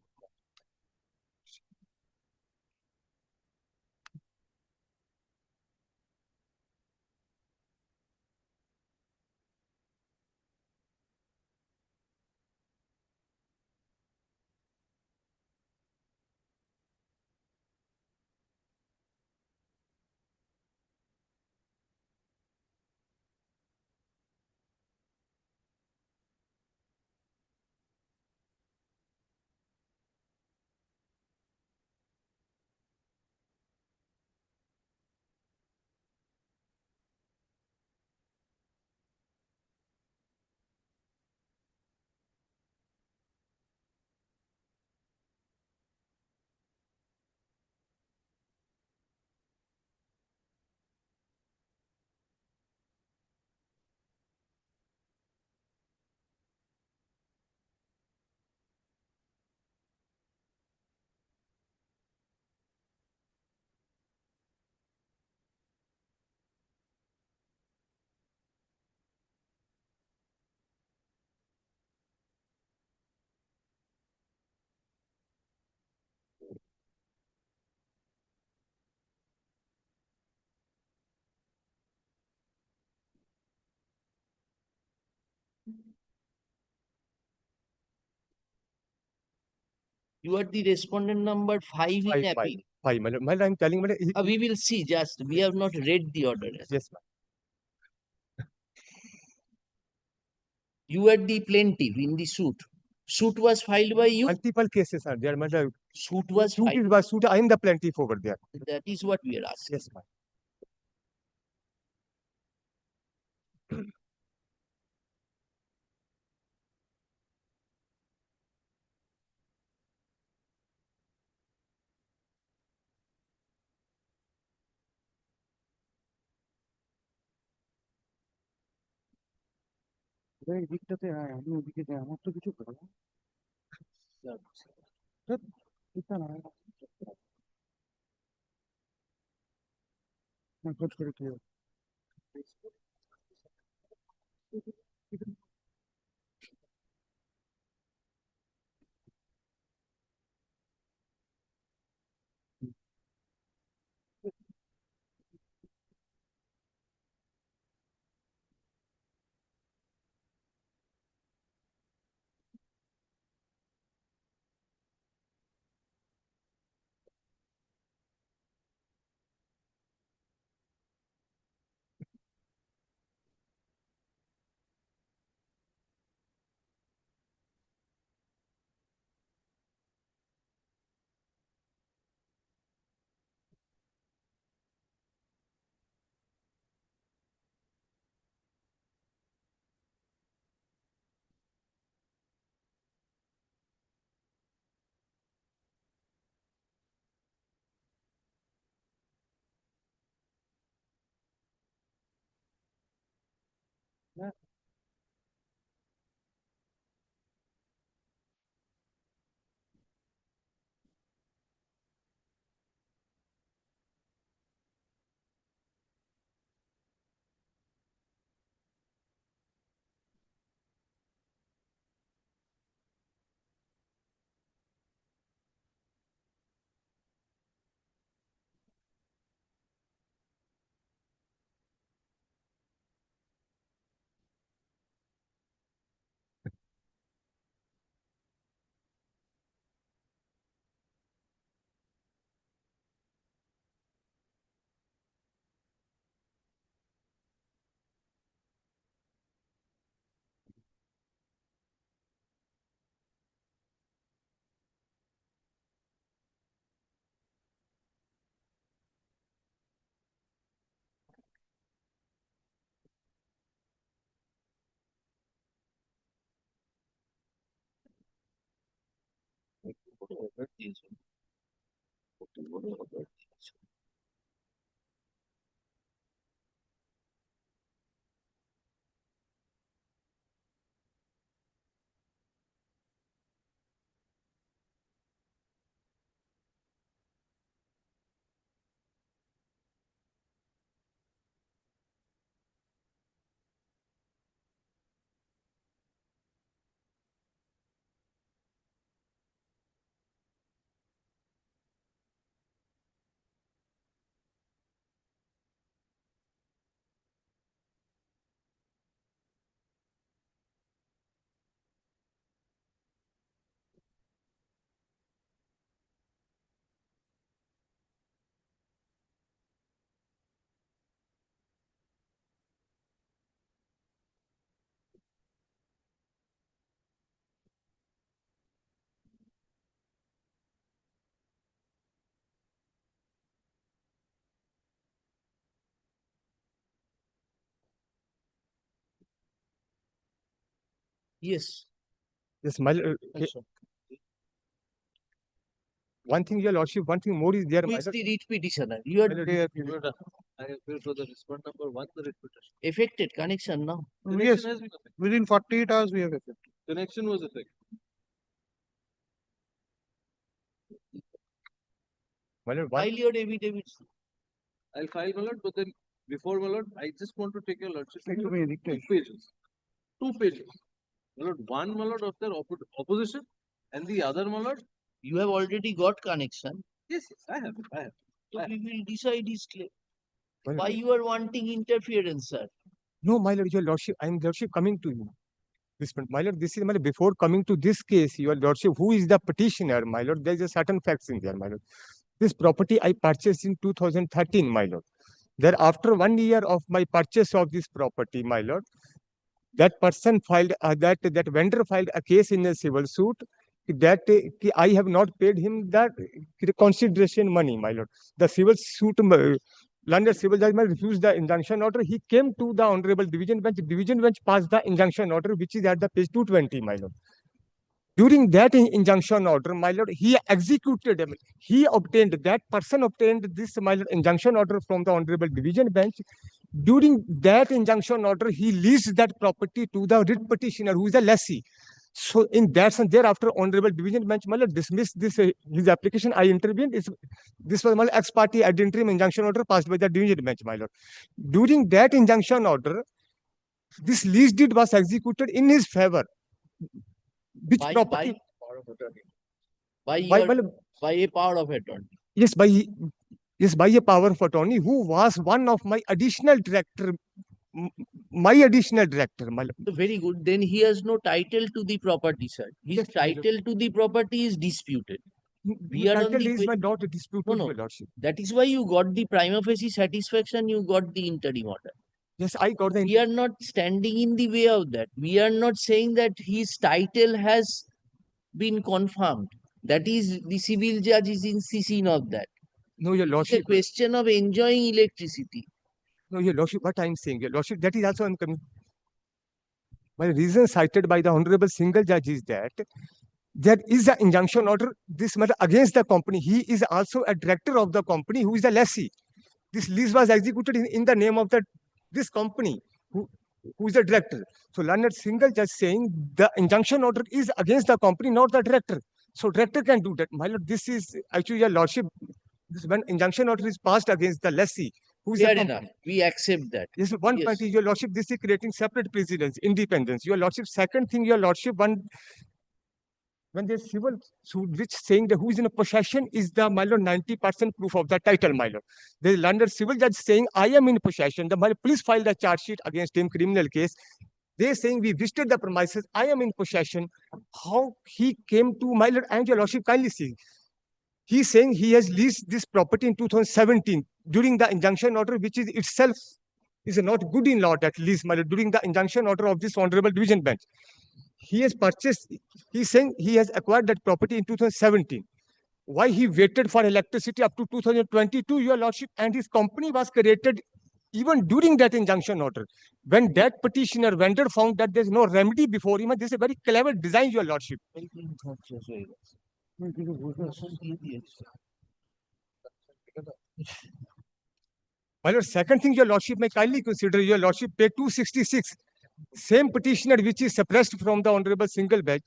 You are the respondent number 5 in appeal. 5, my lord. I'm telling, my lord. We will see. Just we have not read the order. Yes, ma'am. You are the plaintiff in the suit. Suit was filed by you. Multiple cases are there, my lord. Suit was Suit filed. is by suit. I am the plaintiff over there. That is what we are asking. Yes, ma'am. Yes. Yes, my lord. One thing, your lordship, one thing more is there. Who My is lord. the writ petitioner? You are My lord, I appeal for the respond number one, the writ petition. affected connection now. Yes, within 48 hours we have effected. Connection was effected. My lord, File your affidavits. I'll file, my lord, but then before, my lord, I just want to take your lordship. Take to away, two dictate. pages. 2 pages. My lord, one, my lord, of their opposition, and the other, my lord. You have already got connection. Yes, yes, I have. So we will decide his claim. my lord. Why you are wanting interference, sir? No, my lord, your lordship, I am lordship coming to you. This point, my lord, this is my lord, before coming to this case, your lordship, who is the petitioner, my lord? There is a certain facts in there, my lord. This property I purchased in 2013, my lord. Thereafter 1 year of my purchase of this property, my lord, that person filed that vendor filed a case in a civil suit that I have not paid him that consideration money, my lord. The civil suit, London civil judgment refused the injunction order. He came to the honorable division bench. Division bench passed the injunction order, which is at the page 220, my lord. During that injunction order, my lord, he executed, he obtained, that person obtained this, my lord, injunction order from the honorable division bench During that injunction order, he leased that property to the writ petitioner, who is a lessee. So in that sense, thereafter, Honorable Division Bench dismissed this his application. I intervened. This was my ex parte ad interim injunction order passed by the Division Bench, my lord. During that injunction order, this lease deed was executed in his favor. Which by property? power of attorney. By a power of attorney. Yes, by a power of attorney, who was one of my additional director. My additional director, my lord. Very good. Then he has no title to the property, sir. His title to the property is disputed. We are on the is not disputed, no, my lordship. That is why you got the prima facie satisfaction, you got the interim order. Yes, I got the. We are not standing in the way of that. We are not saying that his title has been confirmed. That is, the civil judge is insisting of that. No, your lordship. It's a question of enjoying electricity. No, your lordship, what I am saying, your lordship, that is also uncoming. My reason cited by the Honorable Single Judge is that there is an injunction order, this matter against the company. He is also a director of the company who is a lessee. This lease was executed in the name of this company who is a director. So learned Single Judge saying the injunction order is against the company, not the director. So director can do that. My lord, this is actually your lordship. This when injunction order is passed against the lessee. Fair enough. We accept that. Yes, one point is, your lordship, this is creating separate precedence, independence. Your lordship, second thing, your lordship, when there's civil suit which saying that who is in a possession is the, my lord, 90% proof of the title, my lord. There's London civil judge saying, I am in possession. The police filed a charge sheet against him, criminal case. They're saying we visited the premises. I am in possession. How he came to, my lord, and your lordship, kindly see. He's saying he has leased this property in 2017 during the injunction order, which is itself is not good in law, at least, my lord, during the injunction order of this Honorable Division Bench. He has purchased, he's saying he has acquired that property in 2017. Why he waited for electricity up to 2022, your lordship, and his company was created even during that injunction order. When that petitioner vendor found that there's no remedy before him, this is a very clever design, your lordship. My lord, second thing, your lordship may kindly consider, your lordship, page 266, same petitioner which is suppressed from the Honorable Single Bench.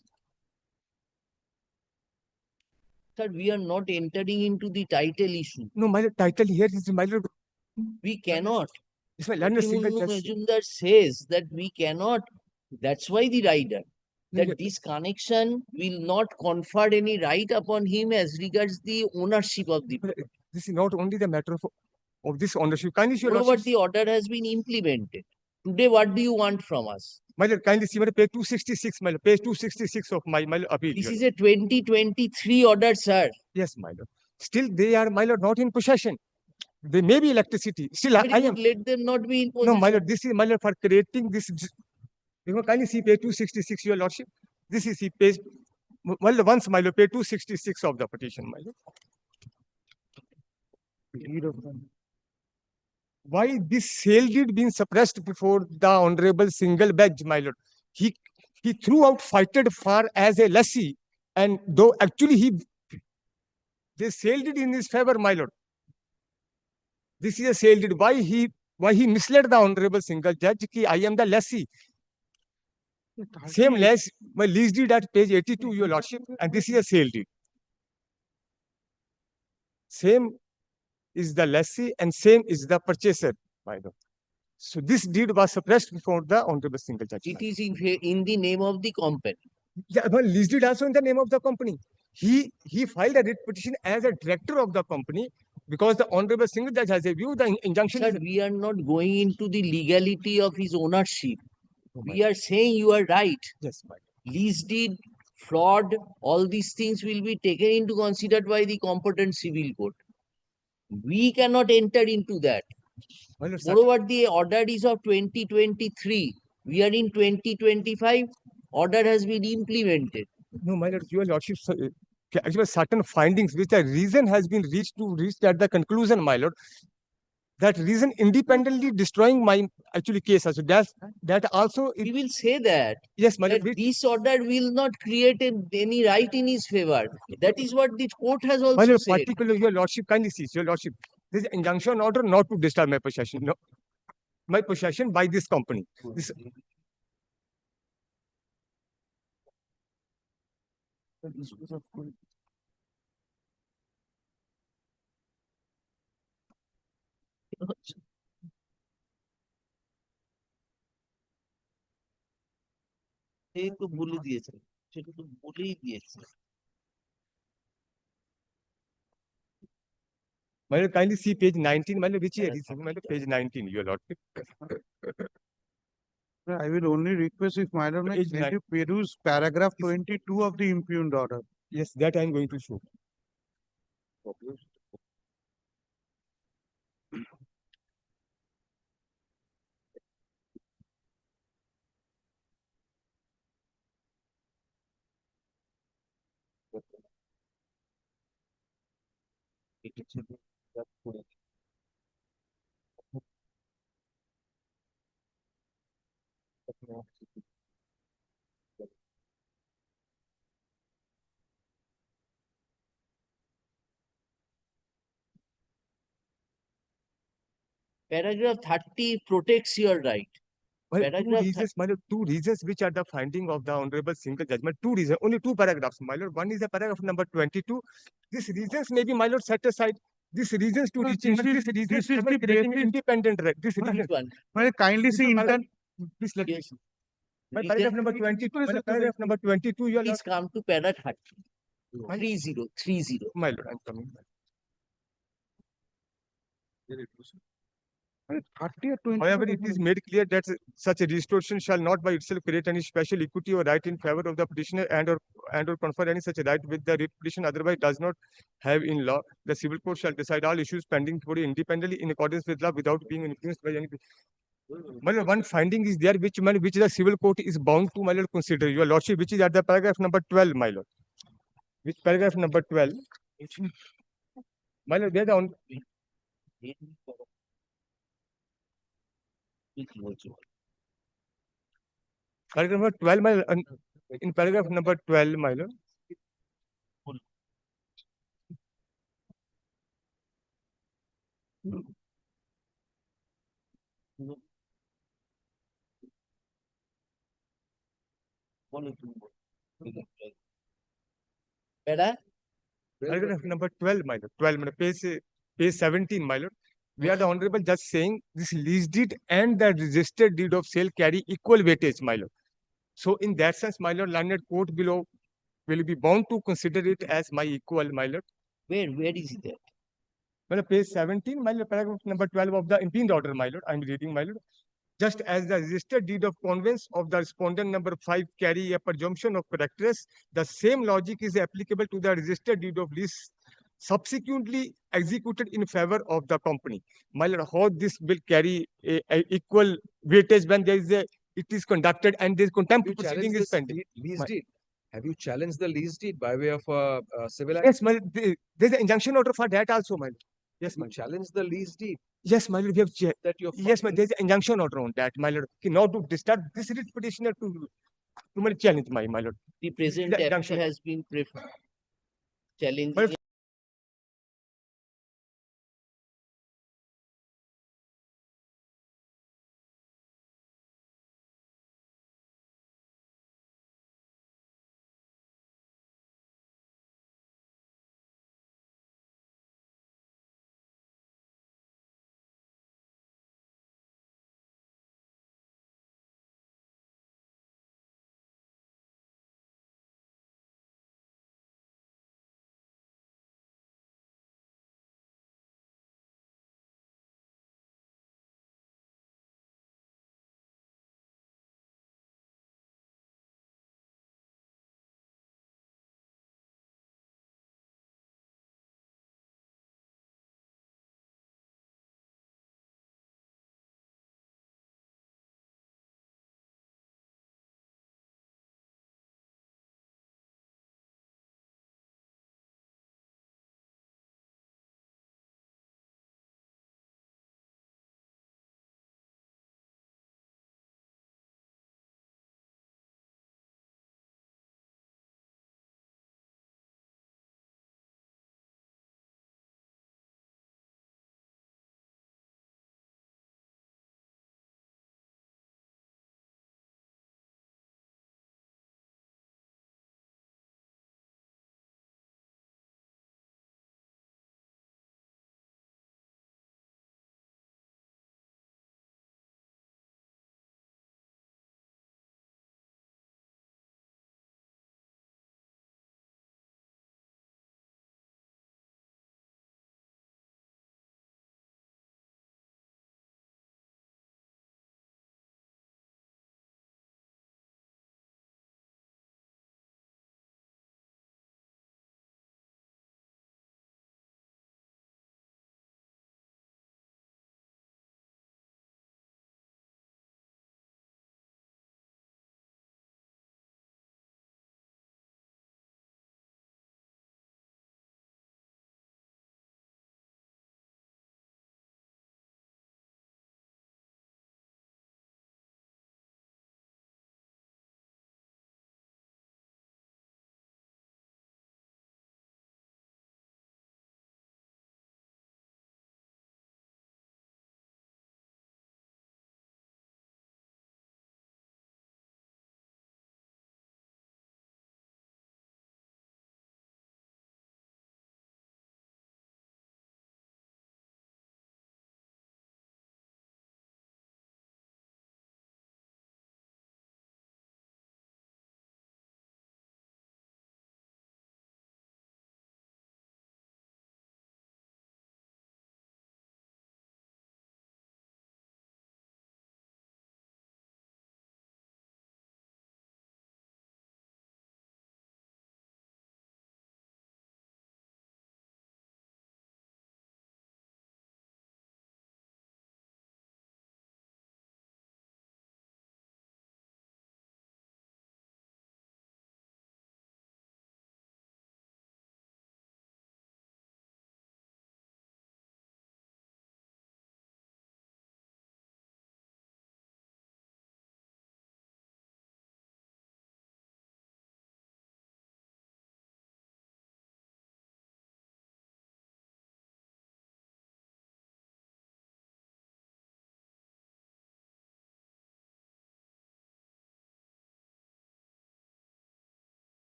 Sir, we are not entering into the title issue. No, my lord, title here is, my lord. We cannot. It's my London Single Judge. Majumdar says that we cannot. That's why the rider. That this connection will not confer any right upon him as regards the ownership of the property. This is not only the matter of this ownership. Kindly, your lordship, but the order has been implemented. Today, what do you want from us? My lord, kindly see page 266, my lord, page 266 of my appeal. This is a 2023 order, sir. Yes, my lord. Still, they are, my lord, not in possession. They may be electricity. Still, I am. Let them not be in possession. No, my lord, this is, my lord, for creating this. You know, kindly see page 266, your lordship. This is the page, well, once, my lord, page 266 of the petition, my lord. Why this sale deed been suppressed before the Honorable Single Bench, my lord? He throughout fighted for as a lessee, and though actually they sale deed in his favor, my lord. This is a sale deed. Why he misled the Honorable Single Judge ki I am the lessee. Same my lease deed at page 82, your lordship, and this is a sale deed. Same is the lessee and same is the purchaser, my lord. So this deed was suppressed before the Honorable Single Judge. It is in the name of the company. Yeah, but lease deed also in the name of the company. He filed a writ petition as a director of the company because the Honorable Single Judge has a view the injunction. Sir, we are not going into the legality of his ownership. We are saying you are right. Yes, my lord. Lease deed, fraud, all these things will be taken into considered by the competent civil court. We cannot enter into that. Moreover, the order is of 2023. We are in 2025. Order has been implemented. No, my lord, your lordship, actually certain findings which the reason has been reached at the conclusion, my lord. That reason independently destroying my actually case. So that also. We will say that. Yes, my lord. This order will not create any right in his favor. That is what the court has also my lord, said. Particularly, your lordship, kindly see, your lordship. This injunction order not to disturb my possession. No. my possession by this company. This, সে তো বলে দিয়েছে, সেটা তো বলেই দিয়েছে। my lord, kindly see page 19, my lord, which is my lord, page 19, your lordship. I will only request if my lord may Page kindly peruse paragraph 22 of the impugned order. Yes, that I am going to show. Paragraph 30 protects your right. Well, Paragraph my lord, two reasons which are the finding of the honorable single judgment. Two reasons, only two paragraphs, my lord. One is the paragraph number 22. These reasons may be, my lord, set aside. These reasons to reaching, this is the creating basis. independent right. This Which reason. one? My lord, kindly see intent. Please let me. Yes. My Reason- paragraph number 22. My lord, paragraph number 22. Your lord. Please come to para 30. 30. My lord, I'm coming. My lord, 30 or 20. However, it is made clear that such a restoration shall not by itself create any special equity or right in favor of the petitioner and or confer any such right with the petition otherwise does not have in law. The civil court shall decide all issues pending before it independently in accordance with law without being influenced by any. My lord, one finding is there which the civil court is bound to, my lord, consider. Your lordship, which is at the paragraph number 12, my lord. Which paragraph number 12? My lord, there the paragraph number 12, my lord, in paragraph number 12, my lord. Para? Paragraph number 12, my lord. 12, my lord. Page 17, my lord. We are the honorable judge saying this lease deed and the registered deed of sale carry equal weightage, my lord. So in that sense, my lord, learned court below will be bound to consider it as my equal, my lord. Where is it there? My lord, page 17, my lord, paragraph number 12 of the impugned order, my lord. I'm reading, my lord. Just as the registered deed of conveyance of the respondent number 5 carry a presumption of correctness, the same logic is applicable to the registered deed of lease subsequently executed in favor of the company. My lord, how this will carry a equal weightage when there is it is conducted and there is contempt proceeding is pending. Lease deed. Have you challenged the lease deed by way of civil act? Yes, my lord, there's an injunction order for that also, my lord. Yes, my lord. Challenge the lease deed. Yes, my lord, we have That you're yes, my there's an injunction order on that, my lord. Not to disturb this writ petitioner to challenge my lord. The present The appeal injunction. has been challenging. But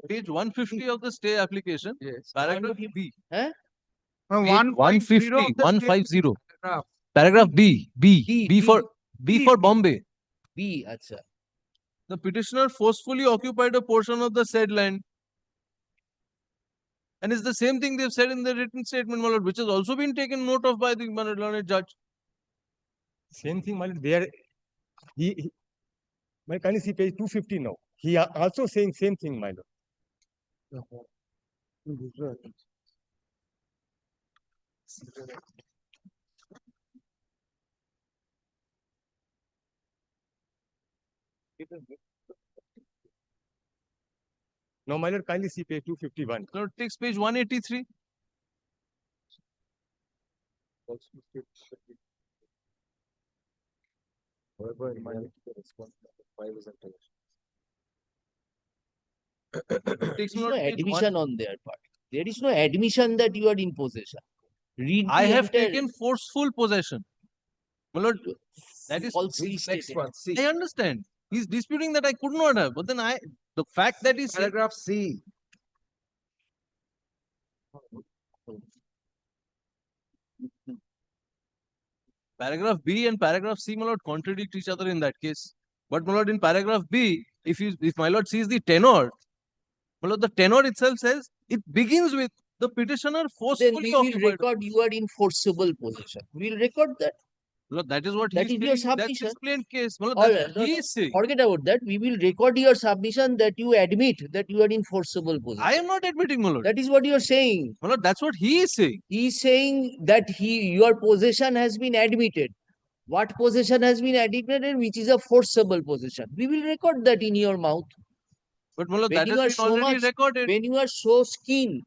Page 150 of the stay application. Yes. Paragraph B. Huh? Page 150, 150. paragraph. Paragraph B. B for Bombay. B, acha. The petitioner forcefully occupied a portion of the said land. And it's the same thing they've said in the written statement, my lord, which has also been taken note of by the learned judge. Same thing, my lord, there, can you see page 250 now? He are also saying same thing, my lord. Now, my lord, kindly see page 251. Now it takes page 183. There is no admission on their part. There is no admission that you are in possession. Read I the have entire- taken forceful possession. My lord, that is falsely stated. I understand. He's disputing that I could not have, but then the fact that he's saying, Paragraph C. paragraph B and paragraph C, my lord, contradict each other in that case. But my lord, in paragraph B, if my lord sees the tenor, my lord, the tenor itself says it begins with the petitioner Then forcefully we will occupied. record you are in forcible possession. We will record that. Lord, that is what That he's is your saying. That's submission. his plain case. My lord, Or, that's what he is saying. forget about that. We will record your submission that you admit that you are in forcible possession. I am not admitting, my lord. That is what you are saying. My lord, that's what he is saying. He is saying that your possession has been admitted. What possession has been admitted, which is a forcible possession. We will record that in your mouth. But my lord, When that you has are been so already much, recorded. when you are so keen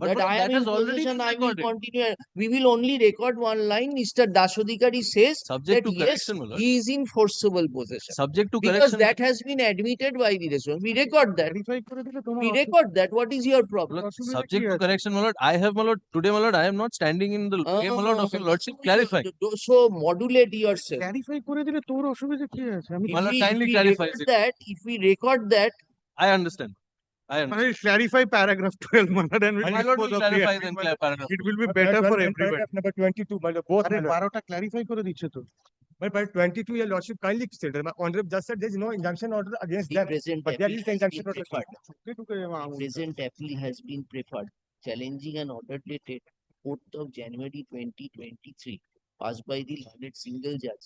But that I am that in has already possession, been I will recorded. continue. We will only record one line. Mr. Dasodikari says Subject that to yes, correction, my lord. he is in forcible possession. Subject to Because correction. that has been admitted by the restaurant. We record that. We record that. What is your problem? Lord, subject to correction, my lord. I have, my lord, today, my lord, I am not standing in the way, my lord, of your lordship clarifying. So modulate yourself. Clarify করে দিলে তোর অসুবিধা কি আছে? আমি My lord, kindly clarifies it. If we record that, I understand. I understand. I'll clarify paragraph 12, my lord, and we'll My lord, dispose we of the clarify appeal, then my lord. paragraph. It will be better for everybody. Paragraph number 22, my lord, both. আরে my lord. 12টা clarify করে দিচ্ছে তো। But by 22, your lordship kindly stated, my honorable just said there is no injunction order against the them, present but there appeal is the has injunction been order. preferred. The present appeal has been preferred, challenging an order dated 4th of January 2023, passed by the learned single judge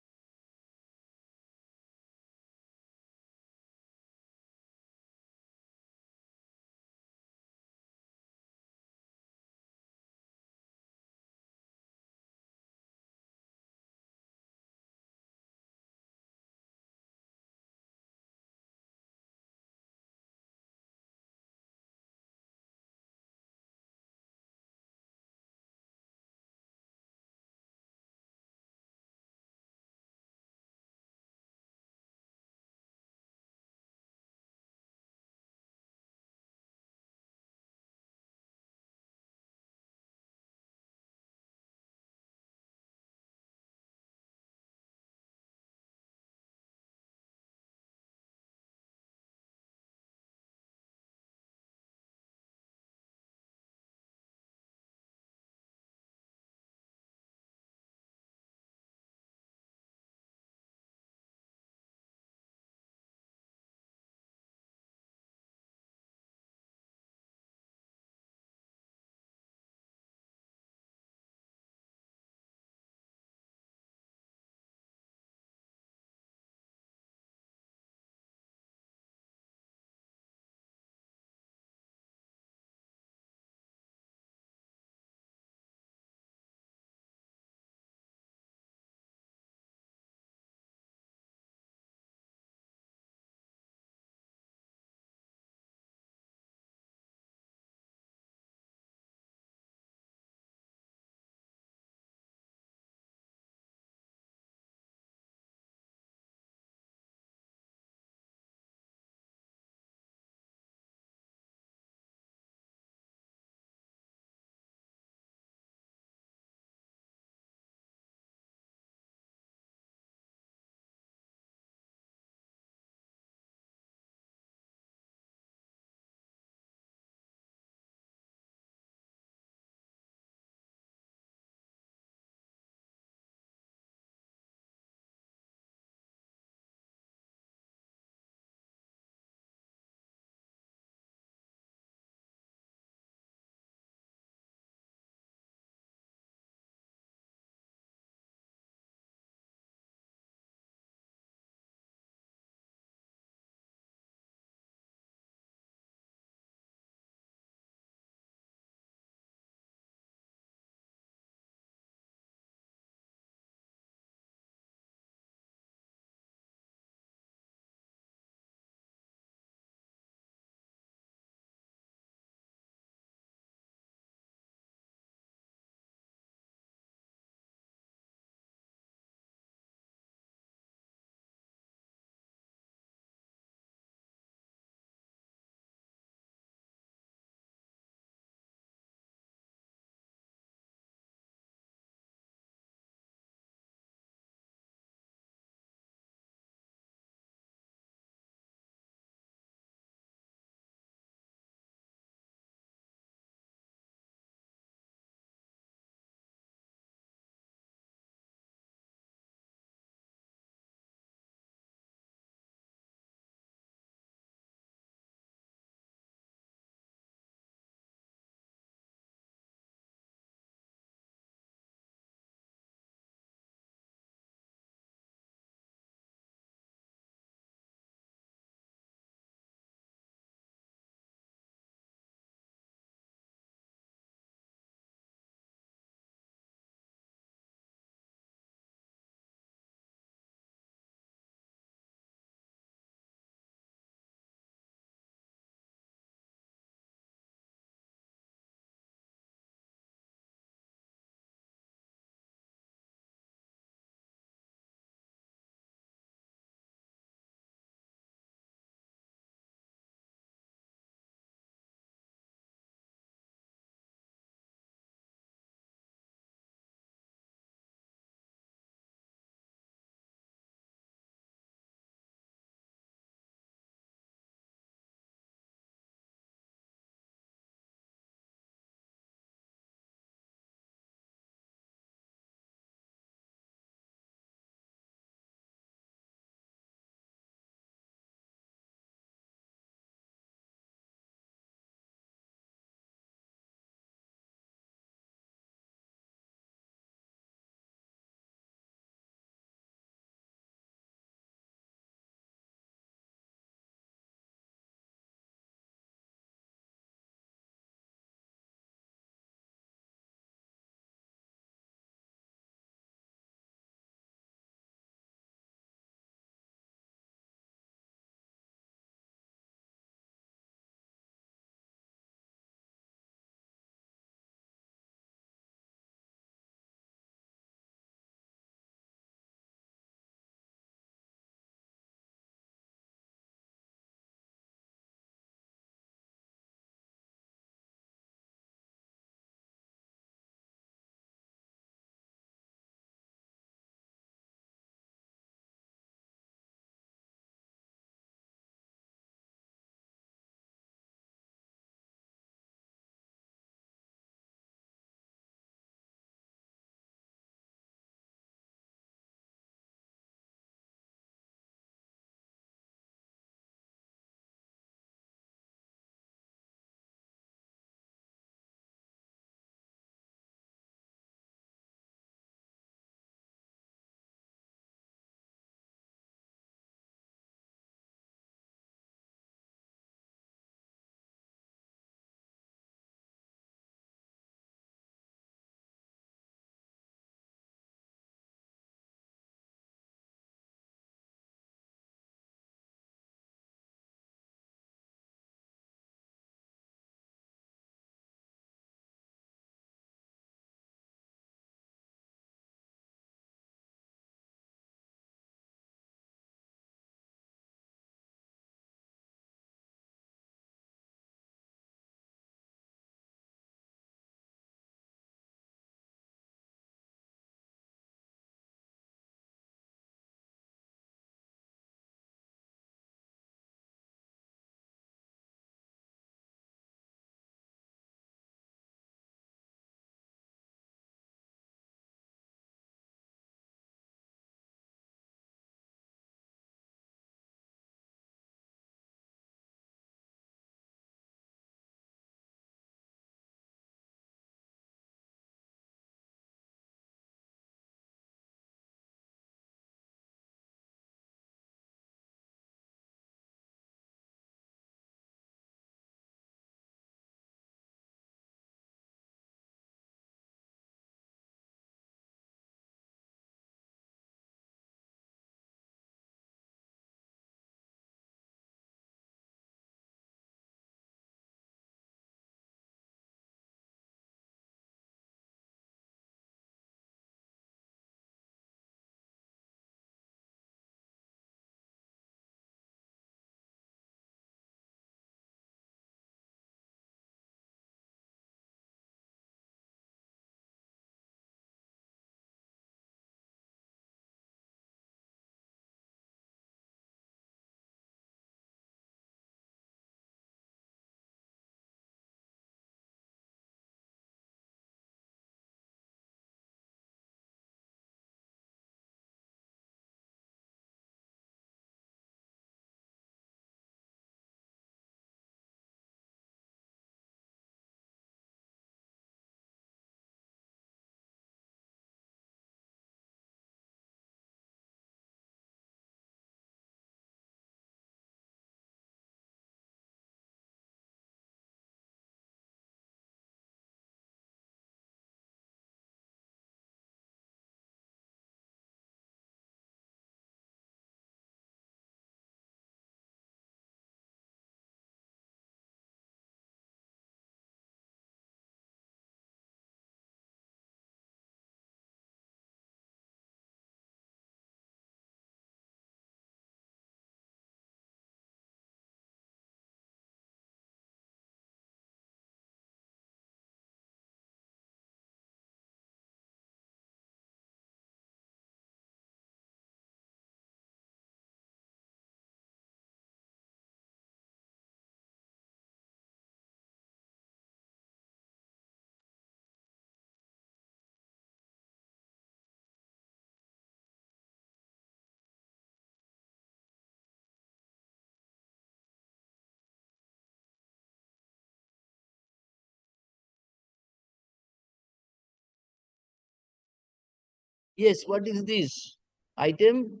Yes, what is this? Item?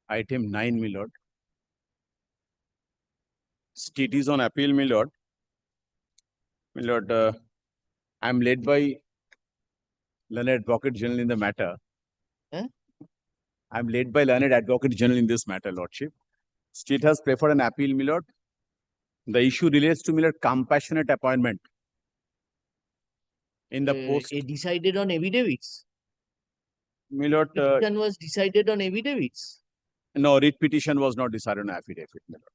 Item 9, my lord. State is on appeal, my lord. My lord, I am led by learned advocate general in the matter. Huh? I am led by learned advocate general in this matter, lordship. State has preferred an appeal, my lord. The issue relates to, my lord, compassionate appointment in the post. Decided on affidavits. My lord, Petition was decided on affidavits. no, writ petition was not decided on affidavit, my lord.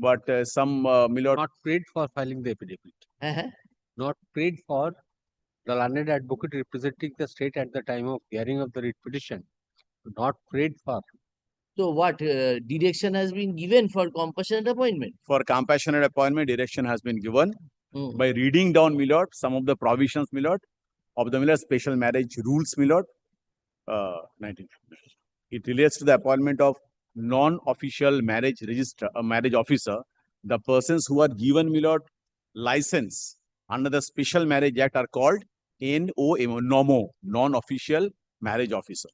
But some, my lord, Not paid for filing the affidavit. Uh-huh. Not paid for the learned advocate representing the state at the time of hearing of the writ petition. Not paid for. So what direction has been given for compassionate appointment? for compassionate appointment, direction has been given Hmm. by reading down, my lord, some of the provisions, my lord, of the, my lord, special marriage rules, my lord. 1950. It relates to the appointment of non-official marriage register, marriage officer. The persons who are given, my lord, license under the Special Marriage Act are called NOMO, non-official marriage officer.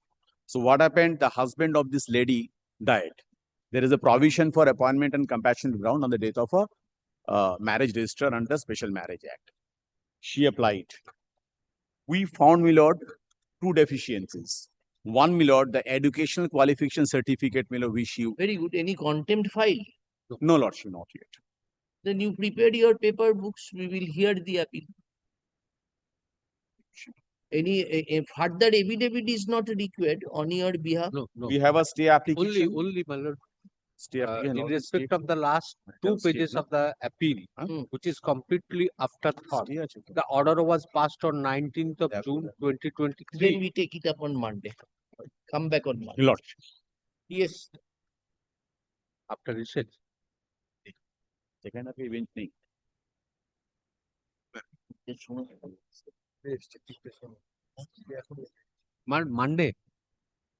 So what happened? The husband of this lady died. There is a provision for appointment and compassionate ground on the date of a marriage register under Special Marriage Act. She applied. We found, my lord, two deficiencies. One, my lord, the educational qualification certificate, my lord, which you. Very good. Any contempt file? No, lordship, not yet. Then you prepared your paper books. We will hear the appeal. Any further affidavit is not required on your behalf. No, no. We have a stay application. Only, my lord. Stay application. In respect of the last two pages of the appeal, which is completely afterthought. The order was passed on 19th of June 2023. Then we take it up on Monday. Come back on Monday. Lordship. Yes. After recess. Second of event नहीं. Monday.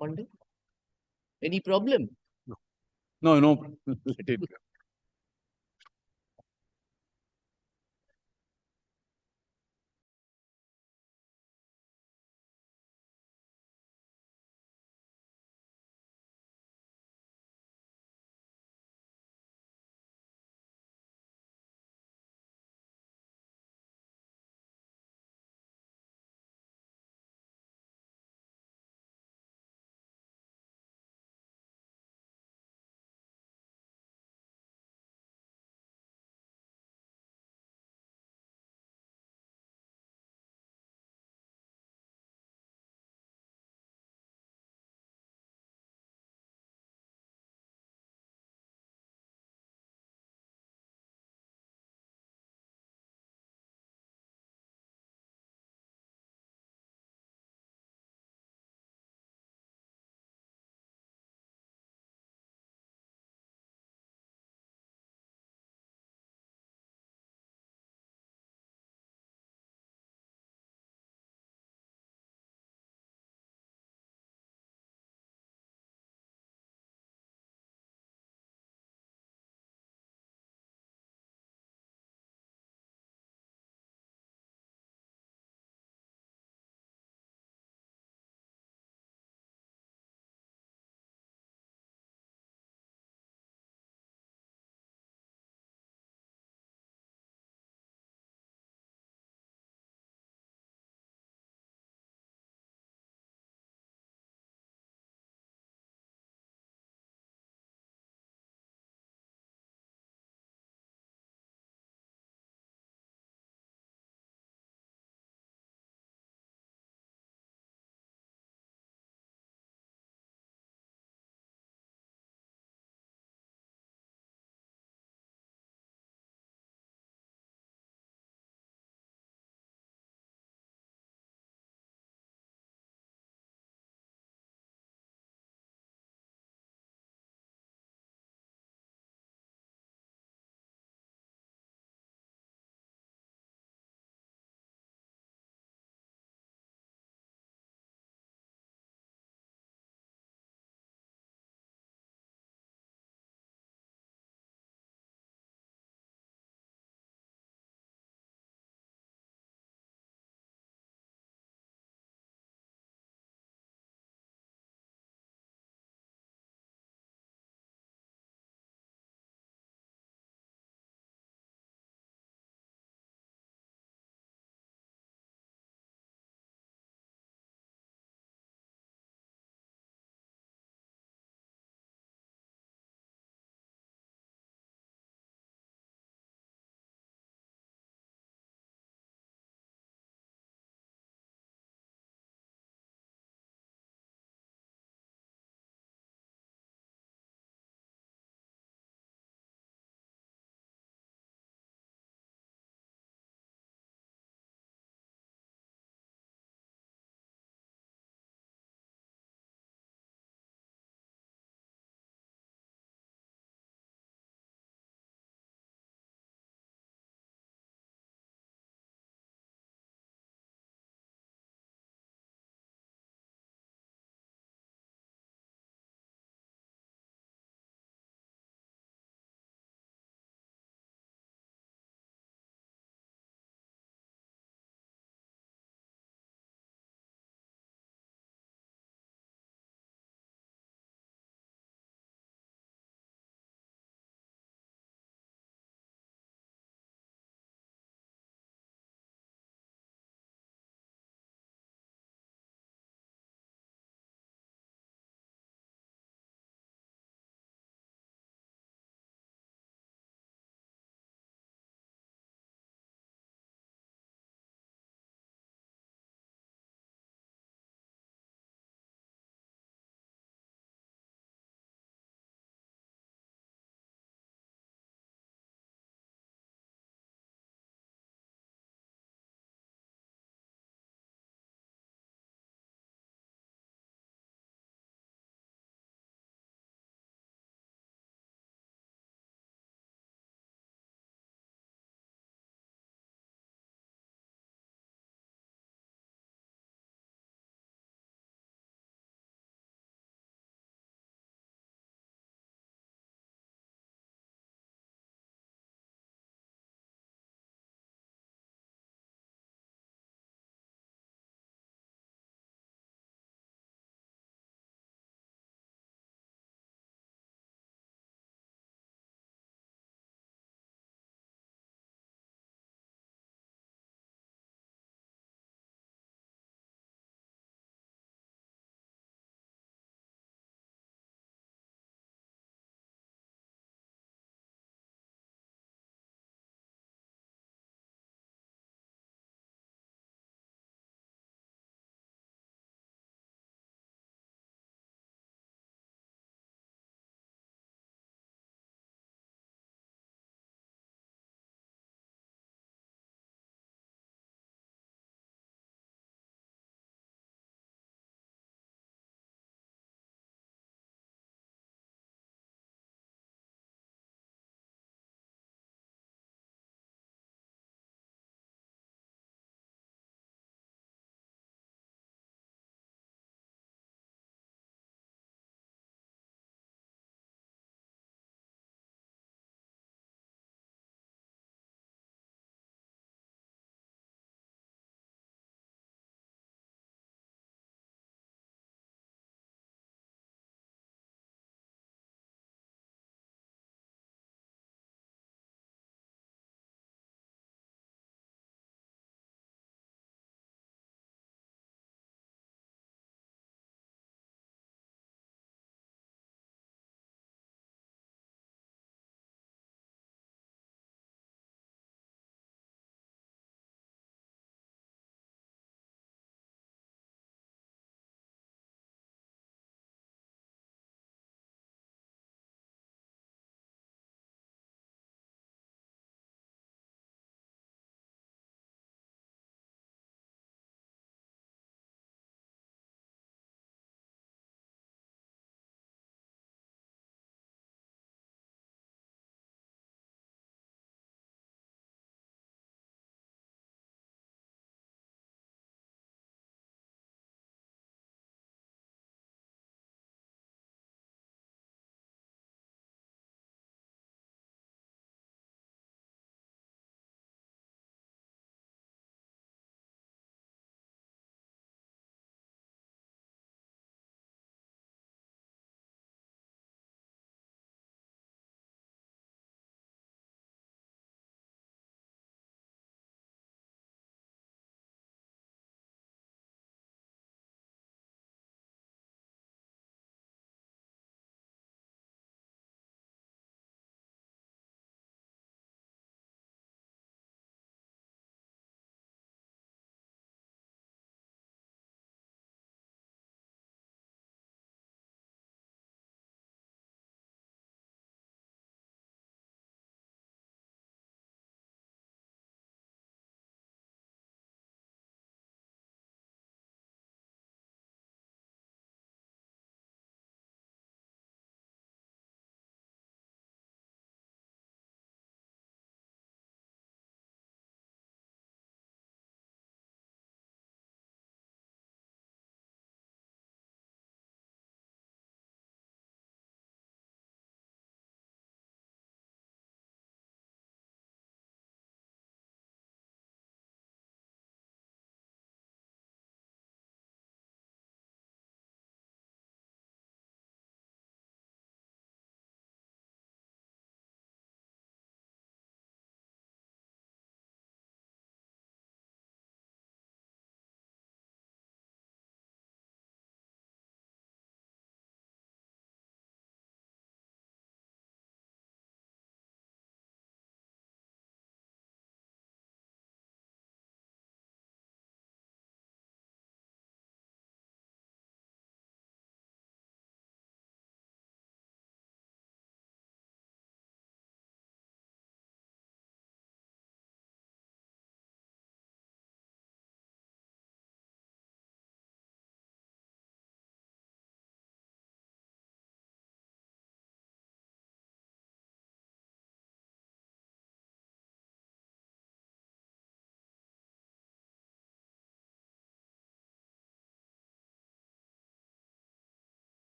Monday. Any problem? No, let it go.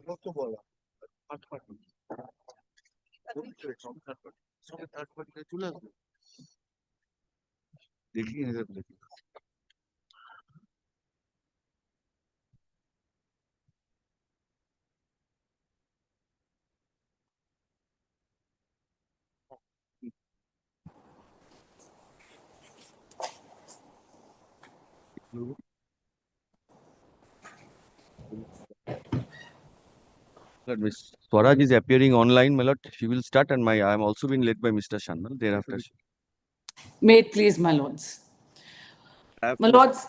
কত বলা third party সঙ্গে third পার্টিটা চলে আসবে দেখি দেখি Lord, Miss Swaraj is appearing online, my lord. She will start, and I am also being led by Mr. Shanmal. Thereafter, May it please, my lords. I have My to- lords,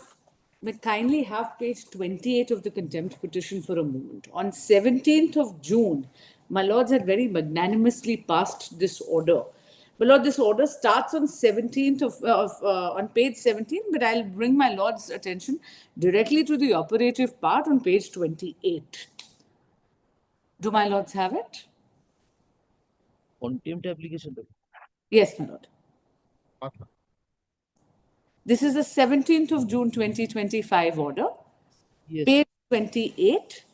may kindly have page 28 of the contempt petition for a moment. On 17th of June, my lords had very magnanimously passed this order. My lord, this order starts on 17th on page 17, but I'll bring my lord's attention directly to the operative part on page 28. Do my lords have it? Contempt application. Yes, my lord. This is the 17th of June 2025 order. Yes. Page 28,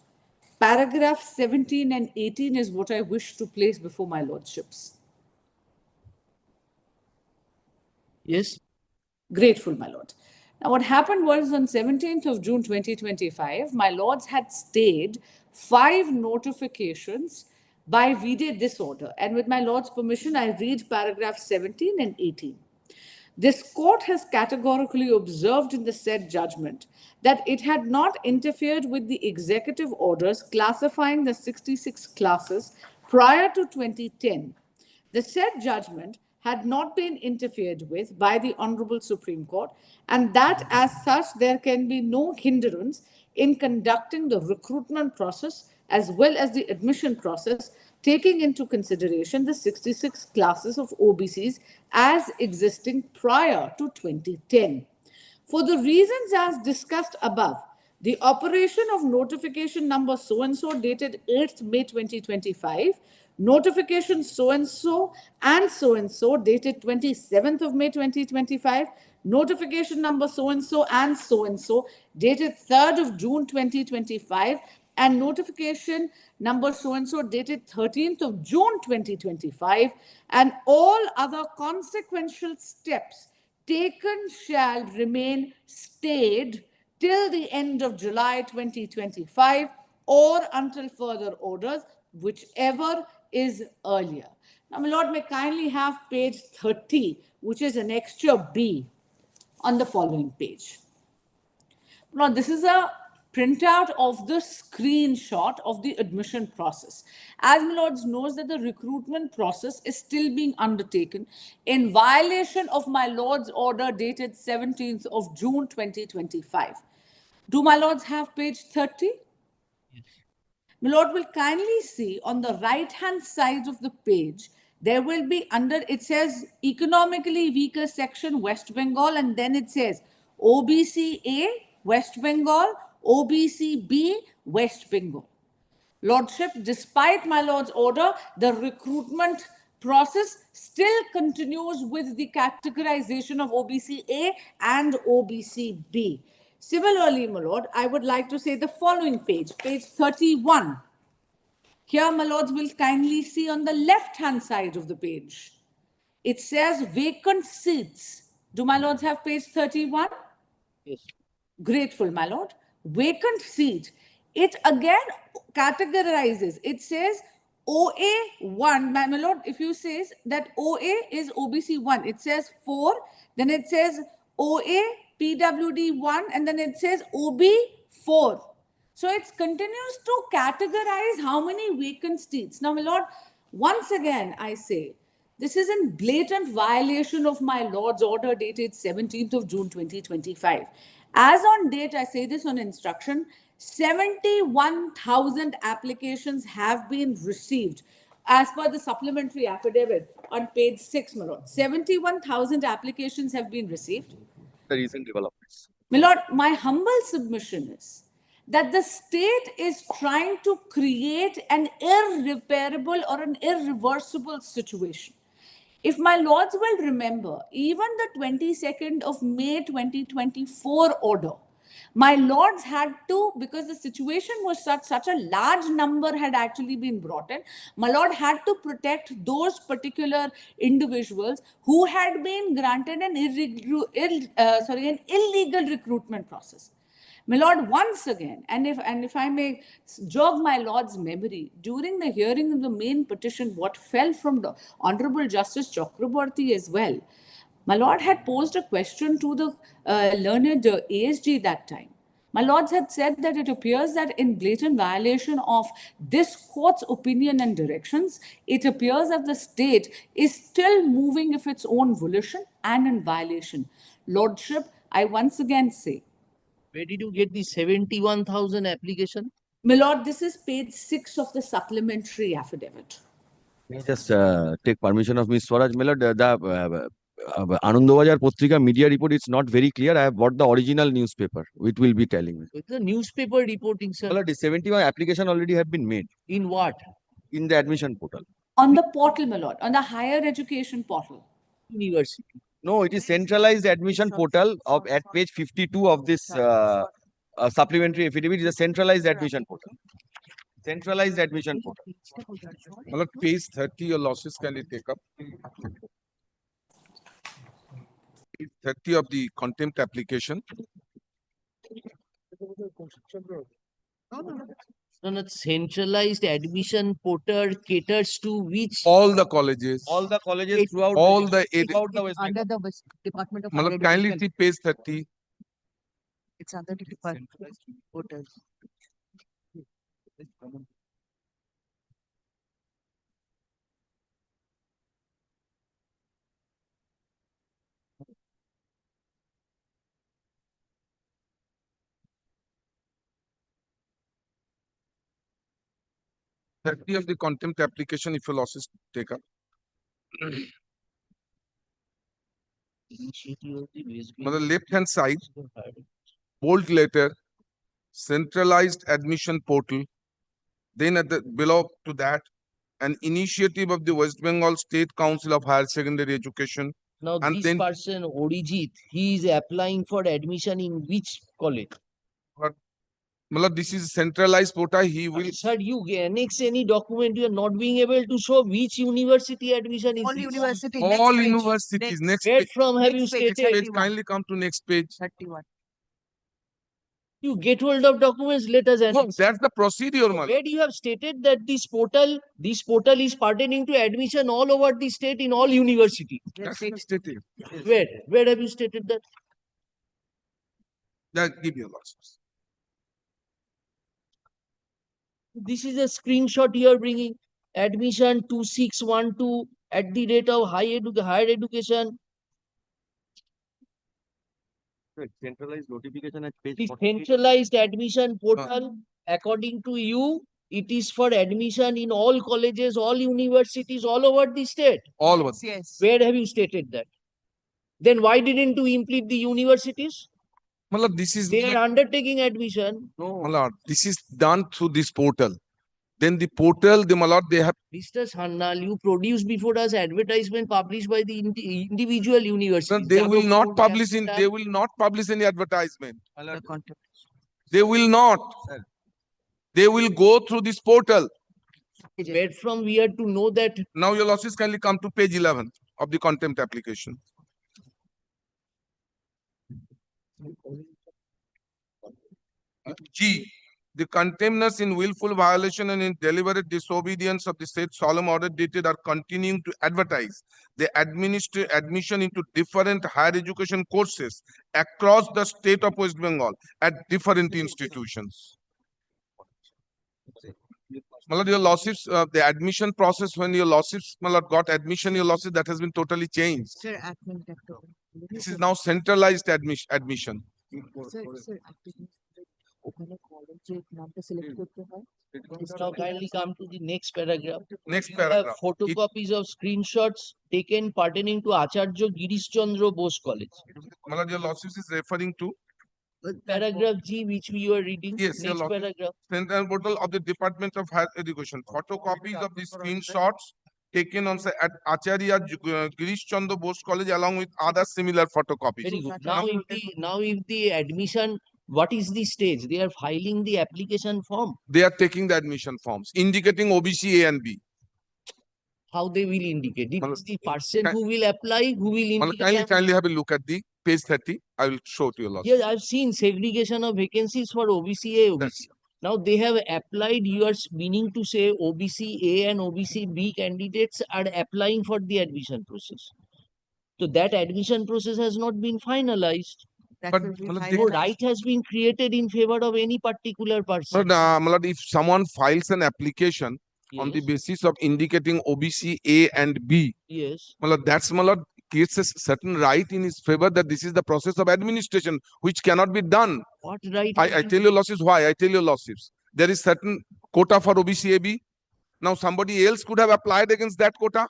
paragraph 17 and 18 is what I wish to place before my lordships. Yes. Grateful, my lord. Now, what happened was on 17th of June 2025, my lords had stayed 5 notifications by vide this order. And with my lord's permission, I read paragraph 17 and 18. This court has categorically observed in the said judgment that it had not interfered with the executive orders classifying the 66 classes prior to 2010. The said judgment had not been interfered with by the Honorable Supreme Court, and that as such there can be no hindrance in conducting the recruitment process as well as the admission process, taking into consideration the 66 classes of OBCs as existing prior to 2010. For the reasons as discussed above, the operation of notification number so-and-so dated 8th May 2025, notification so-and-so and so-and-so dated 27th of May 2025, notification number so-and-so and so-and-so dated 3rd of June 2025, and notification number so-and-so dated 13th of June 2025, and all other consequential steps taken shall remain stayed till the end of July 2025 or until further orders, whichever is earlier. Now, my lord, may kindly have page 30, which is annexure B on the following page. Now, this is a printout of the screenshot of the admission process. As my lords knows that the recruitment process is still being undertaken in violation of my lord's order dated 17th of June 2025. Do my lords have page 30? My lord will kindly see on the right hand side of the page, there will be under, it says economically weaker section West Bengal, and then it says OBC A, West Bengal, OBC B, West Bengal. Lordship, despite my lord's order, the recruitment process still continues with the categorization of OBC A and OBC B. Similarly, my lord, I would like to say the following page, page 31. Here, my lords will kindly see on the left-hand side of the page. It says vacant seats. Do my lords have page 31? Yes. Grateful, my lord. Vacant seat. It again categorizes. It says OA1. My lord, if you say that OA is OBC1, it says 4. Then it says OA PWD1, and then it says OB4. So it continues to categorize how many vacant seats. Now, my lord, once again, I say, this is in blatant violation of my lord's order dated 17th of June 2025. As on date, I say this on instruction, 71,000 applications have been received as per the supplementary affidavit on page 6, my lord. 71,000 applications have been received. the recent developments. My lord, my humble submission is that the state is trying to create an irreparable or an irreversible situation. If my lords will remember, even the 22nd of May 2024 order, My lords had to, because the situation was such a large number had actually been brought in, my lord had to protect those particular individuals who had been granted an illegal recruitment process. My lord, once again, and if I may jog my lord's memory, during the hearing of the main petition, what fell from the Honorable Justice Chakraborty as well, my lord had posed a question to the learned ASG that time. My lords had said that it appears that in blatant violation of this court's opinion and directions, it appears that the state is still moving of its own volition and in violation. Lordship, I once again say, where did you get the 71,000 application? my lord, this is page 6 of the supplementary affidavit. May I just take permission of Ms. Swaraj, my lord, the Anandabazar Potrika media report is not very clear. I have bought the original newspaper. It will be telling me. It's the newspaper reporting, sir. My lord, the 71 application already have been made. In what? In the admission portal. On the portal, my lord, on the higher education portal. University. No, it is centralized admission portal of at page 52 of this supplementary affidavit. It is a centralized admission portal. Centralized admission portal. Well, page 30, your losses can you take up? Page 30 of the contempt application. No, centralized admission portal caters to which? All the colleges. All the colleges throughout all the the Under the Department of Malab, kindly see page 30. It's under the Department portal. Of the contempt application if your losses take up. On the left hand side, bold letter, centralized admission portal. Then at the below to that, an initiative of the West Bengal State Council of Higher Secondary Education. Now and this then, person, Orijit, he is applying for admission in which college? Malab, this is centralized portal. He will. Sir, you annex any document, you are not being able to show which university admission is All this. university. All universities. Next Where page. from have you Next page, stated? Page, kindly come to next page. 31. You get hold of documents, let us No, annex. that's the procedure, Malab. Where you have stated that this portal is pertaining to admission all over the state in all universities. That's not stated. Where have you stated that? That give you losses. This is a screenshot you are bringing. Admission 2612 at the rate of higher education. Centralized notification at page The 48. centralized admission portal, according to you, it is for admission in all colleges, all universities, all over the state. All over. Yes. Where have you stated that? Then why didn't you implement the universities? Malab, this is. They are undertaking admission. No, Malab, this is done through this portal. Then the portal, the Malab, they have. Mr. Sannal, you produce before us advertisement published by the individual universities. They will not Jadavpur, publish in. Calcutta. They will not publish any advertisement. The content. They will not. They will go through this portal. Where from we are to know that? Now your losses kindly come to page 11 of the contempt application. G. The contemners in willful violation and in deliberate disobedience of the said solemn order dated are continuing to advertise the admission into different higher education courses across the state of West Bengal at different institutions. Malad, your losses, the admission process when your losses, Malad, got admission, your losses, that has been totally changed. Sir, admin sector. This is now centralized admission. Sir, ওখানে কলেজের নামটা select করতে হয় Now kindly come to the next paragraph. Next You have paragraph. photocopies of screenshots taken pertaining to Acharya Girish Chandra Bose College. Malad, your losses is referring to. Paragraph G, which we were reading. Yes, your Next losses. paragraph. Central portal of the Department of Higher Education. Photocopies of the screenshots taken on at Acharya Girish Chandra Bose College along with other similar photocopies. Very good. Now if the admission What is the stage? They are filing the application form. They are taking the admission forms, indicating OBC A and B. How they will indicate? It Matlab, is the person can- who will apply, who will Matlab, indicate. kindly have a look at the page 30. I will show to you, Lord. Yes, I've seen segregation of vacancies for OBC A, OBC. Now they have applied, you are meaning to say OBC A and OBC B candidates are applying for the admission process. So that admission process has not been finalized. But No right has been created in favor of any particular person. Matlab, if someone files an application on the Yes. basis of indicating OBC A and B, Yes. matlab, that's matlab, creates a certain right in his favor that this is the process of administration which cannot be done. What right? I tell you losses why. I tell you losses. There is certain quota for OBC AB. Now somebody else could have applied against that quota.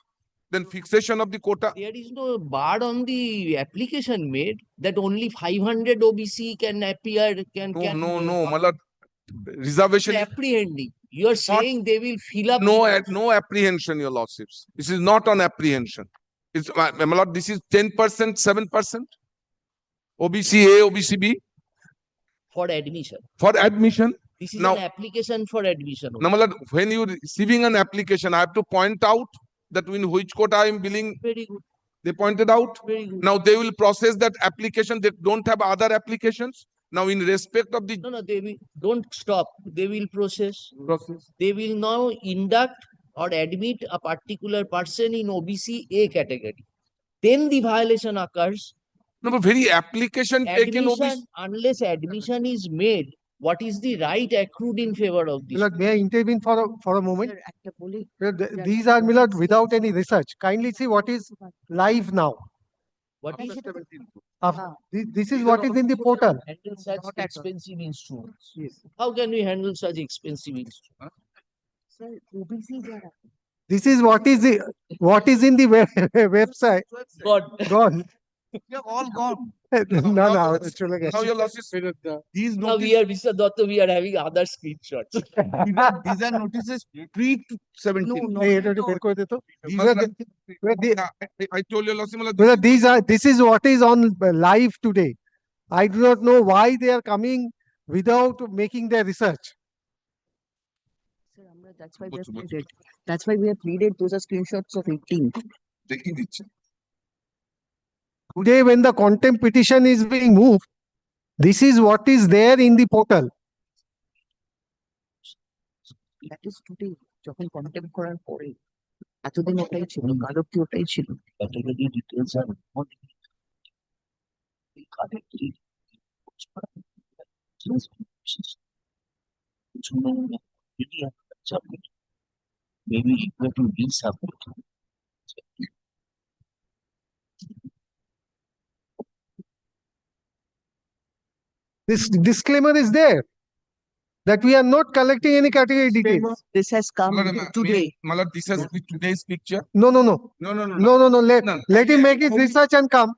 Then fixation of the quota. There is no bar on the application made that only 500 OBC can appear. No, matlab, reservation. Apprehending. You are saying they will fill up. No apprehension, your lordships. This is not on apprehension. It's matlab, this is 10%, 7%. OBC A, OBC B. For admission. For admission. This is Now, an application for admission. now, matlab, when you receiving an application, I have to point out that in which quota I am billing. Very good. They pointed out. Very good. Now they will process that application. They don't have other applications. Now in respect of the No, they will don't stop. They will process. They will now induct or admit a particular person in OBC A category. Then the violation occurs. No, but very application taken OBC. Admission, unless admission is made, what is the right accrued in favor of this? Milord, may I intervene for a moment? These are, Milord, without any research. Kindly see what is live now. What is it? This is what is in the portal. Handle such expensive instruments. Yes. How can we handle such expensive instruments? Sir, OBC This is what is in the website. Gone. They're all gone. No, Now your losses. These now we are, Mr. Dotto, we are having other screenshots. These are notices pre-17. I told you, losses. This is what is on live today. I do not know why they are coming without making their research. Sir, that's why we have pleaded. That's why we have pleaded. Those are screenshots of 18. Today, when the contempt petition is being moved, this is what is there in the portal. That is today. যখন contempt করার পরে এতদিন ওটাই ছিল, কালকে ওটাই ছিল। Category details are not maybe equal to resubmit. This disclaimer is there that we are not collecting any category details. This has come today. Malad, this has today's picture. No. Let him make his research and come.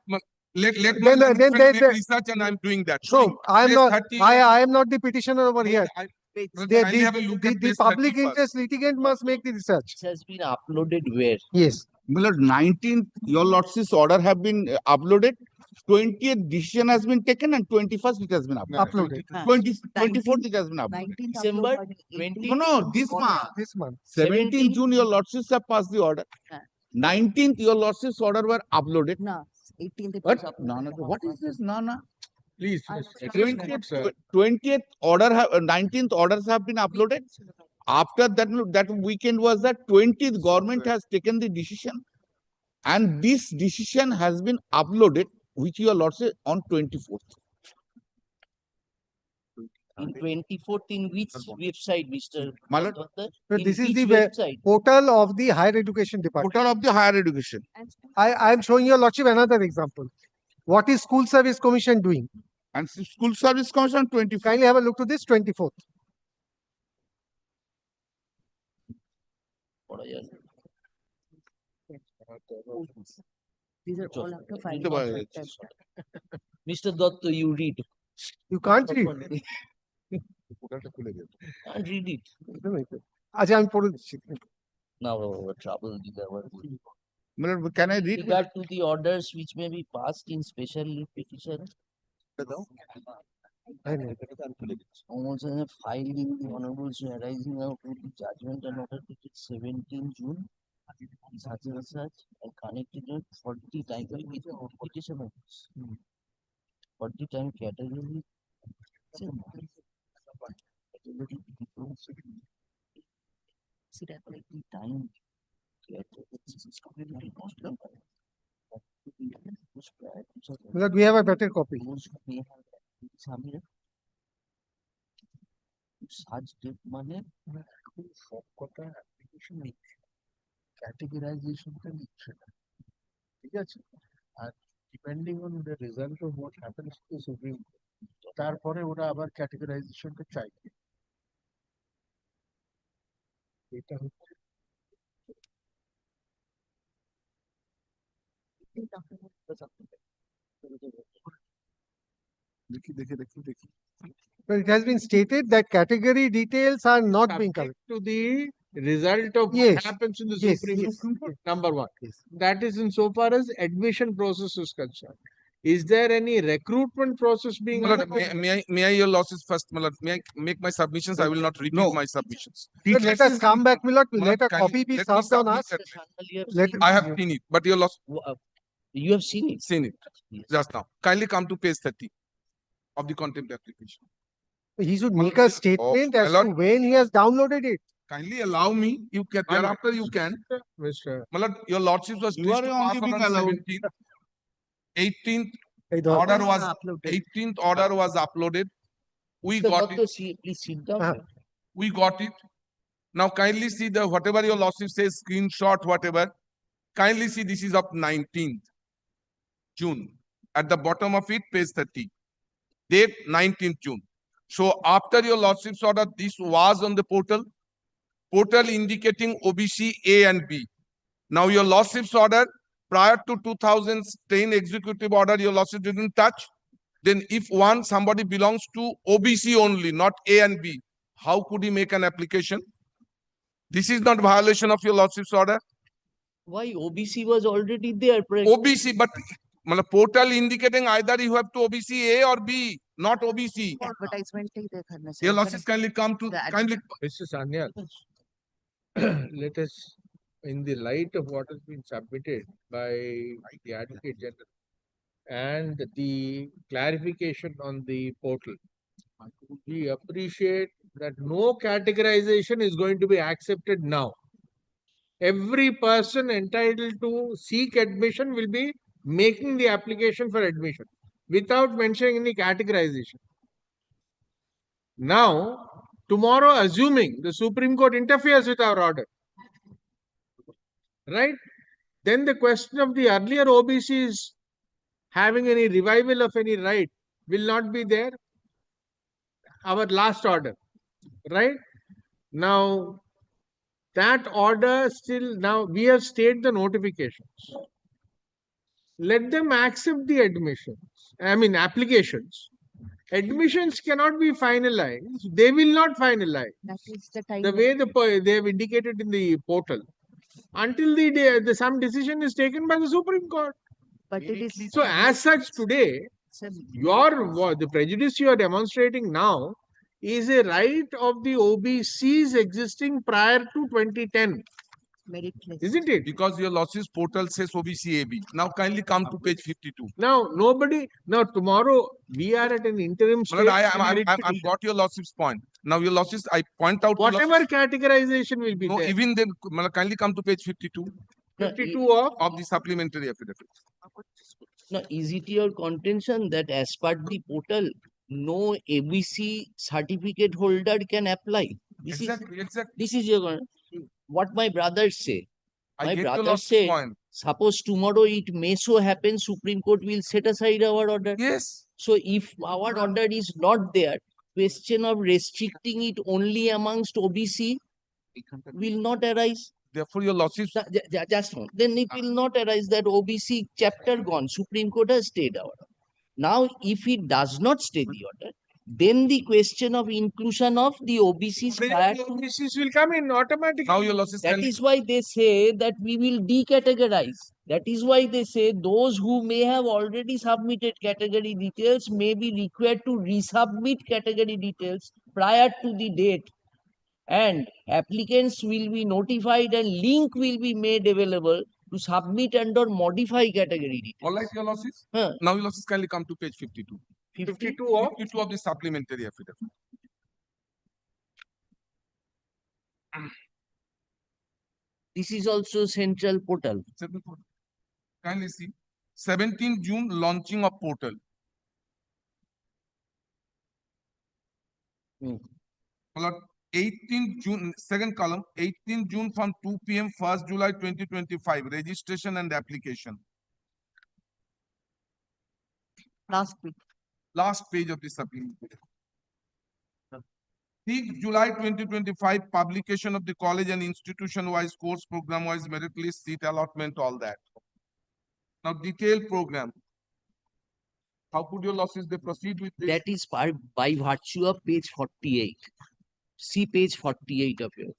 Let then make research and I'm doing that. So I am not. I am not the petitioner over here. The public interest litigant must make the research. It has been uploaded where? Yes. Milord, 19th, your lordship's order have been uploaded. 20th decision has been taken and 21st it has been uploaded. 24th it has been uploaded. December 20. No, this month. This month. 17th June, your lordships have passed the order. 19th, your lordships order were uploaded. No, 18th. What? No. What is this? No. Please. 20th order, 19th orders have been uploaded. After that weekend was that 20th government has taken the decision, and this decision has been uploaded, which your lordship on 24th. In 24th, in which website, Mr. Doctor? This is the portal of the Higher Education Department. Portal of the Higher Education. I am showing your lordship another example. What is School Service Commission doing? And School Service Commission 24th. Kindly have a look to this 24th. These are all after filing. Mr. Dotto, you read. You can't read. Can't read it. Now trouble. Can I read? Regard to the orders which may be passed in special petition. I know. Almost as a file in the Honorable arising out of the judgment and order dated 17 June, such and such, and connected with 40 times with petition of 40 times category. See that like the time But we have a better copy. such date মানে সবকটা application লিখছে ক্যাটেগরাইজেশনটা লিখছে না ঠিক আছে আর depending on the result of what happens to supreme তারপরে ওরা আবার ক্যাটেগরাইজেশনটা চাইবে এটা হচ্ছে দেখি দেখি দেখি দেখি But it has been stated that category details are not being covered. To the result of Yes. what happens in the Yes, Supreme yes. Court, number one. That is insofar as admission process is concerned. Is there any recruitment process being May I your losses first, my lord? May I make my submissions? I will not repeat my submissions. But let us come back, my lord. Let a copy be let me served on us. I have seen it, but your loss. You have seen it? Seen it just now. Kindly come to page 30 of the contempt application. He should make a statement as to when he has downloaded it. Kindly allow me. You can thereafter you can. Mr. My lord, your lordship was You are only being allowed. 18th order was 18th order was uploaded. We got it. Please sit down. We got it. Now kindly see the whatever your lordship says, screenshot, whatever. Kindly see this is of 19th June. At the bottom of it, page 30. Date 19th June. So after your lordship's order, this was on the portal. Portal indicating OBC A and B. Now your lordship's order, prior to 2010 executive order, your lordship didn't touch. Then if somebody belongs to OBC only, not A and B, how could he make an application? This is not violation of your lordship's order. Why OBC was already there? OBC, but portal indicating either you have to OBC A or B, not OBC. Advertisement Your losses kindly come to kindly. Mr. Sanyal, let us, in the light of what has been submitted by the Advocate General and the clarification on the portal, we appreciate that no categorization is going to be accepted now. Every person entitled to seek admission will be making the application for admission without mentioning any categorization. Now, tomorrow, assuming the Supreme Court interferes with our order, right? Then the question of the earlier OBCs having any revival of any right will not be there. Our last order, right? Now, that order still, now we have stayed the notifications. Let them accept the applications. Admissions cannot be finalized. They will not finalize. That is the time. The way they have indicated in the portal. Until some decision is taken by the Supreme Court. But it is So as such today, the prejudice you are demonstrating now is a right of the OBCs existing prior to 2010. Isn't it? Because your losses portal says OBC AB. Now kindly come to page 52. Now tomorrow we are at an interim stage. I've got your losses point. Now your losses, I point out whatever categorization will be there. Even then, kindly come to page 52. 52 of the supplementary affidavit. Now, is it your contention that as per the portal, no ABC certificate holder can apply? This is your what my brothers say. My brothers say, suppose tomorrow it may so happen Supreme Court will set aside our order. Yes. So if our order is not there, question of restricting it only amongst OBC will not arise. Therefore, your losses. Just one. Then it will not arise that OBC chapter gone. Supreme Court has stayed our order. Now, if it does not stay the order, Then the question of inclusion of the OBCs prior to OBCs will come in automatically. Now your losses that can is why they say that we will decategorize. That is why they say those who may have already submitted category details may be required to resubmit category details prior to the date, and applicants will be notified and link will be made available to submit and or modify category details. all right, your losses. Huh. Now your losses kindly come to page 52. 52 of 52 of the supplementary affidavit. this is also central portal. Kindly see. 17 June launching of portal. Hmm. 18 June, second column, 18 June from 2 p.m. 1st July 2025, registration and application. Last page of the supplementary. 6 July 2025, publication of the college and institution-wise, course program-wise, merit list, seat allotment, all that. Now, detailed program. How could your losses they proceed with this? That is by virtue of page 48. See page 48 of your.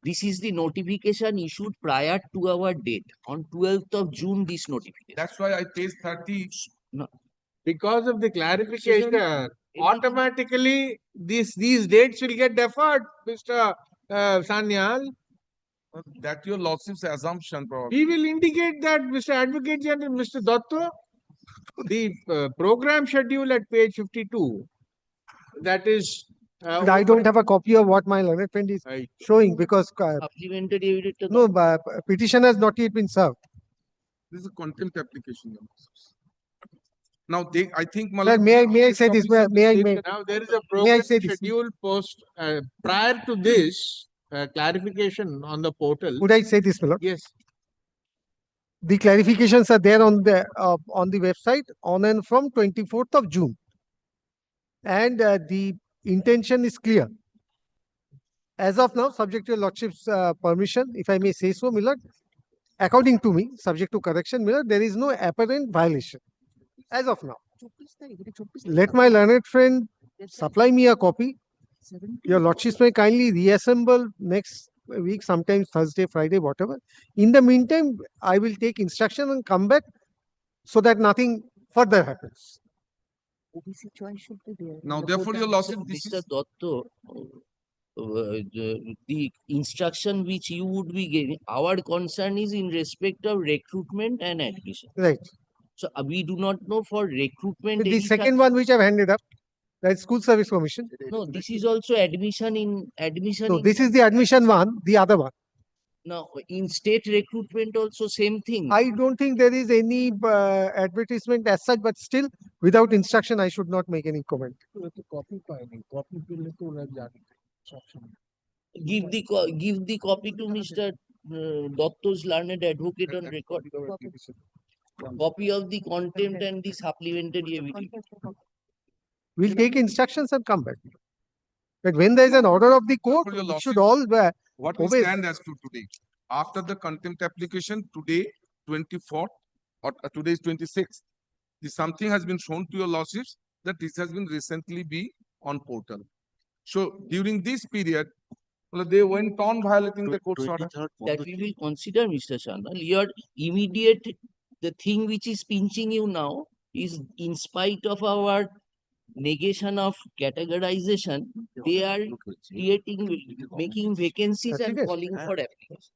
This is the notification issued prior to our date. On 12th of June, this notification. That's why I page 30. No. Because of the clarification, automatically these dates will get deferred, Mr. Sanyal. That your losses assumption, probably. He will indicate that, Mr. Advocate General, Mr. Datto, the program schedule at page 52. That is. But I don't have a copy of what my learned friend is showing because Supplementary evidence. no, petition has not yet been served. This is a contempt application. your losses. Now, I think. Sir, may I say this? May Now there is a I program say this? schedule post prior to this clarification on the portal. Would I say this, my lord? Yes. The clarifications are there on the website on and from 24th of June. And the intention is clear. As of now, subject to your lordship's permission, if I may say so, my lord, according to me, subject to correction, my lord, there is no apparent violation. As of now. Let my learned friend supply me a copy. Your lordships may kindly reassemble next week, sometimes Thursday, Friday, whatever. In the meantime, I will take instruction and come back so that nothing further happens. OBC choice should be there. Now, therefore, your losses. Mr. Dotto, the instruction which you would be giving, our concern is in respect of recruitment and admission. Right. So we do not know for recruitment. The second one which I've handed up, that School Service Commission. No, this is also admission. No, this is the admission one, the other one. Now, in state recruitment also same thing. I don't think there is any advertisement as such, but still, without instruction, I should not make any comment. Give the copy to Mr. Dotto's learned advocate on record. Copy of the contempt and the supplementary evidence. We'll take instructions and come back. But when there is an order of the court, Your it lordship, should all what we obey. stand as to today. After the contempt application, today, 24th, or today is 26th, something has been shown to your lordships that this has been recently be on portal. So during this period, they went on violating the court's order. That we will consider, Mr. Sandal. Your immediate, the thing which is pinching you now is in spite of our negation of categorization, they are making vacancies and calling for applications.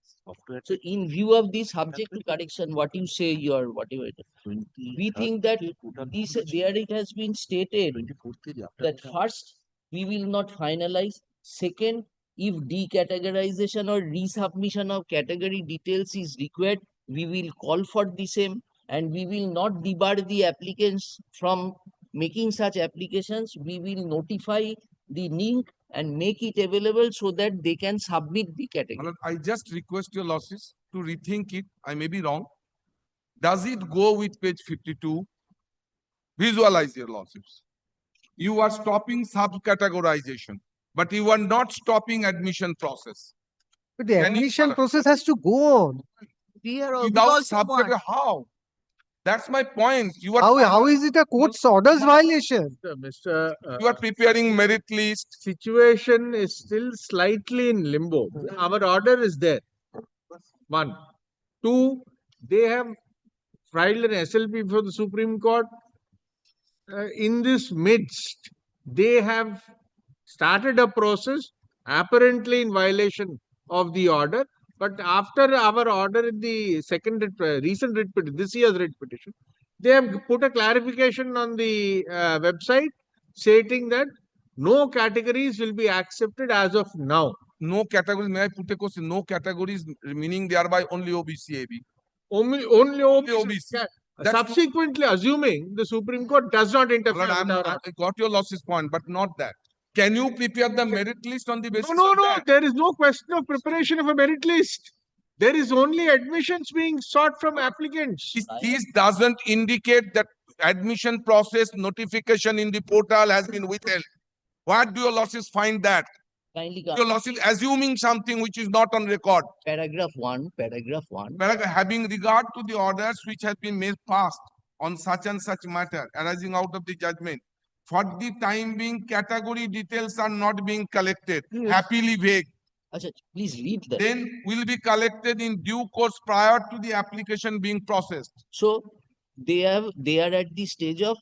So in view of this subject to correction, what you say, your whatever, we think that this there it has been stated that first we will not finalize. Second, if decategorization or resubmission of category details is required, we will call for the same, and we will not debar the applicants from making such applications. We will notify the link and make it available so that they can submit the category. I just request your lordships to rethink it. I may be wrong. Does it go with page 52? Visualize your lordships. You are stopping subcategorization, but you are not stopping admission process. But the admission process has to go on. Without subcategory, how? That's my point. You are How is it a court's orders violation? Mr. you are preparing merit list. Situation is still slightly in limbo. Our order is there. One. Two, they have filed an SLP for the Supreme Court. In this midst, they have started a process apparently in violation of the order. But after our order in the recent writ petition, this year's writ petition, they have put a clarification on the website stating that no categories will be accepted as of now. No categories. May I put a question? No categories, meaning thereby only OBC AB. Only OBC. Subsequently, assuming the Supreme Court does not interfere. I got your losses point, but not that. Can you prepare the merit list on the basis No, of that? there is no question of preparation of a merit list. There is only admissions being sought from applicants. This doesn't indicate that admission process notification in the portal has been withheld. What do your losses find that? Kindly Your losses assuming something which is not on record. paragraph 1, paragraph 1. Having regard to the orders which have been made passed on such and such matter arising out of the judgment, for the time being, category details are not being collected. Yes. Happily vague. Achha, please read that. Then will be collected in due course prior to the application being processed. So they are at the stage of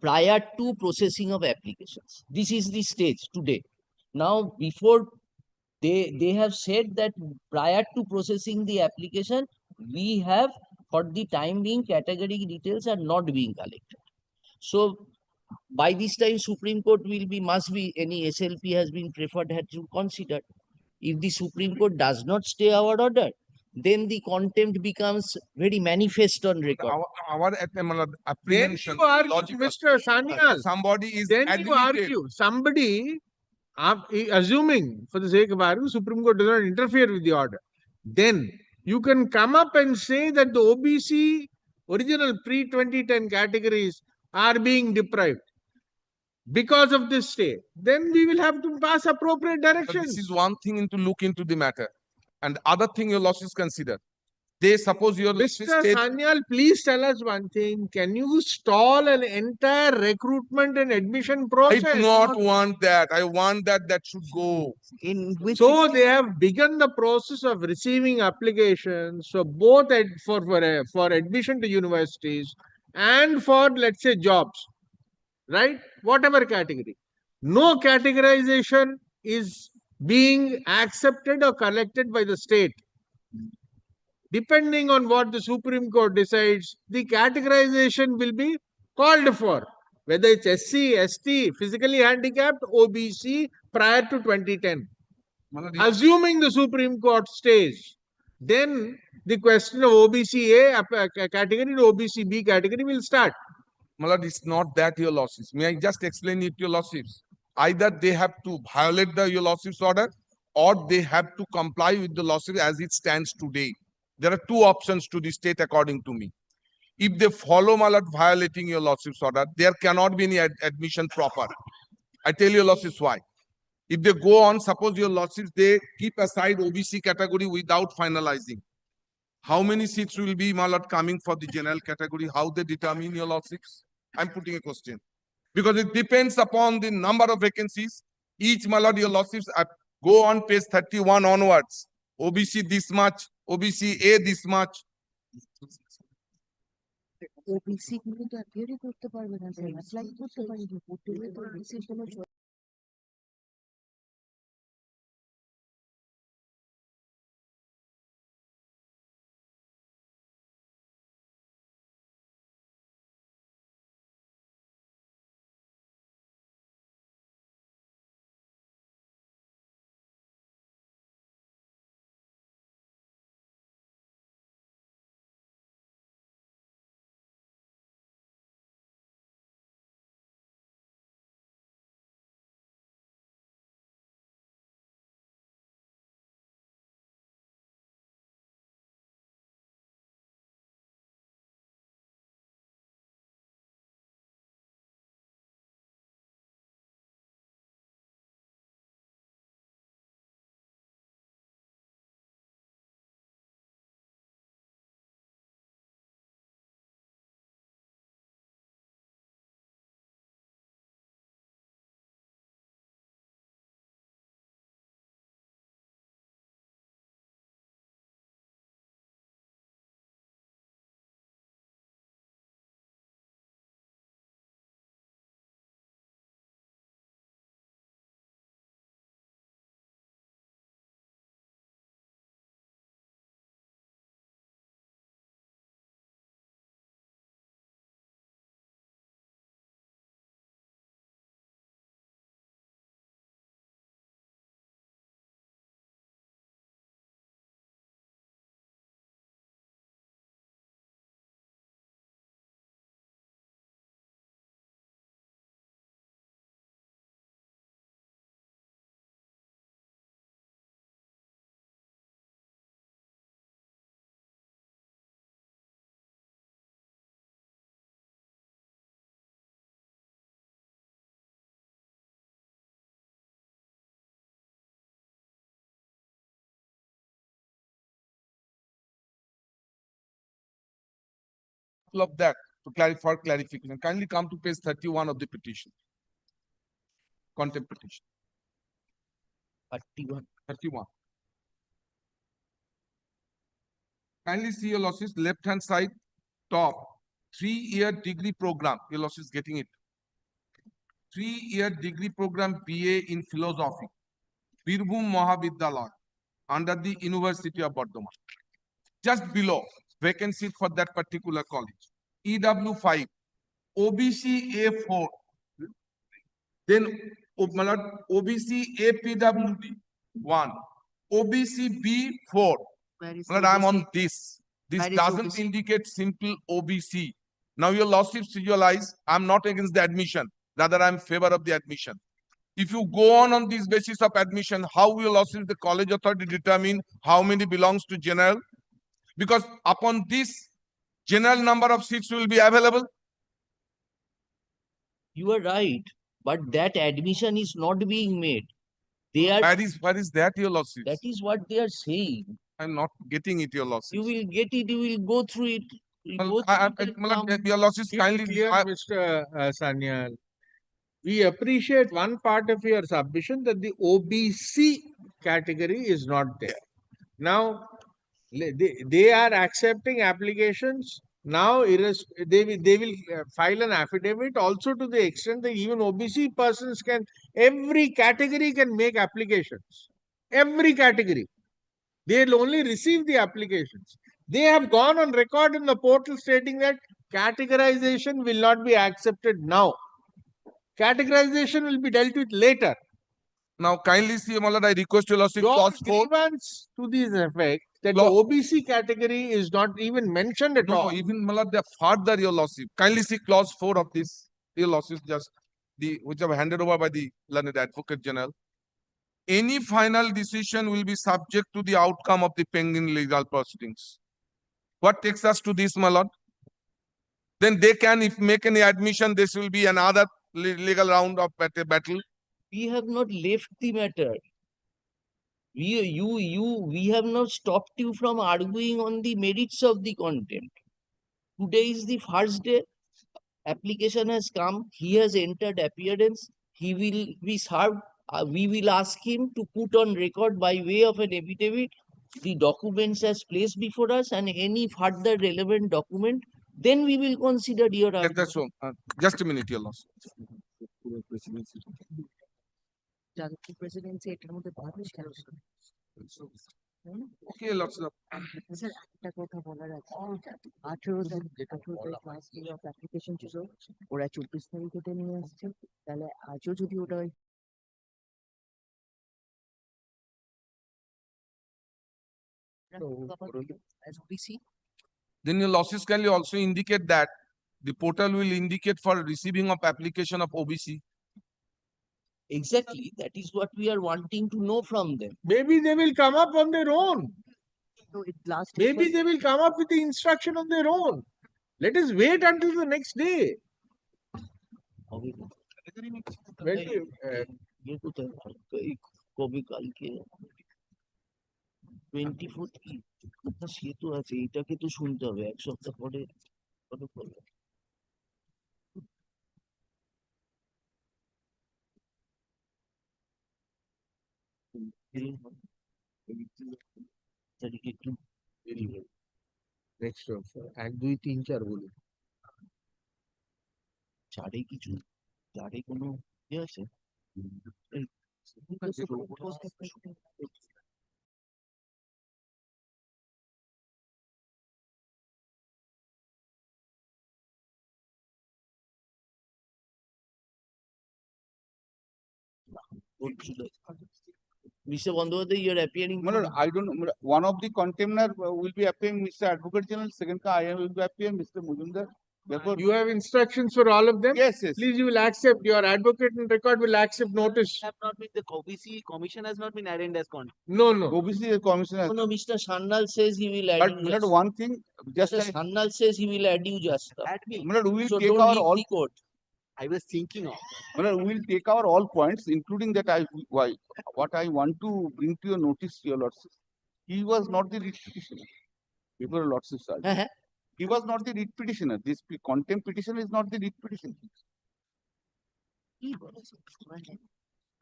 prior to processing of applications. This is the stage today. Now, before they have said that prior to processing the application, we have for the time being category details are not being collected. So by this time, Supreme Court must be any SLP has been preferred, had to consider. If the Supreme Court does not stay our order, then the contempt becomes very manifest on record. Our apprehension, Then you argue, Mr. Sanyal, somebody is then you admitted. argue, somebody, assuming for the sake of argument, Supreme Court does not interfere with the order, then you can come up and say that the OBC original pre-2010 categories are being deprived because of this stay. Then we will have to pass appropriate So directions. this is one thing to look into the matter. And other thing your losses consider. They suppose your Mr. state. Sanyal, please tell us one thing. Can you stall an entire recruitment and admission process? I do not want that. I want that should go. So they have begun the process of receiving applications. So both for admission to universities and for, let's say, jobs, right? Whatever category. No categorization is being accepted or collected by the state. Depending on what the Supreme Court decides, the categorization will be called for. Whether it's SC, ST, physically handicapped, OBC, prior to 2010. Assuming the Supreme Court stays, then the question of OBC A category to OBC B category will start. Malad, it's not that your losses. May I just explain it your losses? Either they have to violate your losses order or they have to comply with the losses as it stands today. There are two options to the state according to me. If they follow Malad violating your losses order, there cannot be any admission proper. I tell you losses why. If they go on, suppose your losses, they keep aside OBC category without finalizing. How many seats will be Malad coming for the general category? How they determine your losses? I'm putting a question. Because it depends upon the number of vacancies. Each Malad your losses go on page 31 onwards. OBC this much, OBC A this much. OBC গুলো তো অ্যাপিয়ারই করতে পারবে না sir, apply করতে পারবে, করতে গেলে তো ওবিসির কোনো of that to clarify clarification. Kindly come to page 31 of the petition. Contempt petition. 31. Kindly see your losses left hand side top 3-year degree program. Your losses getting it. 3-year degree program BA in philosophy. Birbhum Mahavidyalaya under the University of Bardhaman. Just below vacancy for that particular college. EW5 OBC A4. Then OBC APWD 1. OBC B4. I'm on this. This doesn't indicate simple OBC. Now your lordships visualize, I'm not against the admission. Rather, I'm in favor of the admission. If you go on this basis of admission, how will lordships the college authority determine how many belongs to general? Because upon this, general number of seats will be available. You are right, but that admission is not being made. They are. Where is that, your lordships? That is what they are saying. I'm not getting it, your lordships. You will get it. You will go through it. Your lordships kindly. Clear, Mr. Sanyal. We appreciate one part of your submission that the OBC category is not there. Now, they are accepting applications. Now, they will file an affidavit also to the extent that even OBC persons can, every category can make applications. Every category. They will only receive the applications. They have gone on record in the portal stating that categorization will not be accepted now. Categorization will be dealt with later. Now, kindly see, Malad, I request your lordship clause 4. Grievance to this effect that the OBC category is not even mentioned at all. No, even Malad, they are further, your lordship. Kindly see clause 4 of this, your lordship, just which have handed over by the learned Advocate General. Any final decision will be subject to the outcome of the pending legal proceedings. What takes us to this, my lord? Then they can, if make any admission, this will be another legal round of battle. We have not left the matter. We have not stopped you from arguing on the merits of the contempt. Today is the first day. Application has come. He has entered appearance. He will be served. We will ask him to put on record by way of an affidavit the documents as placed before us and any further relevant document. Then we will consider your argument. That's so. Just a minute, your lordship. Presidency এটার মধ্যে ভাবিস কেন Okay, lordship. Sir একটা কথা বলার আছে 18 class of application ছিল ওরা 24 তারিখ ওটা নিয়ে আসছে তাহলে আজও যদি ওটা Then your losses can also indicate that the portal will indicate for receiving of application of OBC. Exactly. That is what we are wanting to know from them. Maybe they will come up on their own. So it last Maybe they will come up with the instruction on their own. Let us wait until the next day. কবে কালকে 24th কি সে তো আছে, এটাকে তো শুনতে হবে এক সপ্তাহ পরে কত করবে। Next 1, 2, 3, 4 বলুন। চারে কিছু চারে কোনো ইয়ে আছে? Mr. Bandyopadhyay, you are appearing. I don't know. One of the contender will be appearing Mr. Advocate General. Second, I will be appearing Mr. Mujumdar. Therefore, you have instructions for all of them? Yes, yes. Please, you will accept. Your advocate and record will accept notice. Have not been the OBC commission has not been added as contempt. No, no. OBC commission. No, Mr. Sannal says he will add But you. Milord, one thing, just Mr. Sannal says he will add you just. Add me. Milord, we will So take don't our leave all. the court. I was thinking of. Milord, we will take our all points, including that what I want to bring to your notice, your lordship. He was not the petitioner. Before lordship, sir. He was not the writ petitioner. This contempt petition is not the writ petition.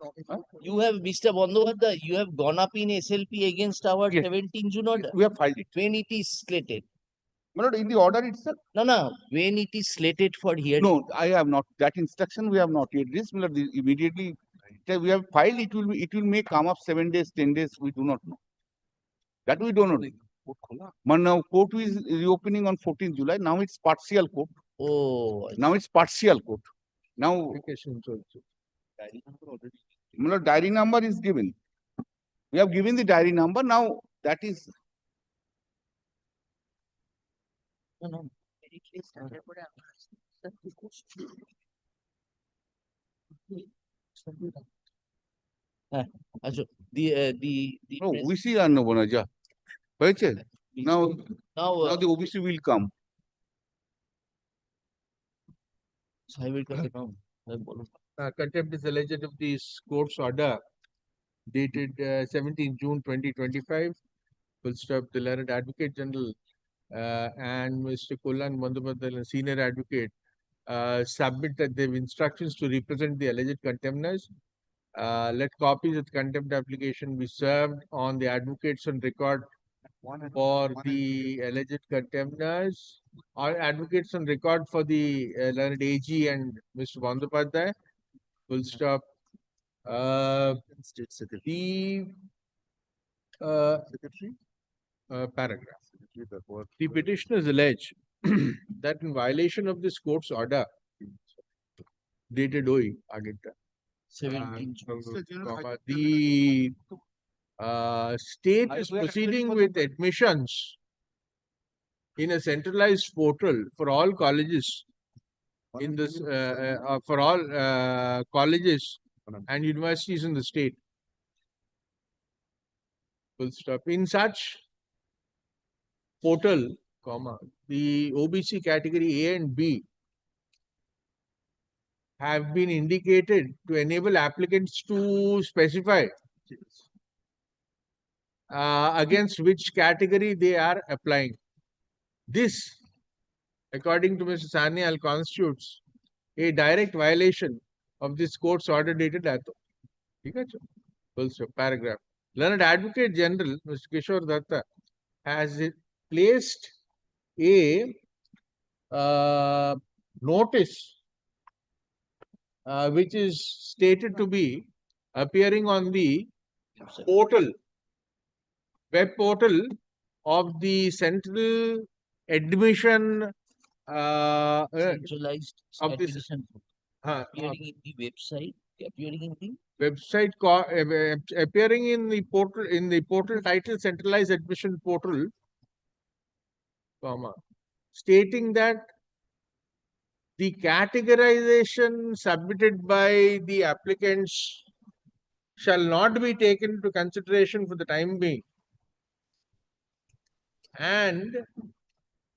Huh? You have, Mr. Bandyopadhyay, you have gone up in SLP against our Yes. 17 June order. We have filed it. When it is slated. My lord, in the order itself. No. When it is slated for hearing. No, I have not. That instruction we have not yet reached. My lord, immediately we have filed. It may come up 7 days, 10 days. We do not know. That we don't know. But now court is reopening on 14th July. Now it's partial court. Oh. Now it's partial court. Now, my lord, diary number is given. We have given the diary number. Now that is. No. No, we see no Bonaja. Now the OBC will come. Contempt is alleged of this court's order dated 17 June 2025. Full stop. The learned Advocate General and Mr. Kullan Bandyopadhyay, Senior Advocate, submitted their instructions to represent the alleged contemners. Let copies of the contempt application be served on the advocates on record for the alleged contemners, or advocates on record for the learned AG and Mr. Bandyopadhyay. Full stop. Paragraph. The petitioners allege that in violation of this court's order dated OI, 17 the state is proceeding with admissions in a centralized portal for all colleges in this for all colleges and universities in the state. Full stop. In such portal, the OBC category A and B have been indicated to enable applicants to specify against which category they are applying. This, according to Mr. Sanyal, constitutes a direct violation of this court's order dated Ato. Full stop. Paragraph. Learned Advocate General, Mr. Kishore Datta, has placed a notice which is stated to be appearing on the portal, web portal of the Central Admission centralized of this admission appearing in the website, appearing in the website appearing in the portal title Centralized Admission Portal, stating that the categorization submitted by the applicants shall not be taken into consideration for the time being and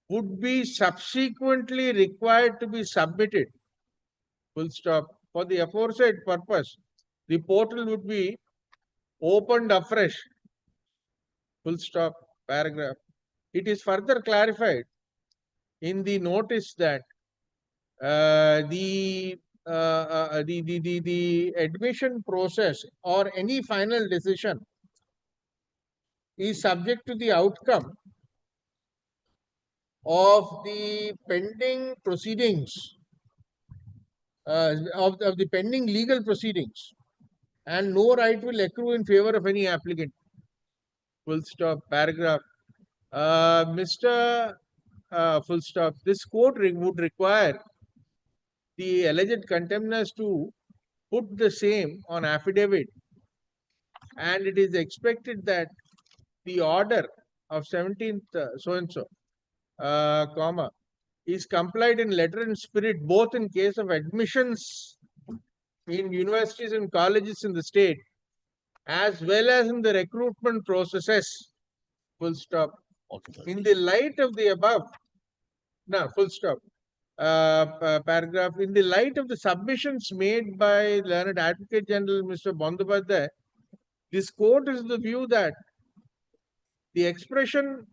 would be subsequently required to be submitted. Full stop. For the aforesaid purpose, the portal would be opened afresh. Full stop. Paragraph. It is further clarified in the notice that the admission process or any final decision is subject to the outcome of the pending proceedings, of the pending legal proceedings, and no right will accrue in favor of any applicant. Full stop. Paragraph. Full stop. This court would require the alleged contemners to put the same on affidavit, and it is expected that the order of 17th so-and-so, is complied in letter and spirit both in case of admissions in universities and colleges in the state as well as in the recruitment processes. Full stop. In the light of the above, full stop. Paragraph. In the light of the submissions made by Learned Advocate General Mr. Bandyopadhyay, this court is the view that the expression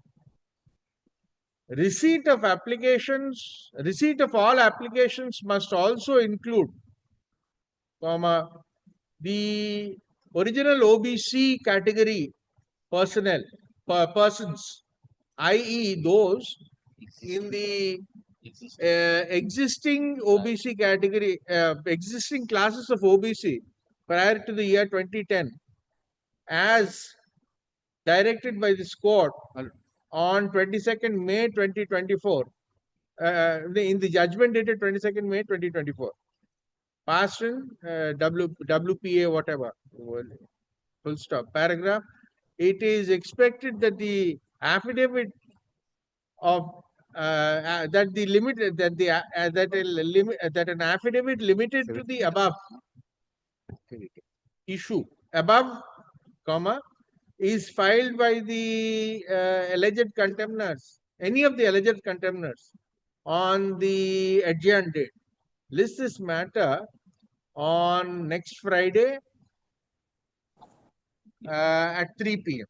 receipt of all applications must also include, comma, the original OBC category personnel, persons, i.e. those in the existing OBC category, existing classes of OBC prior to the year 2010 as directed by this court on 22nd May 2024, in the judgment dated 22nd May 2024. Passed in WPA, whatever, full stop, paragraph. It is expected that the affidavit of that the limit that the that an affidavit limited to the above issue above, comma, is filed by the alleged contemners, any of the alleged contemners, on the adjourned date. List this matter on next Friday at 3 p.m.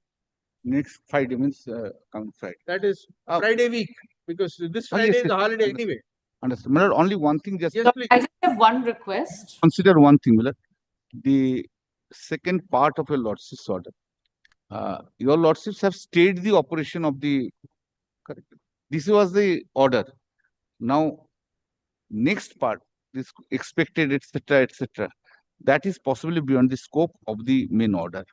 Next Friday means coming Friday. That is Friday week, because this Friday yes, is a holiday anyway. Understood. Miller, only one thing, just Yes, please. I just have one request. consider one thing, Miller. The second part of your lordship's order. Your lordships have stayed the operation of the, correct. This was the order. Now, next part, this expected, etc., that is possibly beyond the scope of the main order.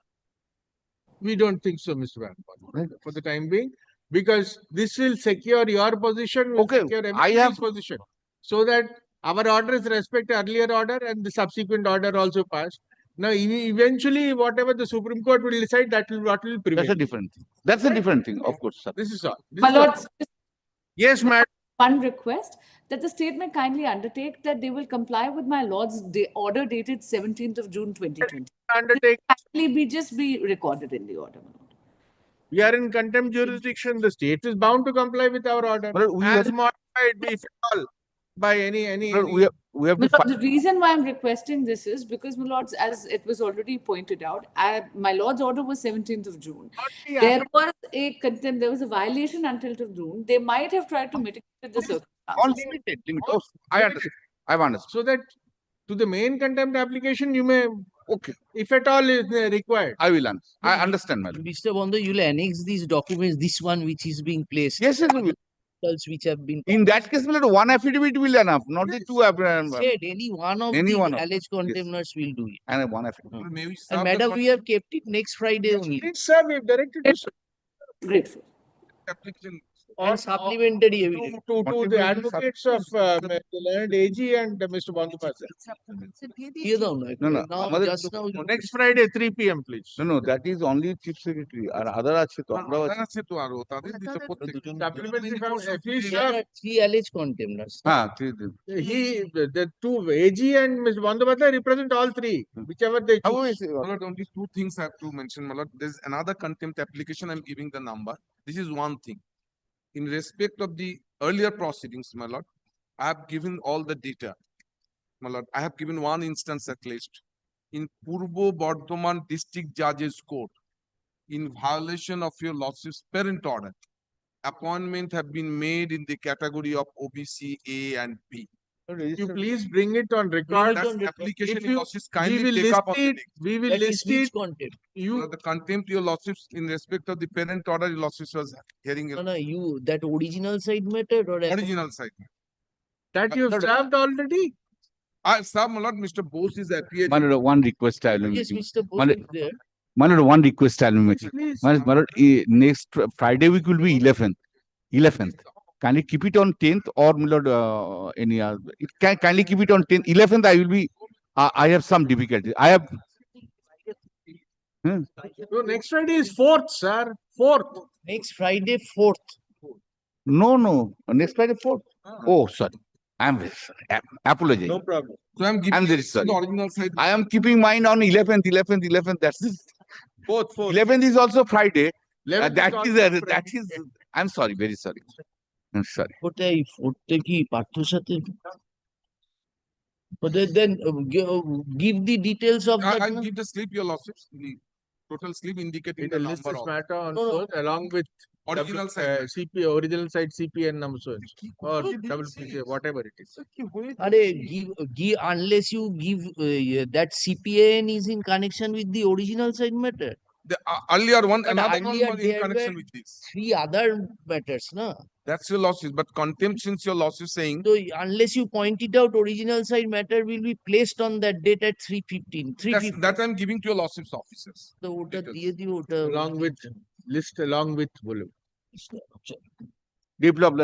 We don't think so, Mr. Van, for the time being, because this will secure your position, will secure everybody's position, so that our orders respect earlier order and the subsequent order also passed. Now, eventually, whatever the Supreme Court will decide, that will what will prevail. That's a different thing. That's a different thing, of course, sir. This is all. This My is all. lords, Yes, madam. one request that the state may kindly undertake that they will comply with my lord's order dated 17th of June 2020. Undertake. Actually, just be recorded in the order. We are in contempt jurisdiction. The state is bound to comply with our order, we as have, modified, if at all, by any. We have My to lord, the reason why I'm requesting this is because, my lords, as it was already pointed out, my lord's order was 17th of June. There was a contempt, there was a violation until June. They might have tried to mitigate the circumstances. all limited. Oh, I understand. I've understood. So that to the main contempt application, you may, okay, if at all is required. I will answer. I understand, madam. Mr. Bondo, you will annex these documents, this one which is being placed. Yes, yes, we will. Which have been. In that case, madam, one affidavit will enough, not the two affidavits. Said any one of the alleged contemners will do it. And one affidavit. And madam, we have kept it next Friday only. Please, sir, we have directed to Grateful. application on supplementary evidence. To the advocates of the learned AG and Mr. Bandupasa. No, Just now. Next Friday, 3 p.m., please. No, that is only chief secretary. Or other আছে তো আমরাও আছি। Supplementary at least, three alleged contemners. The two AG and Mr. Bandupasa represent all three, whichever they choose. Only two things I have to mention, my lord. There's another contempt application. I'm giving the number. This is one thing. In respect of the earlier proceedings, my lord, I have given all the data. My lord, I have given one instance at least. In Purbo Bardhaman District Judges Court, in violation of your lordship's parent order, appointment have been made in the category of OBC A and B. You please bring it on record. That application, If your you, lordships we kindly will take list up on the it. next. We will list it. Contempt. The contempt, your lordships, in respect of the parent order, your lordships was hearing No, you that original side matter or original side. That you have served already. I serve, my lord. Mr. Bose is appearing. One request I will Yes, make. Mr. Bose is there. One request I will make. Next Friday week will be 11th. Can you keep it on 10th or any other? Kindly keep it on 10th. 11th I will be. I have some difficulty. I have. So next Friday is 4th, sir. 4th. Next Friday, 4th. No. Next Friday 4th. Oh, sorry. I am very sorry. Apologize. No problem. So I'm giving very sorry. the original side. I am keeping mine on 11th. That's it. 4th. 11th is also Friday. 11th That is. I'm sorry. Very sorry. I'm sorry. কোথায় ফোর্থে কি পার্থর সাথে? But then give the details of that. I'll give the slip, your lordships. total slip indicating It the lists number this of matter on No, no. source along with original side. CP, original side CPN number so and so, or WPC, whatever it is. Unless you give that CPAN is in connection with the original side matter. The earlier one, But another one earlier was in there connection were with this. 3 other matters, na? That's your lawsuit. But contempt, since your lawsuit saying So unless you point it out, original side matter will be placed on that date at 3:15. that I'm giving to your lawsuits officers. So ওটা details. দিয়ে দিও, ওটা Along with list along with volume. আচ্ছা। Developed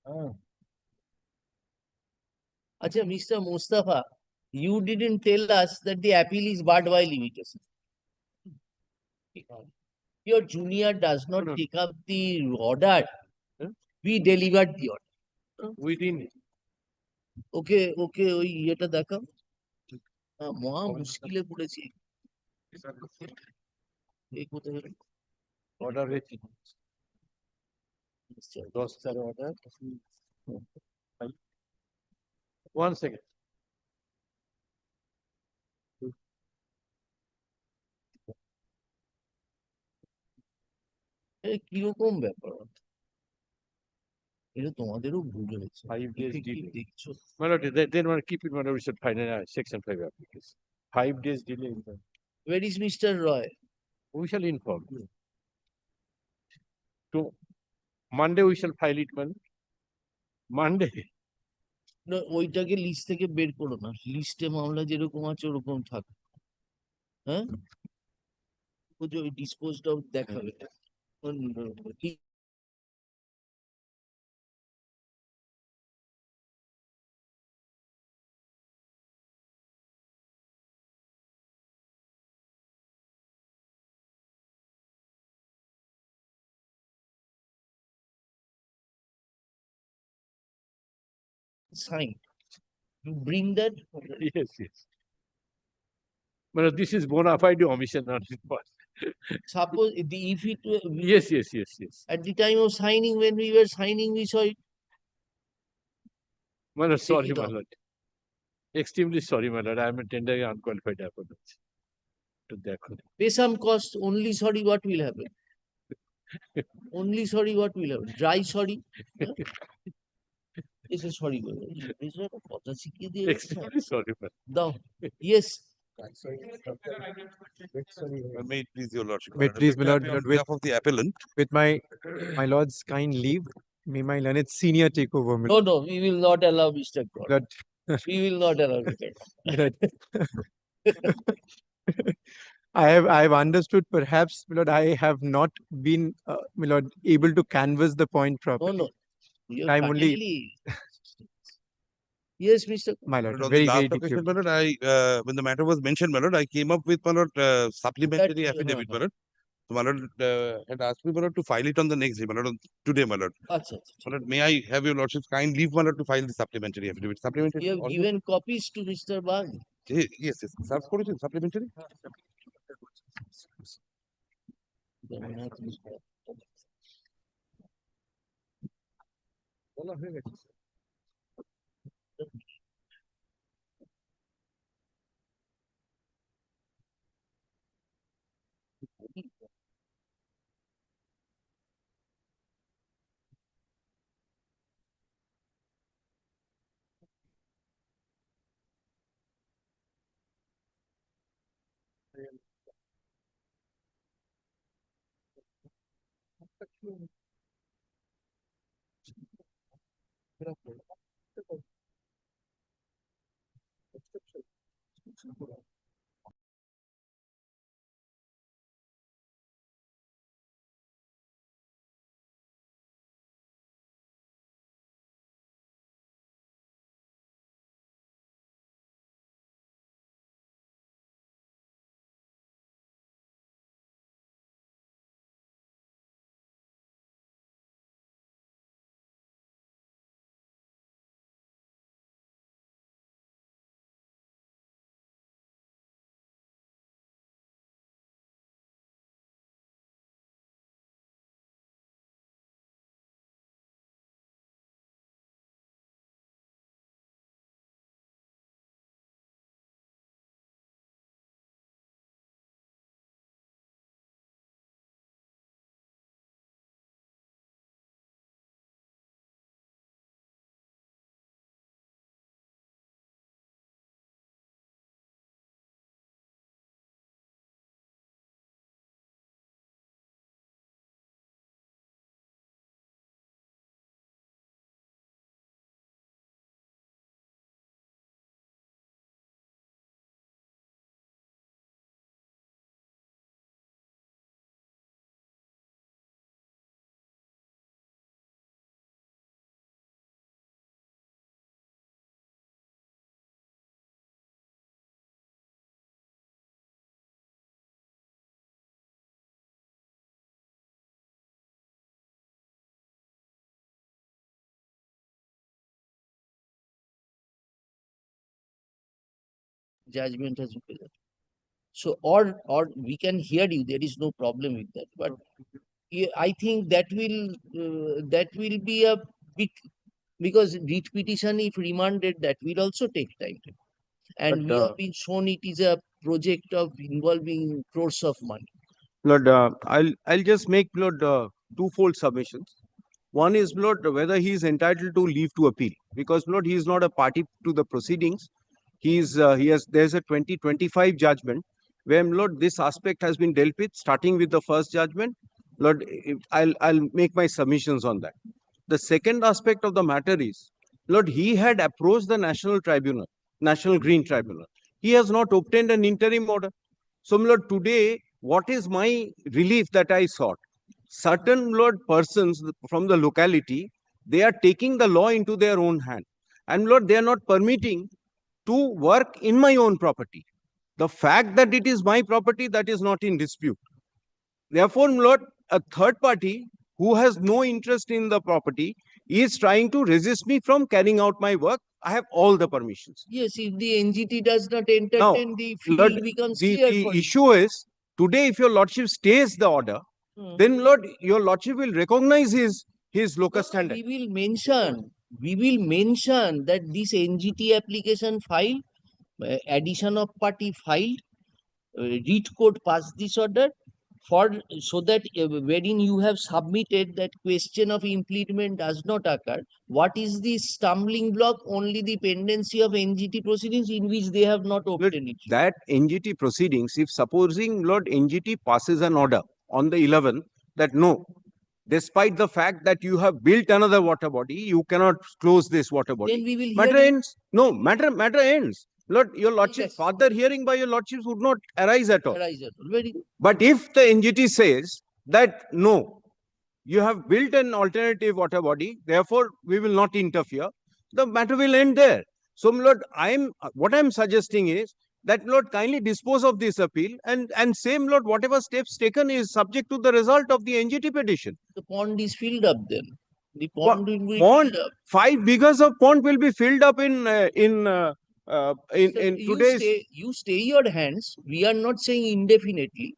Acha, Mr. Mustafa, you didn't tell us that the appeal is barred by limitation. Your junior does not take up the order. We delivered the order. Within Okay, okay, ওই ইয়েটা দেখাও। মহা মুশকিলে পড়েছি। এই কোথায় গেল? order rating. Those are order. 1 second. কিরকম ব্যাপার? এটা তোমাদেরও ভুল হয়েছে। 5 days কি delay. দেখছো? My lord, then we'll keep it, my lord, we should find a section 5 application. 5 days delay. Where is Mr. Roy? We shall inform you. To Monday we shall file it, man. Monday. না, ওইটাকে list থেকে বের করো না। লিস্টে মামলা যেরকম আছে ওরকম থাক। হ্যাঁ, ওই ডিসপোজড অফ দেখাবে। Sign. You bring that. Yes, yes. But this is bona fide omission on his part. Suppose if it Yes, yes, yes, yes. at the time of signing, when we were signing, we saw it. My lord, sorry, it my off. lord. Extremely sorry, my lord. I am tendering unqualified apology to the account. Pay some cost. Only sorry, what will happen? Only sorry, what will happen? Dry sorry. This is sorry. Extremely sorry, my lord. দাও। Yes. May it please your lordship. May it please, my lord, On with- behalf of the appellant, With my lord's kind leave, may my learned senior take over. No, no, we will not allow Mr. God. Lord. We will not allow Mr. God. I have understood perhaps, my lord, I have not been, my lord, able to canvass the point No, properly. no. You're I'm only, kindly. Yes, Mr. my lord, on very, the very last occasion, deeply. my lord, when the matter was mentioned, my lord, I came up with, my lord, supplementary affidavit, my lord. So, my lord had asked me, my lord, to file it on the next day, my lord, on today, my lord. Acha, My lord, may I have your lordship's kind leave, my lord, to file the supplementary affidavit? Supplementary. you have given copies to Mr. Bagh. Yes, yes. Serve করেছেন supplementary? বলা হয়ে গেছে। judgment has been presented. So, or we can hear you. There is no problem with that. But I think that will be a bit, because writ petition, if remanded, that will also take time. And we have been shown it is a project of involving crores of money. Lord, I'll just make Lord twofold submissions. One is Lord whether he is entitled to leave to appeal, because Lord he is not a party to the proceedings. There's a 2025 judgment where Lord this aspect has been dealt with, starting with the first judgment. Lord, I'll make my submissions on that. The second aspect of the matter is, Lord, he had approached the National Tribunal, National Green Tribunal. He has not obtained an interim order. So, Lord, today, what is my relief that I sought? Certain, Lord, persons from the locality, they are taking the law into their own hand. And, Lord, they are not permitting to work in my own property. The fact that it is my property, that is not in dispute. Therefore, Lord, a third party who has no interest in the property is trying to resist me from carrying out my work. I have all the permissions. Yes, if the NGT does not entertain, the field Lord, becomes the clear for you. issue is, today if your lordship stays the order, then Lord, your lordship will recognize his locus standi. We will mention that this NGT application filed, addition of party filed, writ court passed this order, so that wherein you have submitted that question of impleadment does not occur. What is the stumbling block? Only the pendency of NGT proceedings in which they have not obtained it. That NGT proceedings, if supposing Lord NGT passes an order on the 11th that no, despite the fact that you have built another water body, you cannot close this water body. Then we will matter hear ends. No, matter ends. Lord, your lordship, further hearing by your lordships would not arise at all. Very good. But if the NGT says that no, you have built an alternative water body, therefore we will not interfere, the matter will end there. So, Lord, what I'm suggesting is that, Lord, kindly dispose of this appeal, and same, Lord, whatever steps taken is subject to the result of the NGT petition. The pond is filled up then. The pond will be filled up. 5 bighas of pond will be filled up in today's. You stay your hands. We are not saying indefinitely.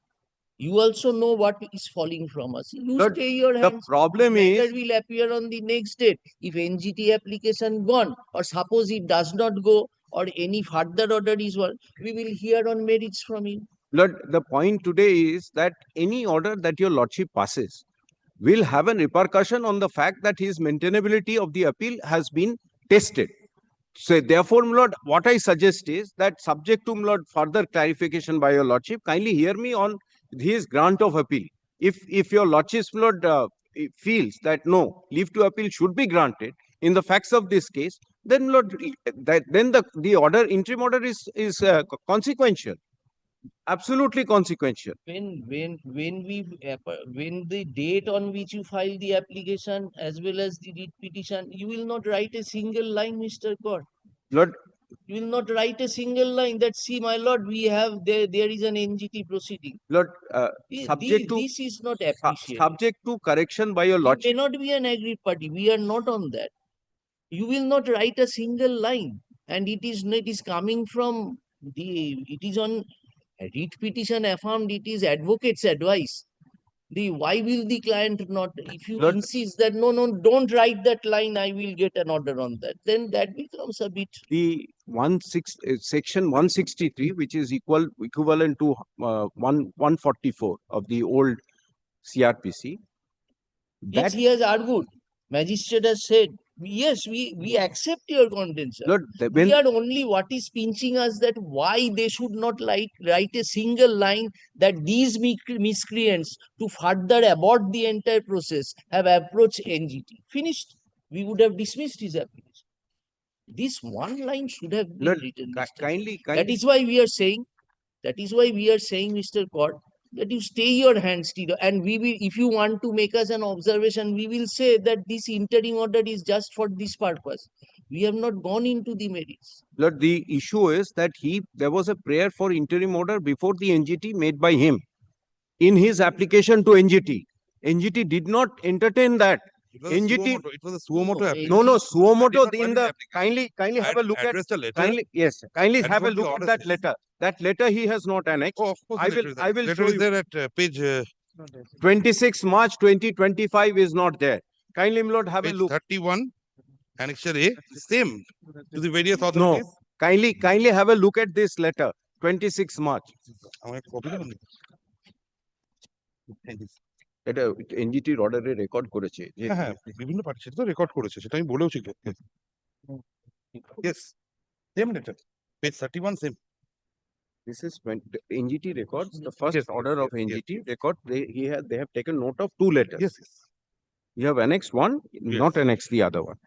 You also know what is falling from us. You Lord, stay your the hands. problem is, matter will appear on the next date. If NGT application gone, or suppose it does not go, or any further order is one, we will hear on merits from you. Lord, the point today is that any order that your lordship passes will have a repercussion on the fact that his maintainability of the appeal has been tested. So therefore, Lord, what I suggest is that, subject to, Lord, further clarification by your lordship, kindly hear me on his grant of appeal. If your lordship, Lord, feels that no, leave to appeal should be granted in the facts of this case, then, Lord, then the order, interim order is consequential. Absolutely consequential. When the date on which you file the application as well as the writ petition, you will not write a single line, Mr. Court. Lord, you will not write a single line that, see, my lord, we have there is an NGT proceeding. Lord, subject to this is not appreciated. Subject to correction by your lordship. You may not be an aggrieved party. We are not on that. You will not write a single line, and it is coming from it is on writ petition affirmed. It is advocate's advice. Why will the client not, if you insist that no, don't write that line, I will get an order on that, then that becomes a bit. The section 163, which is equivalent to 144 of the old CRPC. Yes, he has argued. Magistrate has said, yes, we accept your contention. Lord, we are only, what is pinching us, that why they should not write a single line that these miscreants, to further abort the entire process, have approached NGT. Finished. We would have dismissed his application. This one line should have been written. Kindly. That is why we are saying, Mr. Court, that you stay your hands still, and we will, if you want to make us an observation, we will say that this interim order is just for this purpose. We have not gone into the merits. Lord, the issue is that there was a prayer for interim order before the NGT made by him in his application to NGT. NGT did not entertain that. NGT. It was a suo moto application. No, suo moto Did not in file the kindly have a look at address the letter. kindly That have is a what the look at order that says. letter. That letter he has not annexed. Oh, of course, I the letter is there. will Letter show is you. there at page 26 March 2025 is not there. Kindly, my lord, have a page look. 31, annexure A, same to the various No, authorities. kindly have a look at this letter. 26 March. আমার copy দেবেন? এটা এনজিটির অর্ডারে record করেছে যে হ্যাঁ, বিভিন্ন party সেটা তো রেকর্ড করেছে, সেটা আমি বলেওছি। Yes, same letter. Page 31, same. this is when the NGT records the first order of NGT record. They have taken note of two letters. Yes. You have annexed one, not annexed the other one.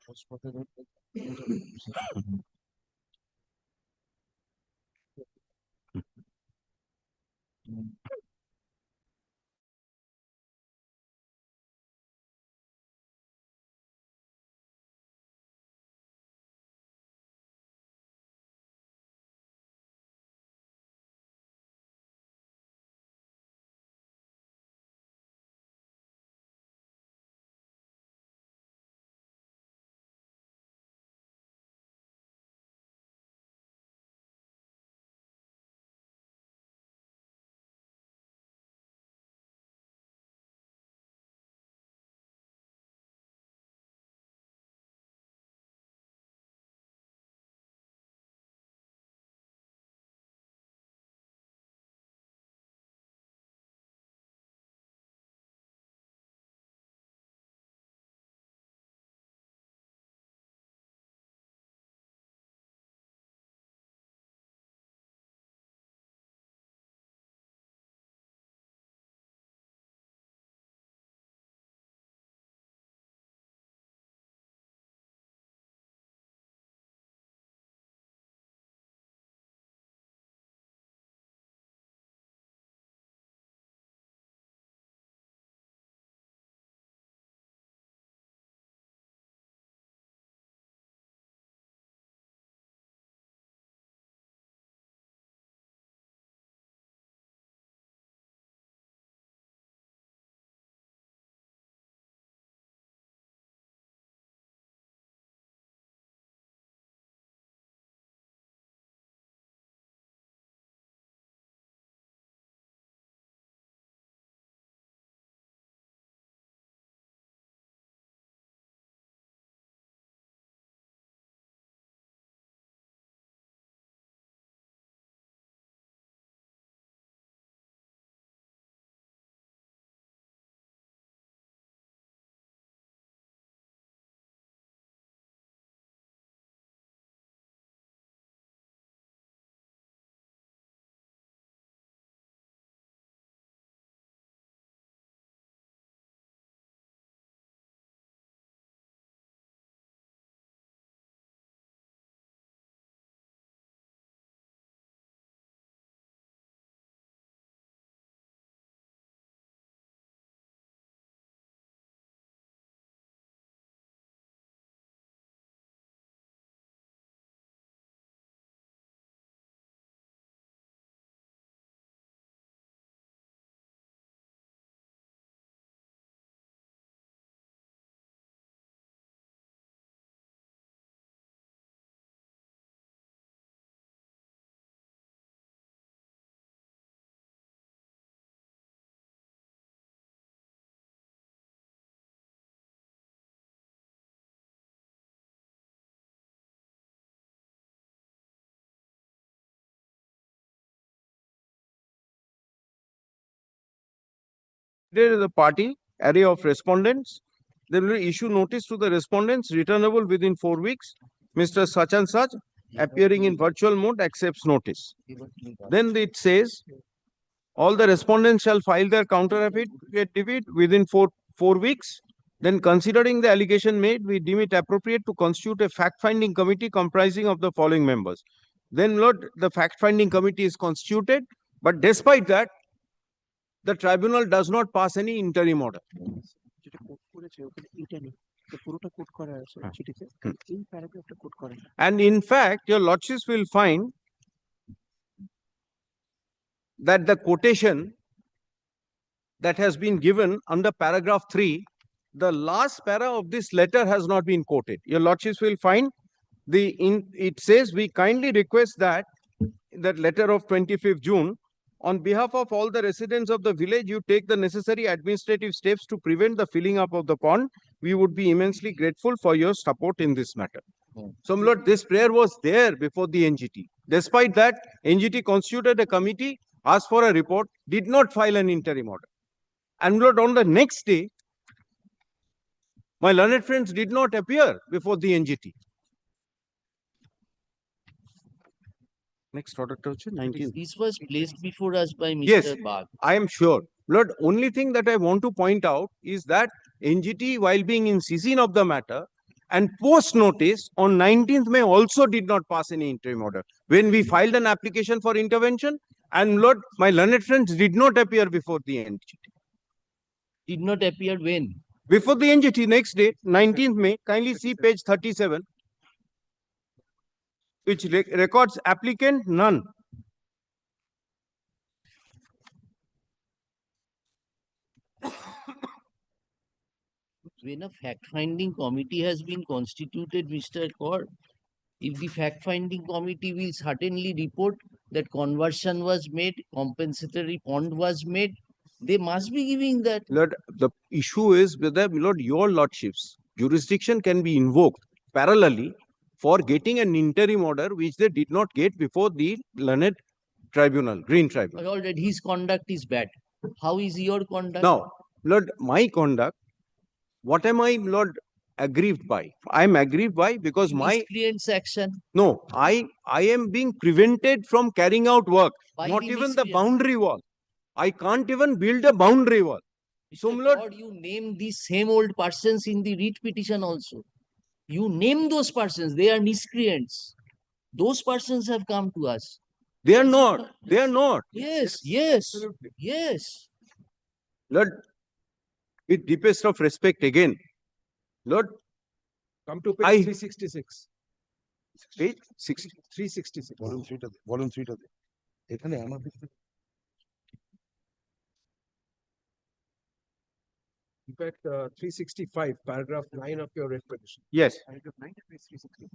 There is a party array of respondents. They will issue notice to the respondents returnable within 4 weeks. Mr. Such and such appearing in virtual mode accepts notice. Then it says all the respondents shall file their counter affidavit within four weeks. Then, considering the allegation made, we deem it appropriate to constitute a fact-finding committee comprising of the following members. Then, Lord, the fact-finding committee is constituted, but despite that, the tribunal does not pass any interim order. And in fact, your lordships will find that the quotation that has been given under paragraph 3, the last para of this letter has not been quoted. Your lordships will find it says, we kindly request that letter of 25th June, on behalf of all the residents of the village, you take the necessary administrative steps to prevent the filling up of the pond. We would be immensely grateful for your support in this matter. So, my lord, this prayer was there before the NGT. Despite that, NGT constituted a committee, asked for a report, did not file an interim order. And, my lord, on the next day, my learned friends did not appear before the NGT. Next order, 19th. This was placed before us by Mr. Yes, Bagh. I am sure. Lord, only thing that I want to point out is that NGT, while being in season of the matter and post notice on 19th May, also did not pass any interim order. When we filed an application for intervention, and Lord, my learned friends did not appear before the NGT. Did not appear when? Before the NGT, next day, 19th May, kindly see page 37, which records applicant none. When a fact-finding committee has been constituted, Mr. Kaur, if the fact-finding committee will certainly report that conversion was made, compensatory pond was made, they must be giving that. Lord, the issue is whether, Lord, your lordships, jurisdiction can be invoked parallelly for getting an interim order which they did not get before the learned tribunal, green tribunal. All right, his conduct is bad. How is your conduct? Now, Lord, my conduct, what am I, Lord, aggrieved by? I am aggrieved by because miscreant's action. No, I am being prevented from carrying out work. By Not the even the miscreant. boundary wall. I can't even build a boundary wall. So, Lord, God, you name these same old persons in the writ petition also. You name those persons, they are miscreants. Those persons have come to us. They are not. They are not. Yes, yes, yes. Lord, with deepest of respect again, Lord, come to page 366. Page 366. Volume 3 টা দে, volume 3 টা দে। এখানে আমাদের In fact, 365, paragraph 9 of your writ petition. Yes. Paragraph 9, page 365.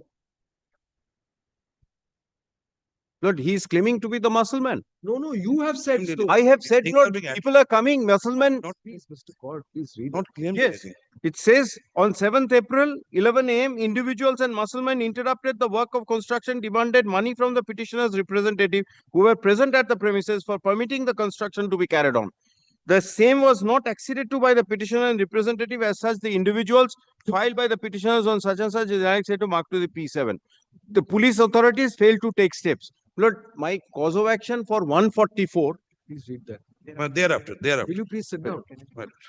Lord, he is claiming to be the muscleman. No, you have said so. I have said, Lord, people are coming, musclemen. Please, Mr. Kaur, please read not claimed Yes. It says on 7th April, 11 a.m., individuals and musclemen interrupted the work of construction, demanded money from the petitioner's representative who were present at the premises for permitting the construction to be carried on. The same was not acceded to by the petitioner and representative. As such, the individuals filed by the petitioners on such and such is annexed to mark to the P7. The police authorities failed to take steps. Lord, my cause of action for 144. Please read that. thereafter. Will you please sit down?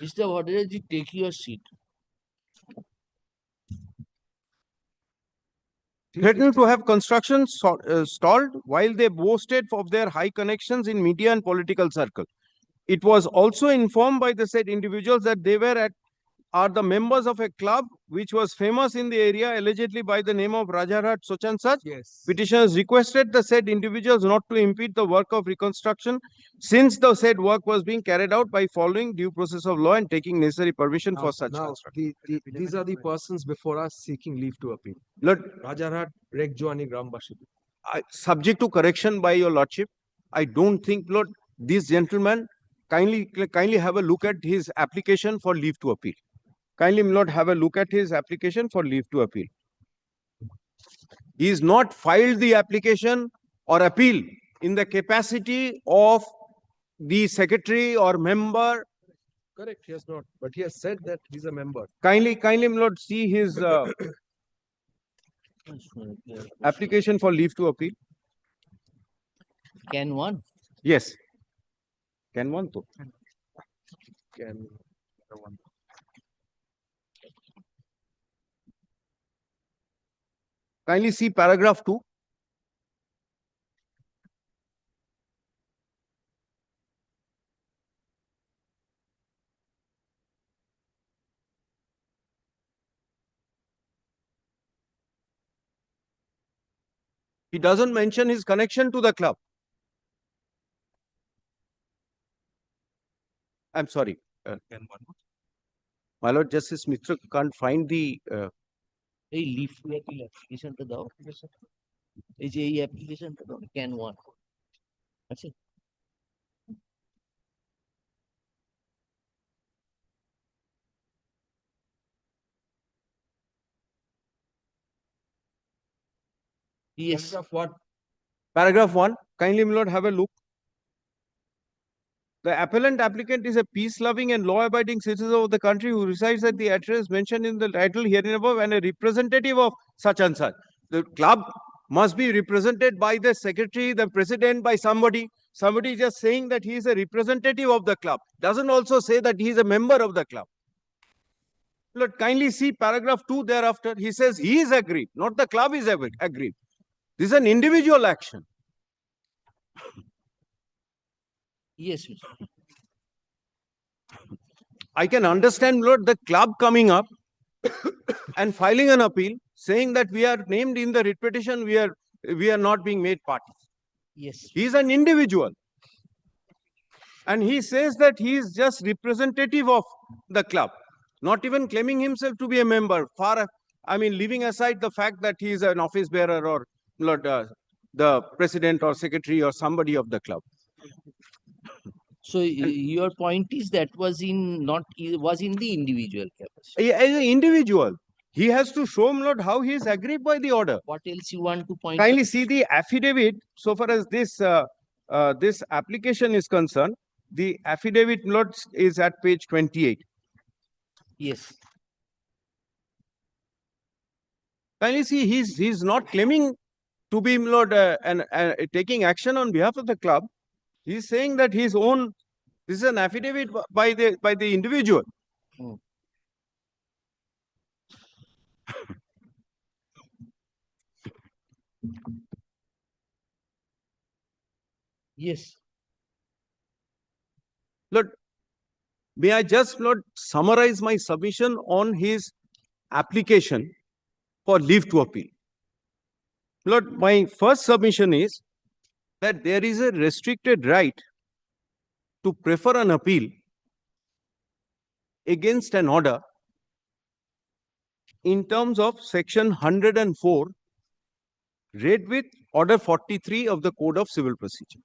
Mr. Vadaraji, take your seat. Threatened to have construction stalled while they boasted of their high connections in media and political circle. It was also informed by the said individuals that they are the members of a club which was famous in the area, allegedly by the name of Rajarhat such and such. Yes. Petitioners requested the said individuals not to impede the work of reconstruction since the said work was being carried out by following due process of law and taking necessary permission for such construction. These are the persons before us seeking leave to appeal. Lord, Rajarhat, Rekjoani, Grambashid. Subject to correction by your lordship, I don't think, Lord, this gentleman kindly have a look at his application for leave to appeal. Kindly, my lord, have a look at his application for leave to appeal. He is not filed the application or appeal in the capacity of the secretary or member. Correct, he has not. But he has said that he's a member. Kindly, my lord, see his application for leave to appeal. Can one? Yes. Can one too? Can one. Kindly see paragraph 2. He doesn't mention his connection to the club. I'm sorry. My Lord, Justice Mitra can't find the এই leaf two appeal অ্যাপ্লিকেশনটা দাও, এই যে এই অ্যাপ্লিকেশনটা দাও, can 1 আছে। Yes. Paragraph 1. Paragraph 1. Kindly, my Lord, have a look. The appellant applicant is a peace-loving and law-abiding citizen of the country who resides at the address mentioned in the title herein above and a representative of such and such. The club must be represented by the secretary, the president, by somebody. Somebody is just saying that he is a representative of the club. Doesn't also say that he is a member of the club. Lord, kindly see paragraph 2 thereafter. He says he is aggrieved, not the club is aggrieved. This is an individual action. Yes, I can understand, Lord, the club coming up and filing an appeal saying that we are named in the writ petition, we are not being made parties. yes. He is an individual. And he says that he is just representative of the club, not even claiming himself to be a member. Leaving aside the fact that he is an office bearer or the president or secretary or somebody of the club. So your point is that was in the individual capacity. As an individual, he has to show, Lord, how he is aggrieved by the order. What else you want to point Kindly out? see the affidavit. So far as this this application is concerned, the affidavit, Lord, is at page 28. Yes. Kindly see, he's not claiming to be, Lord, taking action on behalf of the club. He's saying that his own. This is an affidavit by the individual. Yes. Lord, may I just, Lord, summarize my submission on his application for leave to appeal. Lord, my first submission is that there is a restricted right to prefer an appeal against an order in terms of section 104 read with order 43 of the Code of Civil Procedure.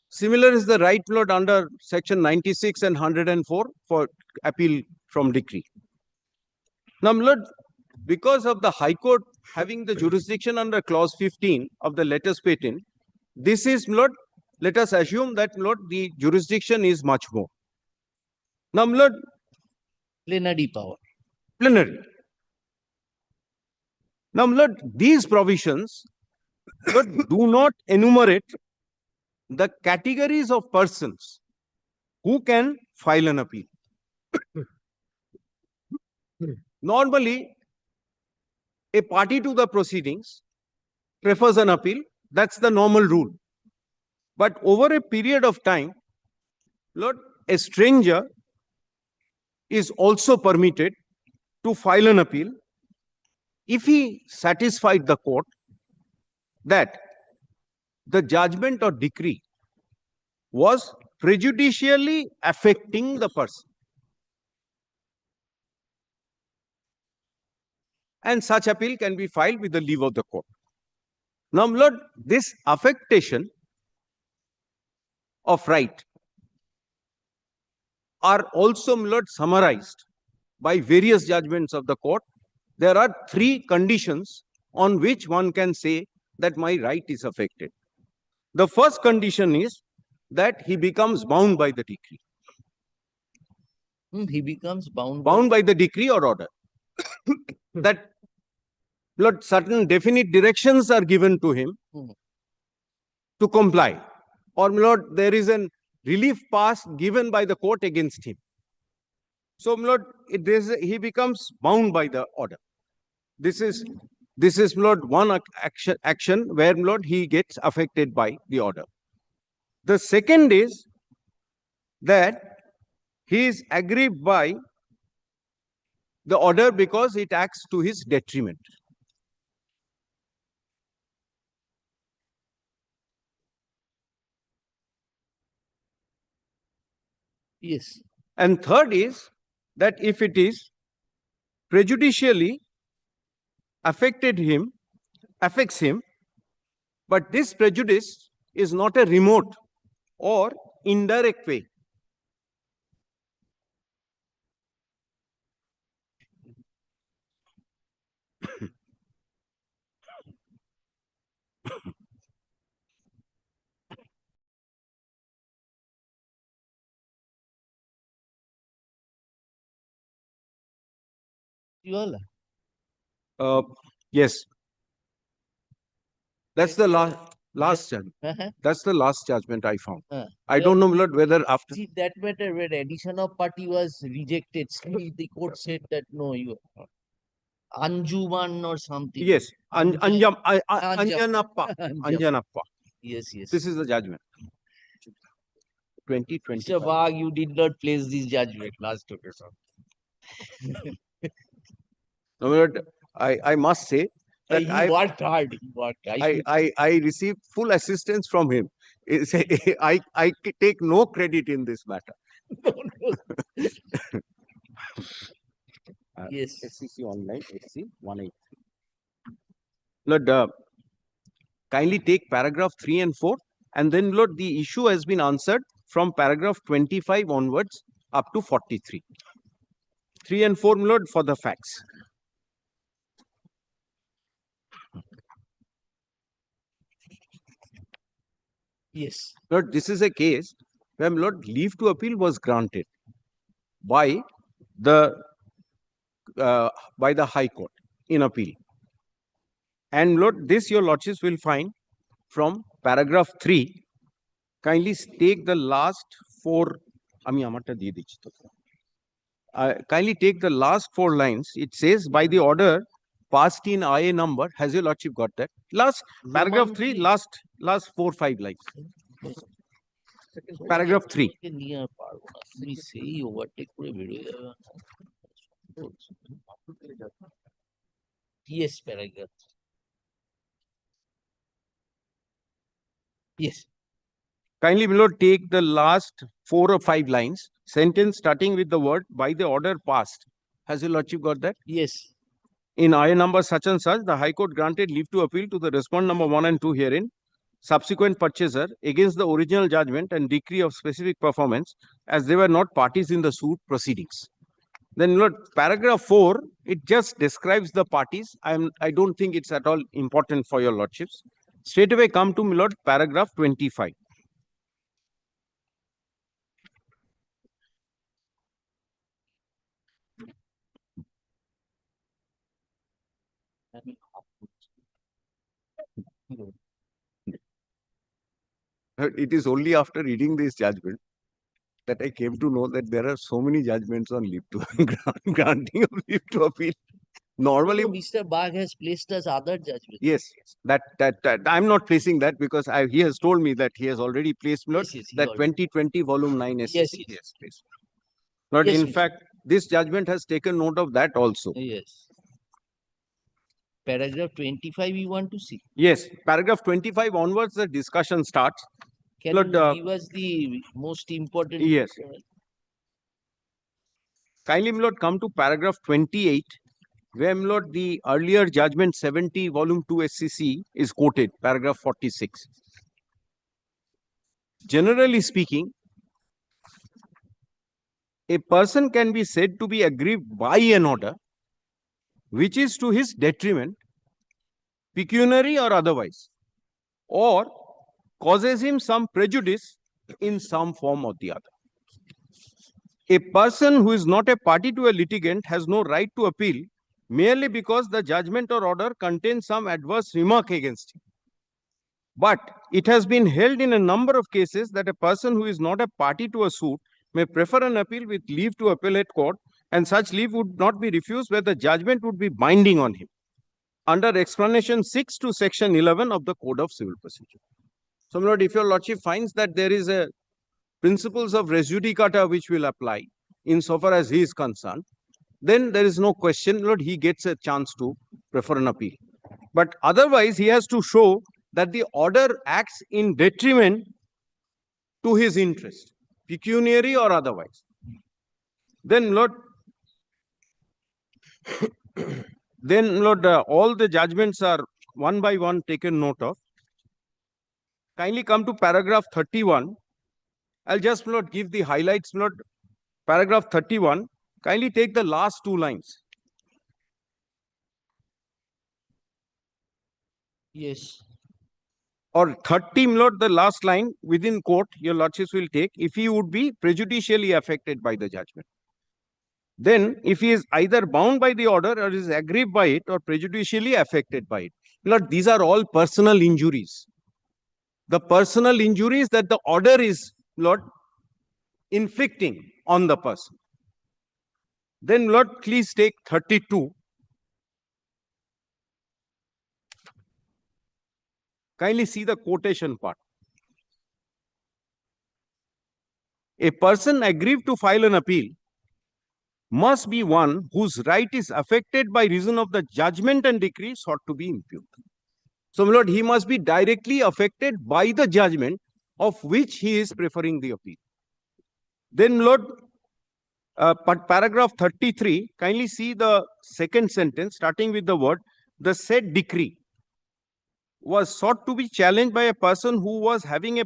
Similar is the right, Lord, under section 96 and 104 for appeal from decree. Now, Lord, because of the High Court having the jurisdiction under clause 15 of the letters patent, this is, Lord, let us assume that, Lord, the jurisdiction is much more. Now, Lord, plenary power. Plenary. Now, Lord, these provisions, Lord, do not enumerate the categories of persons who can file an appeal. Normally, a party to the proceedings prefers an appeal. That's the normal rule. But over a period of time, Lord, a stranger is also permitted to file an appeal if he satisfied the court that the judgment or decree was prejudicially affecting the person. And such appeal can be filed with the leave of the court. Now, Lord, this affectation of right are also, Lord, summarized by various judgments of the court. There are 3 conditions on which one can say that my right is affected. The first condition is that he becomes bound by the decree. He becomes bound by the decree or order. That, Lord, certain definite directions are given to him to comply. Or, Lord, there is an relief pass given by the court against him. So, Lord, he becomes bound by the order. This is, Lord, one action where, Lord, he gets affected by the order. The second is that he is aggrieved by the order because it acts to his detriment. Yes. And third is that if it is prejudicially affects him, but this prejudice is not a remote or indirect way. Yes. That's the last judgment. That's the last judgment I found. I don't know, Lord, whether after. See, that matter where addition of party was rejected, still the court said that no, you Anjuman or something. Yes, Anjanappa. Anjanappa. Anjanappa. Yes, yes. This is the judgment. 2020. Mr. Bagh, you did not place this judgment last occasion. No, Lord, I must say that He worked hard. He worked. I received full assistance from him. I take no credit in this matter. Yes. SCC online, SC 183. Lord, kindly take paragraph 3 and 4, and then, Lord, the issue has been answered from paragraph 25 onwards up to 43. 3 and 4, Lord, for the facts. Yes. Lord, this is a case where, Lord, leave to appeal was granted by the High Court in appeal. And Lord, this your lordships will find from paragraph 3. Kindly take the last 4. Kindly take the last 4 lines. It says, by the order passed in IA number. Has your lordship got that? Last paragraph 3, last 4-5 lines. Paragraph 3. Yes, paragraph. Yes. Kindly, Lord, take the last 4 or 5 lines. Sentence starting with the word by the order passed. Has your lordship got that? Yes. In IA number such and such, the High Court granted leave to appeal to the respondent number 1 and 2 herein, subsequent purchaser, against the original judgment and decree of specific performance, as they were not parties in the suit proceedings. Then, Lord, paragraph 4, it just describes the parties. I don't think it's at all important for your lordships. Straight away come to, Lord, paragraph 25. It is only after reading this judgment that I came to know that there are so many judgments on leave to granting of leave to appeal. Normally, Mr. Bagh has placed us other judgments. Yes, that I'm not placing that because he has told me that he has already placed, Lord, that 2020 volume 9 SCC. Yes, He has placed. Lord, Yes, in fact, this judgment has taken note of that also. Yes. Paragraph 25 you want to see? Yes, paragraph 25 onwards the discussion starts. Can Lord, you give us the most important? Yes. Kindly, Lord, come to paragraph 28, where, Lord, the earlier judgment 70 volume 2 SCC is quoted, paragraph 46. Generally speaking, a person can be said to be aggrieved by an order which is to his detriment, pecuniary or otherwise, or causes him some prejudice in some form or the other. A person who is not a party to a litigant has no right to appeal merely because the judgment or order contains some adverse remark against him. But it has been held in a number of cases that a person who is not a party to a suit may prefer an appeal with leave to appellate court, and such leave would not be refused where the judgment would be binding on him, under explanation 6 to section 11 of the Code of Civil Procedure. So, Lord, if your lordship finds that there is a principles of res judicata which will apply insofar as he is concerned, then there is no question, Lord, he gets a chance to prefer an appeal. But otherwise, he has to show that the order acts in detriment to his interest. pecuniary or otherwise. Then, Lord, all the judgments are one by one taken note of. Kindly come to paragraph 31. I'll just, Lord, give the highlights, Lord. Paragraph 31. Kindly take the last two lines. Yes. Or 30, Lord, the last line within quote, your lordships will take, if he would be prejudicially affected by the judgment. Then, if he is either bound by the order or is aggrieved by it or prejudicially affected by it. Lord, these are all personal injuries. The personal injuries that the order is, Lord, inflicting on the person. Then, Lord, please take 32. Kindly see the quotation part. A person aggrieved to file an appeal must be one whose right is affected by reason of the judgment and decree sought to be impugned. So, my Lord, he must be directly affected by the judgment of which he is preferring the appeal. Then, Lord, paragraph 33, kindly see the second sentence starting with the word, the said decree was sought to be challenged by a person who was having a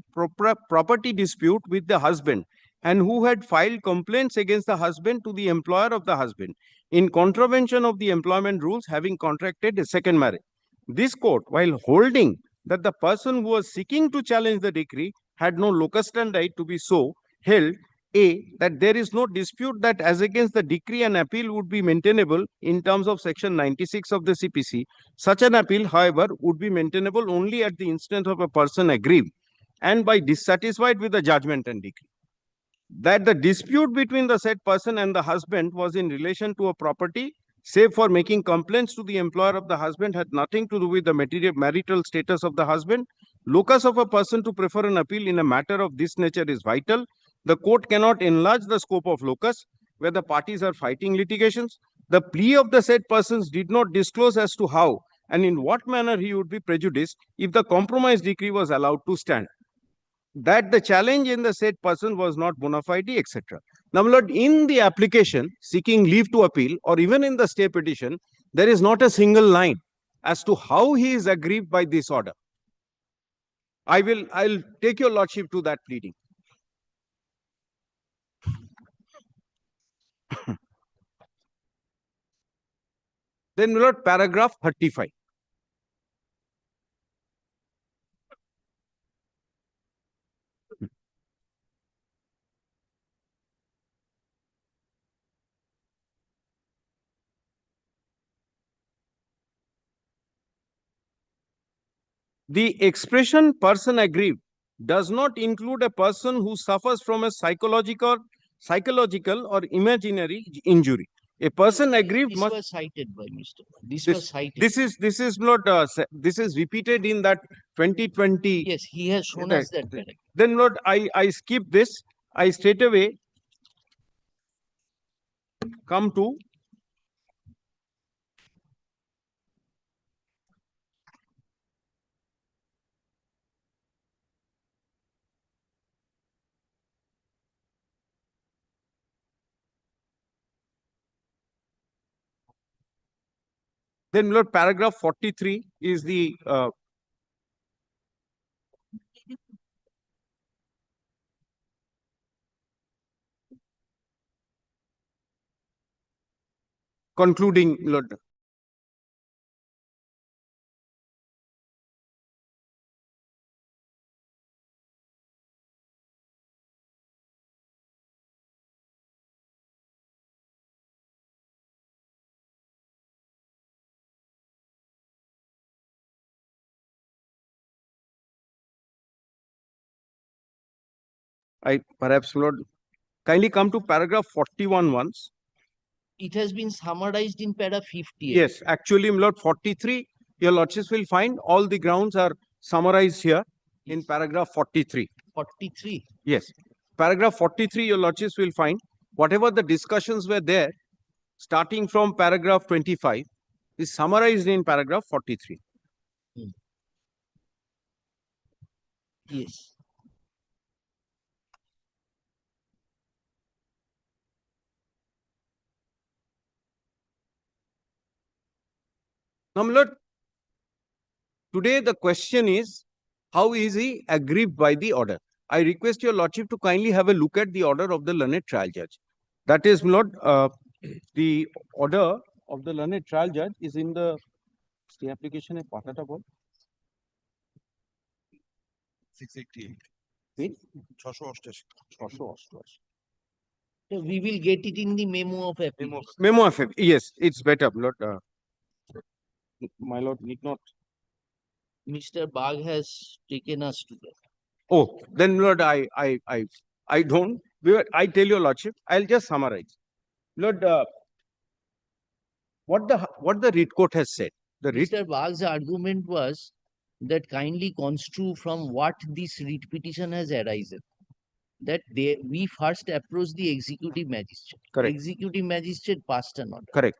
property dispute with the husband and who had filed complaints against the husband to the employer of the husband in contravention of the employment rules, having contracted a second marriage. This court, while holding that the person who was seeking to challenge the decree had no locus standi to be so, held that there is no dispute that as against the decree an appeal would be maintainable in terms of section 96 of the CPC. Such an appeal, however, would be maintainable only at the instance of a person aggrieved and by dissatisfied with the judgment and decree. That the dispute between the said person and the husband was in relation to a property, save for making complaints to the employer of the husband, had nothing to do with the marital status of the husband. Locus of a person to prefer an appeal in a matter of this nature is vital. The court cannot enlarge the scope of locus where the parties are fighting litigations. The plea of the said persons did not disclose as to how and in what manner he would be prejudiced if the compromise decree was allowed to stand. That the challenge in the said person was not bona fide, etc. Now, Lord, in the application seeking leave to appeal or even in the stay petition, there is not a single line as to how he is aggrieved by this order. I'll take your lordship to that pleading. Then, Lord, paragraph 35. The expression person aggrieved does not include a person who suffers from a psychological or imaginary injury. A person aggrieved must. This was cited by Mr. This This was cited. This is not this is repeated in that 2020. Yes, he has shown us that. Then, Lord, I skip this. I straight away come to then, Lord, paragraph 43 is the concluding, Lord. Perhaps, Lord, kindly come to paragraph 41 once. It has been summarized in para 58. Yes, actually, Lord, 43, your lordships will find all the grounds are summarized here in paragraph 43. 43? Yes. Paragraph 43, your lordships will find whatever the discussions were there, starting from paragraph 25, is summarized in paragraph 43. Yes. Now, my lord, today the question is, how is he aggrieved by the order? I request your lordship to kindly have a look at the order of the learned trial judge. That is, my lord, the order of the learned trial judge is in the stay application. 688. 688. So we will get it in the memo of appeal. Memo of appeal. Yes, it's better, my lord. My lord need not. Mr. Bagh has taken us to that. Oh, then, my lord, I don't. I tell your lordship, I'll just summarize. Lord, what the writ court has said. The writ. Mr. Bagh's argument was that kindly construe from what this writ petition has arisen. That we first approached the executive magistrate. Correct. Executive magistrate passed an order. Correct.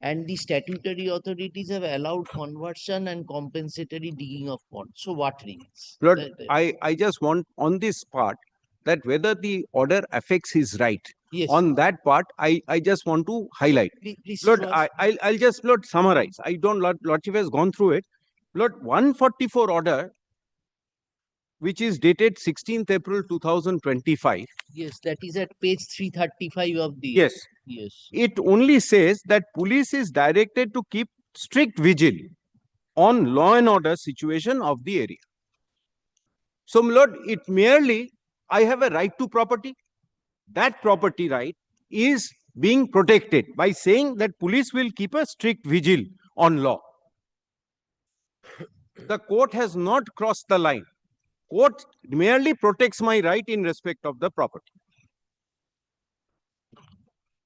And the statutory authorities have allowed conversion and compensatory digging of pond. So what remains? Lord, I just want on this part that whether the order affects his right. Yes. On that part, I just want to highlight. Please Lord, I'll just, Lord, summarize. I don't, Lordship has gone through it. Lord, 144 order, which is dated 16th April 2025. Yes, that is at page 335 of the. Yes. Yes. It only says that police is directed to keep strict vigil on law and order situation of the area. So, my lord, it merely, I have a right to property. That property right is being protected by saying that police will keep a strict vigil on law. The court has not crossed the line. Court merely protects my right in respect of the property.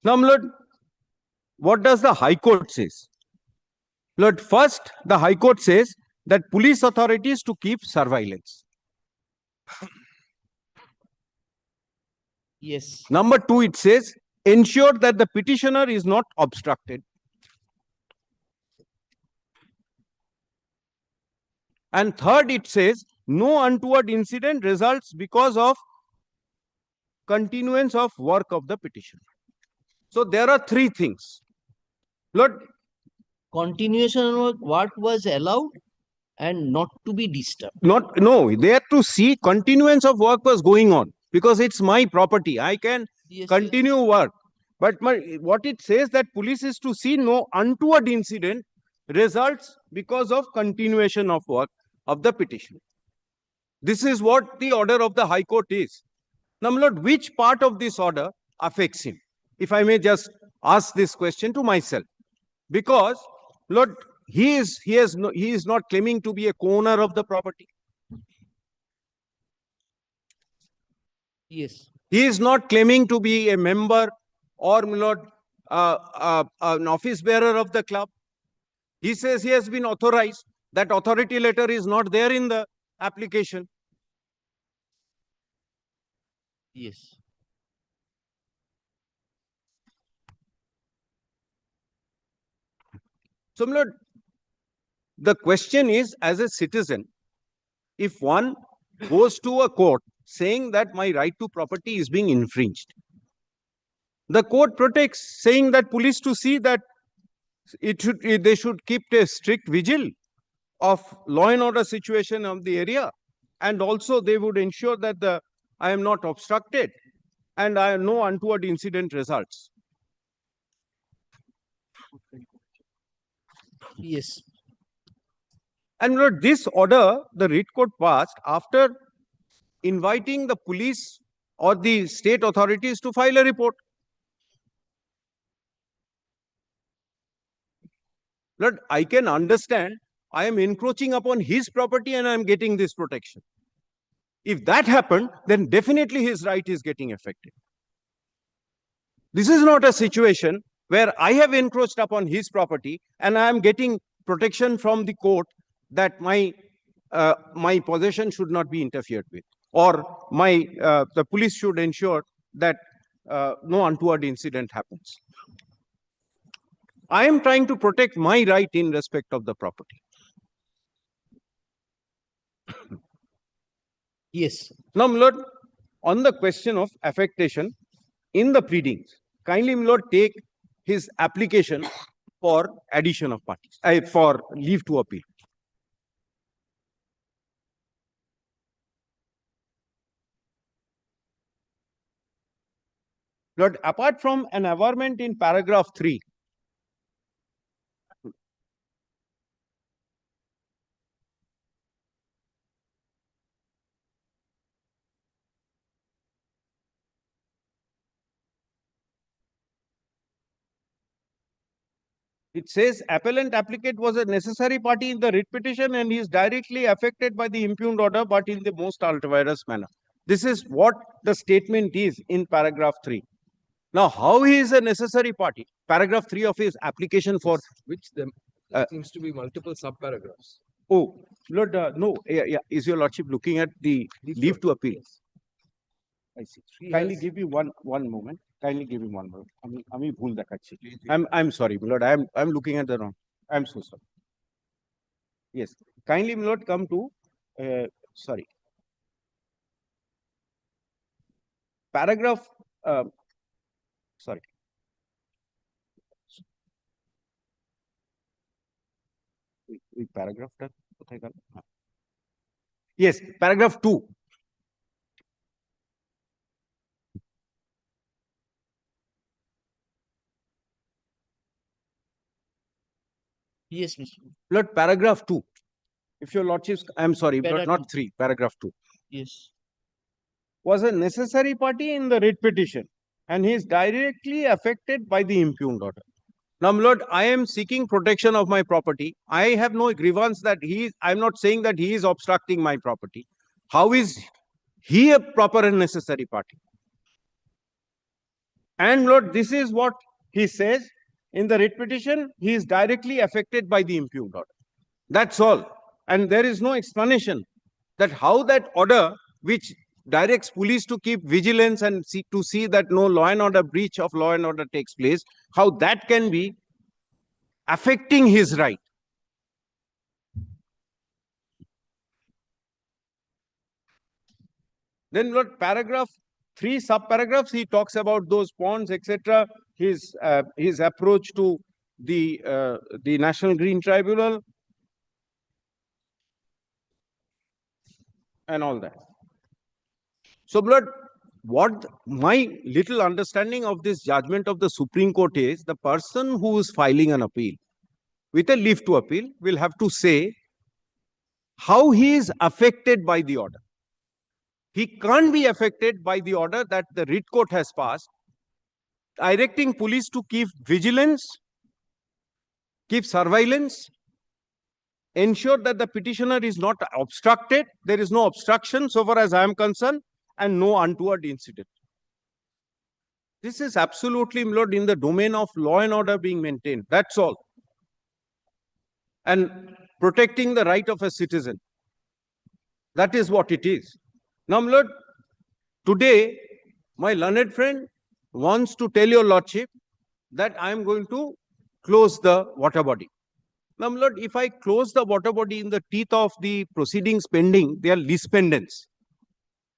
Now, my lord, what does the High Court says? Lord, first, the High Court says that police authorities to keep surveillance. Yes. Number 2, it says, ensure that the petitioner is not obstructed. And third, it says, no untoward incident results because of continuance of work of the petitioner. So there are 3 things. Lord, continuation of what was allowed and not to be disturbed. No, they are to see continuance of work was going on because it's my property. I can continue work. But what it says that police is to see no untoward incident results because of continuation of work of the petition. This is what the order of the High Court is. Now, my lord, which part of this order affects him? If I may just ask this question to myself. Because, Lord, he is not claiming to be a co-owner of the property. Yes. He is not claiming to be a member or, my lord, an office bearer of the club. He says he has been authorized. That authority letter is not there in the application. Yes. So, my lord, the question is, as a citizen, if one goes to a court saying that my right to property is being infringed, the court protects, saying that police to see that they should keep a strict vigil of law and order situation of the area, and also they would ensure that I am not obstructed and I have no untoward incident results. Yes. And Lord, this order, the writ court passed after inviting the police or the state authorities to file a report. Lord, I can understand I am encroaching upon his property and I am getting this protection. If that happened, then definitely his right is getting affected. This is not a situation where I have encroached upon his property and I am getting protection from the court that my possession should not be interfered with, or the police should ensure that no untoward incident happens. I am trying to protect my right in respect of the property. Yes. Now, my lord, on the question of affectation in the pleadings, kindly, my lord, take his application for addition of parties, for leave to appeal. But apart from an averment in paragraph 3, it says appellant applicant was a necessary party in the writ petition and he is directly affected by the impugned order, but in the most ultra-virus manner. This is what the statement is in paragraph 3. Now, how he is a necessary party? Paragraph 3 of his application for which them seems to be multiple sub-paragraphs. Oh, Lord, no, yeah. Is your lordship looking at the leave to appeal? I see. Kindly give me one moment. Kindly give me 1 moment. আমি ভুল দেখাচ্ছি. I'm sorry, my lord. I'm looking at the wrong. I'm so sorry. Yes. Kindly, my lord, come to sorry. Paragraph sorry. Paragraph yes, paragraph 2. Yes, Mr. Lord, paragraph 2. If your lordships, I'm sorry, but not 3, paragraph 2. Yes. Was a necessary party in the writ petition and he is directly affected by the impugned order. Now, my lord, I am seeking protection of my property. I have no grievance that I'm not saying that he is obstructing my property. How is he a proper and necessary party? And Lord, this is what he says in the writ petition. He is directly affected by the impugned order. That's all. And there is no explanation that how that order, which directs police to keep vigilance and see that no law and order breach of law and order takes place, how that can be affecting his right. Then Lord, paragraph 3 sub-paragraphs, he talks about those ponds, etc. His approach to the National Green Tribunal and all that. So, Lord, what my little understanding of this judgment of the Supreme Court is, the person who is filing an appeal with a leave to appeal will have to say how he is affected by the order. He can't be affected by the order that the writ court has passed, directing police to keep vigilance, keep surveillance, ensure that the petitioner is not obstructed, there is no obstruction so far as I am concerned, and no untoward incident. This is absolutely, my lord, in the domain of law and order being maintained. That's all. And protecting the right of a citizen. That is what it is. Now, my lord, today, my learned friend wants to tell your lordship that I am going to close the water body. Now, my lord, if I close the water body in the teeth of the proceedings pending, they are lis pendens.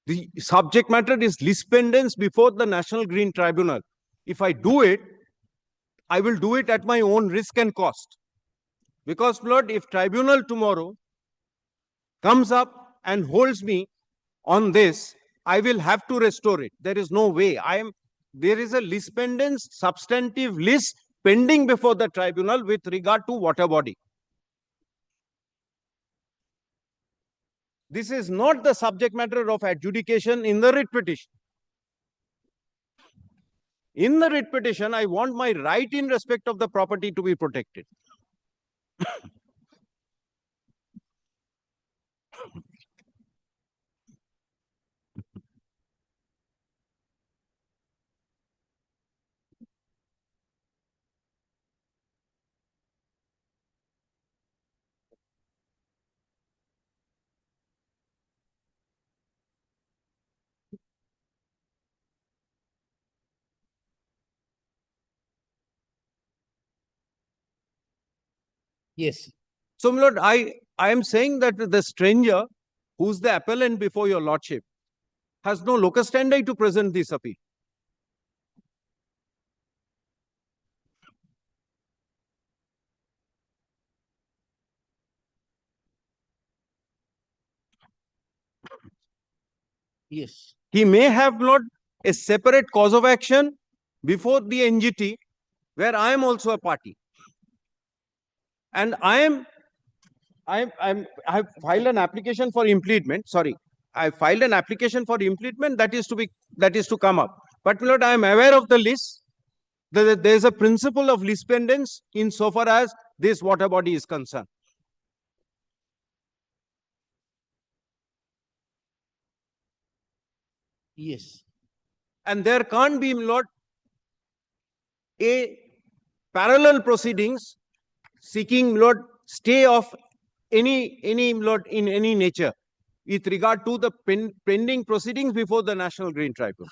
The subject matter is lis pendens before the National Green Tribunal. If I do it, I will do it at my own risk and cost. Because, Lord, if tribunal tomorrow comes up and holds me on this, I will have to restore it. There is no way. There is a lis pendens substantive list pending before the tribunal with regard to water body. This is not the subject matter of adjudication in the writ petition. In the writ petition, I want my right in respect of the property to be protected. Yes. So, my lord, I am saying that the stranger who's the appellant before your lordship has no locus standi to present this appeal. Yes. He may have not a separate cause of action before the NGT, where I am also a party. And I have filed an application for impleadment. Sorry, I filed an application for impleadment that is to come up. But my lord, I am aware of the list. There is a principle of list pendants insofar as this water body is concerned. Yes. And there can't be, my lord, a parallel proceedings seeking, my lord, stay of any my lord, in any nature with regard to the pending proceedings before the National Green Tribunal.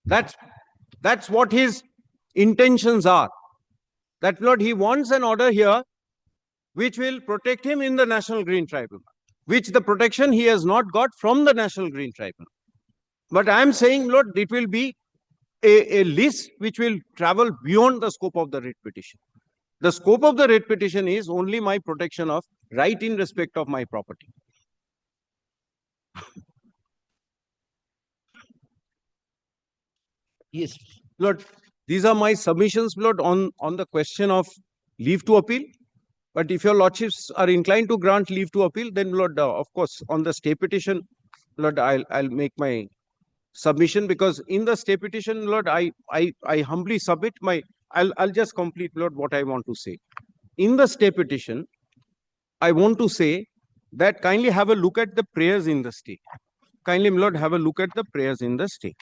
That's what his intentions are. That, my lord, he wants an order here which will protect him in the National Green Tribunal, which the protection he has not got from the National Green Tribunal. But I am saying, Lord, it will be a list which will travel beyond the scope of the writ petition. The scope of the writ petition is only my protection of right in respect of my property. Yes. Lord, these are my submissions, Lord, on the question of leave to appeal. But if your lordships are inclined to grant leave to appeal, then, Lord, of course, on the stay petition, Lord, I'll make my submission, because in the stay petition, Lord, I humbly submit my, I'll just complete, Lord, what I want to say. In the stay petition, I want to say that kindly have a look at the prayers in the stay. Kindly, Lord, have a look at the prayers in the stay.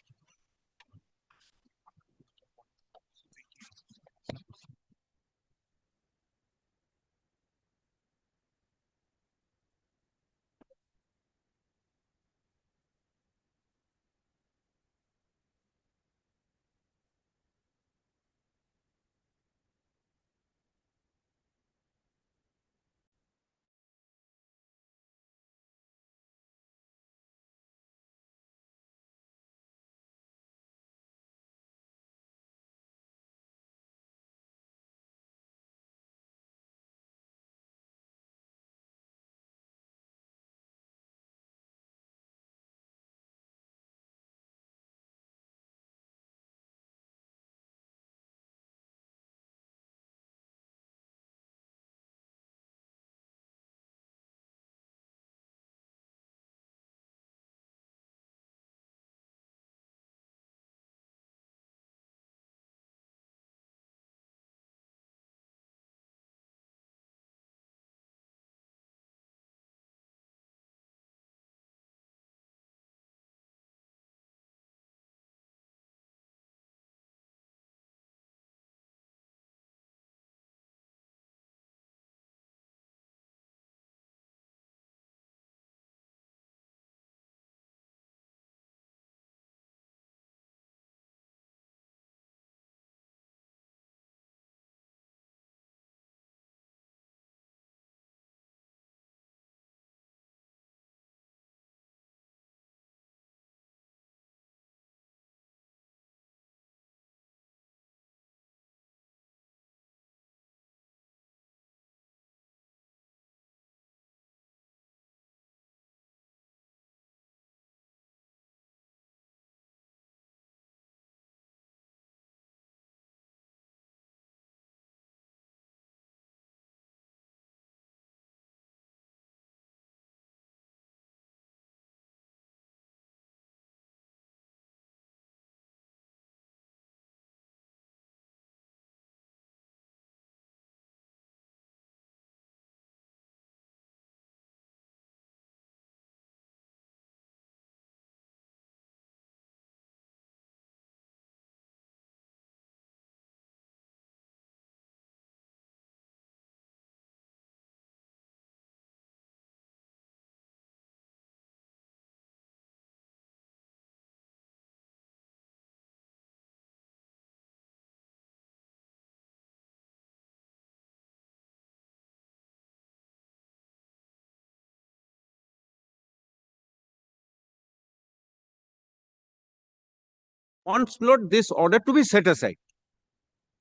Wants, Lord, this order to be set aside.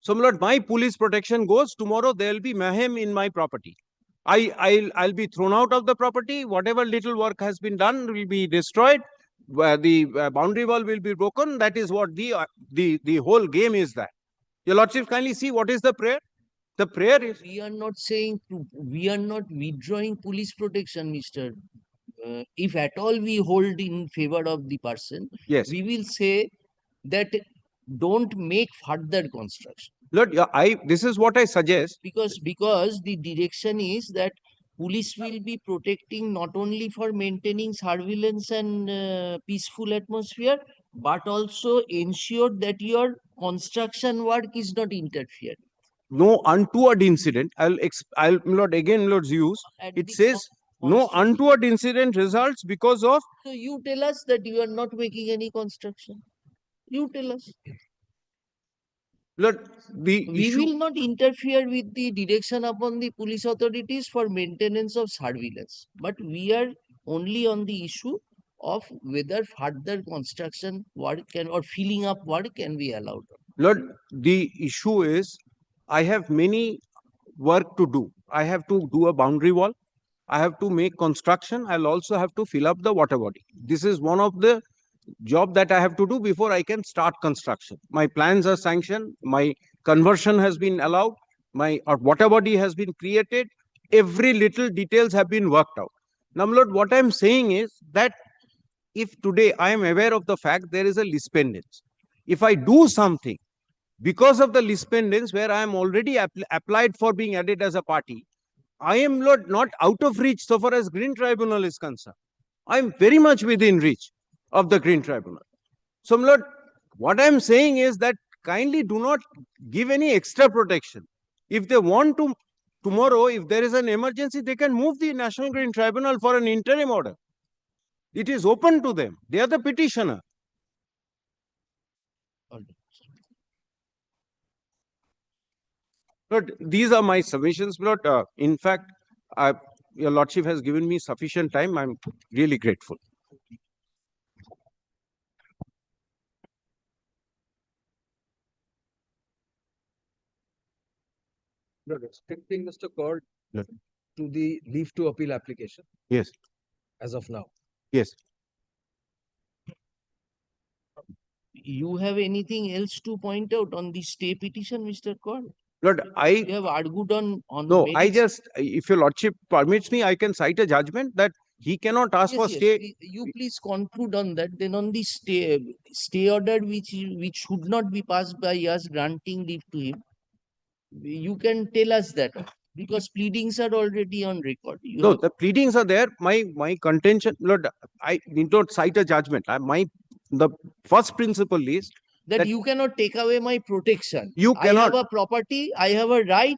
So, Lord, my police protection goes. Tomorrow there will be mayhem in my property. I'll be thrown out of the property. Whatever little work has been done will be destroyed. boundary wall will be broken. That is what the whole game is. That your lordship kindly see what is the prayer. The prayer is. We are not saying we are not withdrawing police protection, Mr. If at all we hold in favor of the person, Yes. we will say that don't make further construction. Lord, this is what I suggest. Because the direction is that police will be protecting not only for maintaining surveillance and peaceful atmosphere, but also ensure that your construction work is not interfered. No untoward incident. I'll Lord again Lord's use. It says no untoward incident results because of. So you tell us that you are not making any construction. You tell us. Lord, we will not interfere with the direction upon the police authorities for maintenance of surveillance, but we are only on the issue of whether further construction work or filling up work can be allowed. Lord, the issue is I have many work to do. I have to do a boundary wall. I have to make construction. I'll also have to fill up the water body. This is one of the job that I have to do before I can start construction. My plans are sanctioned. My conversion has been allowed. My water body has been created. Every little details have been worked out. Now, Lord, what I'm saying is that if today I am aware of the fact there is a lis pendens, if I do something because of the lis pendens where I am already applied for being added as a party, I am not out of reach so far as Green Tribunal is concerned. I am very much within reach of the Green Tribunal. So, Lord, what I am saying is that kindly do not give any extra protection. If they want to, tomorrow, if there is an emergency, they can move the National Green Tribunal for an interim order. It is open to them. They are the petitioner. Lord, these are my submissions, Lord. In fact, your Lordship has given me sufficient time. I'm really grateful. Restricting Mr. Cord to the leave to appeal application. Yes. As of now. Yes. You have anything else to point out on the stay petition, Mr. Cord? Lord, you have argued on no, merits. I just, if your Lordship permits me, I can cite a judgment that he cannot ask for stay. You please conclude on that. Then on the stay order, which should not be passed by us granting leave to him, you can tell us that because pleadings are already on record. No, the pleadings are there. My contention, Lord, I need not cite a judgment. The first principle is that you cannot take away my protection. You I have cannot. a property. I have a right.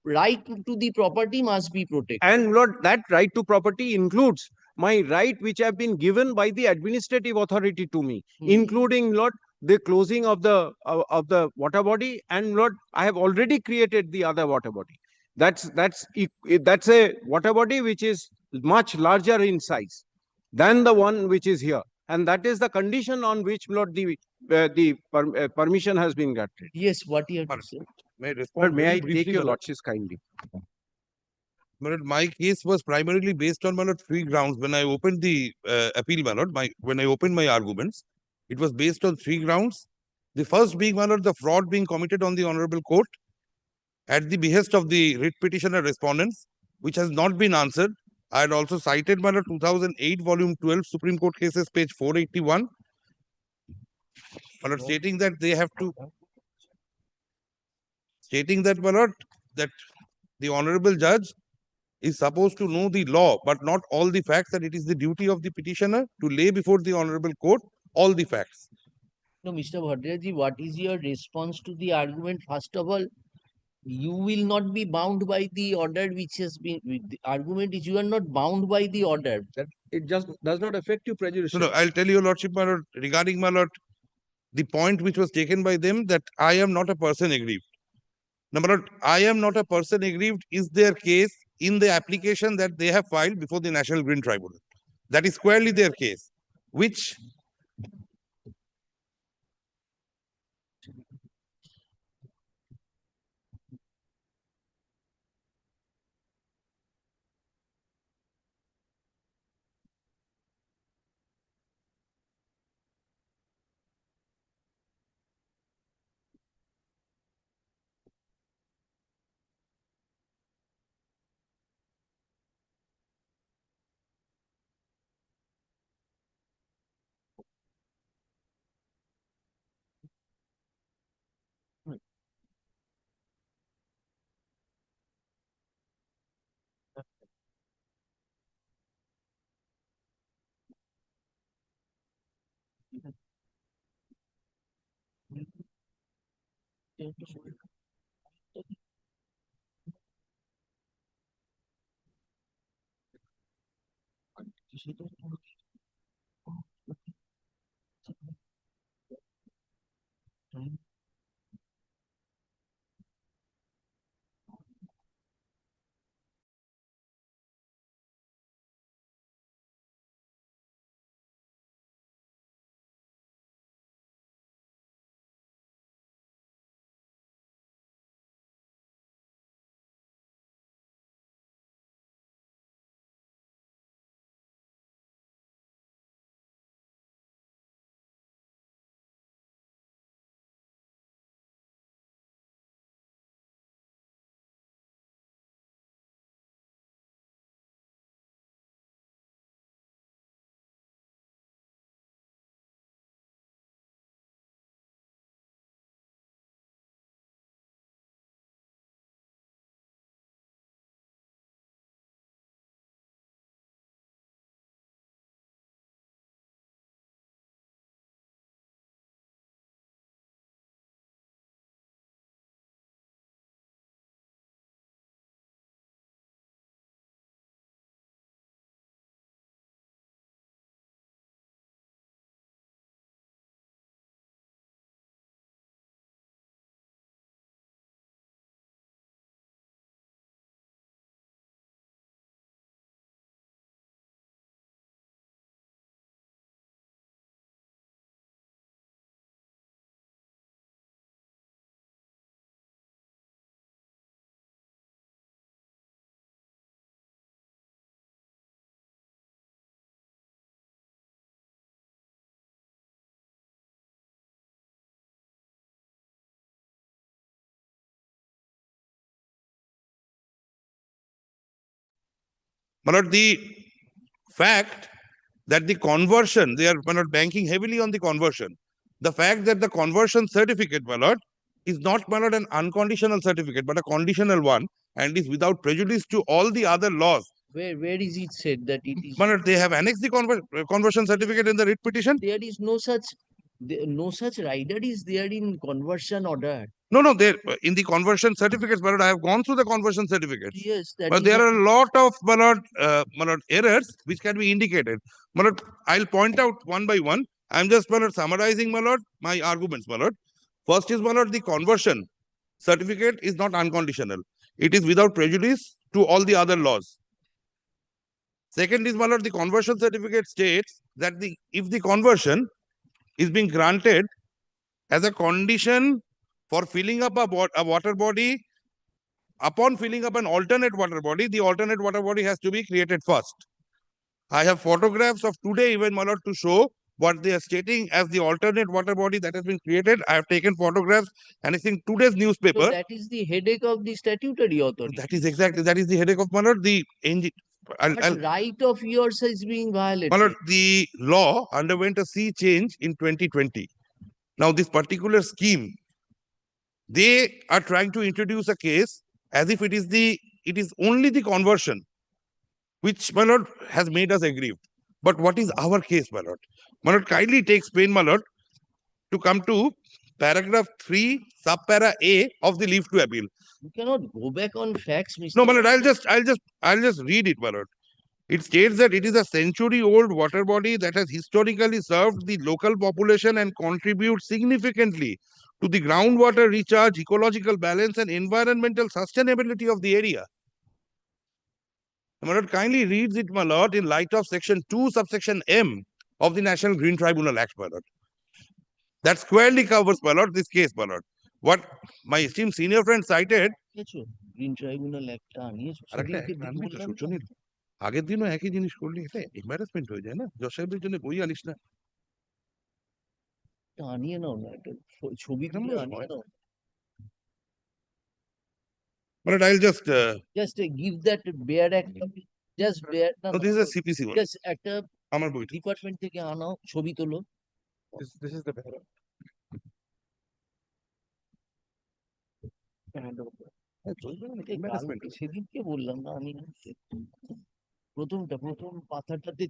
Right to the property must be protected. And Lord, that right to property includes my right which have been given by the administrative authority to me, including, Lord, the closing of the water body, and Lord, I have already created the other water body. That's a water body which is much larger in size than the one which is here, and that is the condition on which, Lord, the permission has been granted. Yes, what you have to say. May I respond? May very I briefly, take your my lord? Lordship's kindly? My lord, my case was primarily based on, my lord, three grounds. When I opened the appeal, my lord, when I opened my arguments, it was based on three grounds. The first being, my lord, the fraud being committed on the honorable court at the behest of the writ petitioner respondents, which has not been answered. I had also cited, my lord, 2008 volume 12 Supreme Court cases, page 481, my lord, stating that they have to, my lord, that the honorable judge is supposed to know the law, but not all the facts, and it is the duty of the petitioner to lay before the honorable court all the facts. No, Mr. Bhattacharya, what is your response to the argument? First of all, you will not be bound by the order which has been. The argument is you are not bound by the order. That it just does not affect you prejudicially. No, I'll tell your lordship, my lord, regarding, my lord, the point which was taken by them that I am not a person aggrieved. Number one, I am not a person aggrieved is their case in the application that they have filed before the National Green Tribunal. That is squarely their case, which My lord, the fact that the conversion, they are, my lord, banking heavily on the conversion. The fact that the conversion certificate, my lord, is not, my lord, an unconditional certificate, but a conditional one, and is without prejudice to all the other laws. Where is it said that it is? My lord, they have annexed the conversion certificate in the writ petition. There is no such rider is there in conversion order. No, there in the conversion certificates, my lord, I have gone through the conversion certificates. Yes, that But is there a- are a lot of, my lord, errors which can be indicated. My lord, I'll point out one by one. I'm just, my lord, summarizing, my lord, my arguments, my lord. First is, my lord, the conversion certificate is not unconditional. It is without prejudice to all the other laws. Second is, my lord, the conversion certificate states that if the conversion is being granted as a condition for filling up a water body, upon filling up an alternate water body, the alternate water body has to be created first. I have photographs of today even, my lord, to show what they are stating as the alternate water body that has been created. I have taken photographs, and it's in today's newspaper. So that is the headache of the statutory authority. That is the headache of, my lord, the But right of yours is being violated. My lord, the law underwent a sea change in 2020. Now, this particular scheme, they are trying to introduce a case as if it is only the conversion, which, my lord, has made us aggrieved. But what is our case, my lord? My lord, kindly takes pain, my lord, to come to paragraph 3, subpara A of the leave to appeal. You cannot go back on facts, Mr. No, my lord, I'll just read it, my lord. It states that it is a century-old water body that has historically served the local population and contributes significantly to the groundwater recharge, ecological balance, and environmental sustainability of the area. My lord, kindly reads it, my lord, in light of section 2, subsection M of the National Green Tribunal Act, my lord. That squarely covers, my lord, this case, my lord. What my esteemed senior friend cited. Green Tribunal Act আগের দিনও একই জিনিস করলে এটা embarrassment হয়ে যায় না, জজ সাহেবের জন্য বই আনিস না, আনিয়ে নাও না, একটা ছবি তুলে আনিয়ে নাও। But I'll just give that bare act, just bare. No, this is a CPC one. Just একটা আমার বই ডিপার্টমেন্ট থেকে আনাও, ছবি তোলো। This is the bearer. সেদিনকে বললাম না আমি, প্রথম পাতাটাতে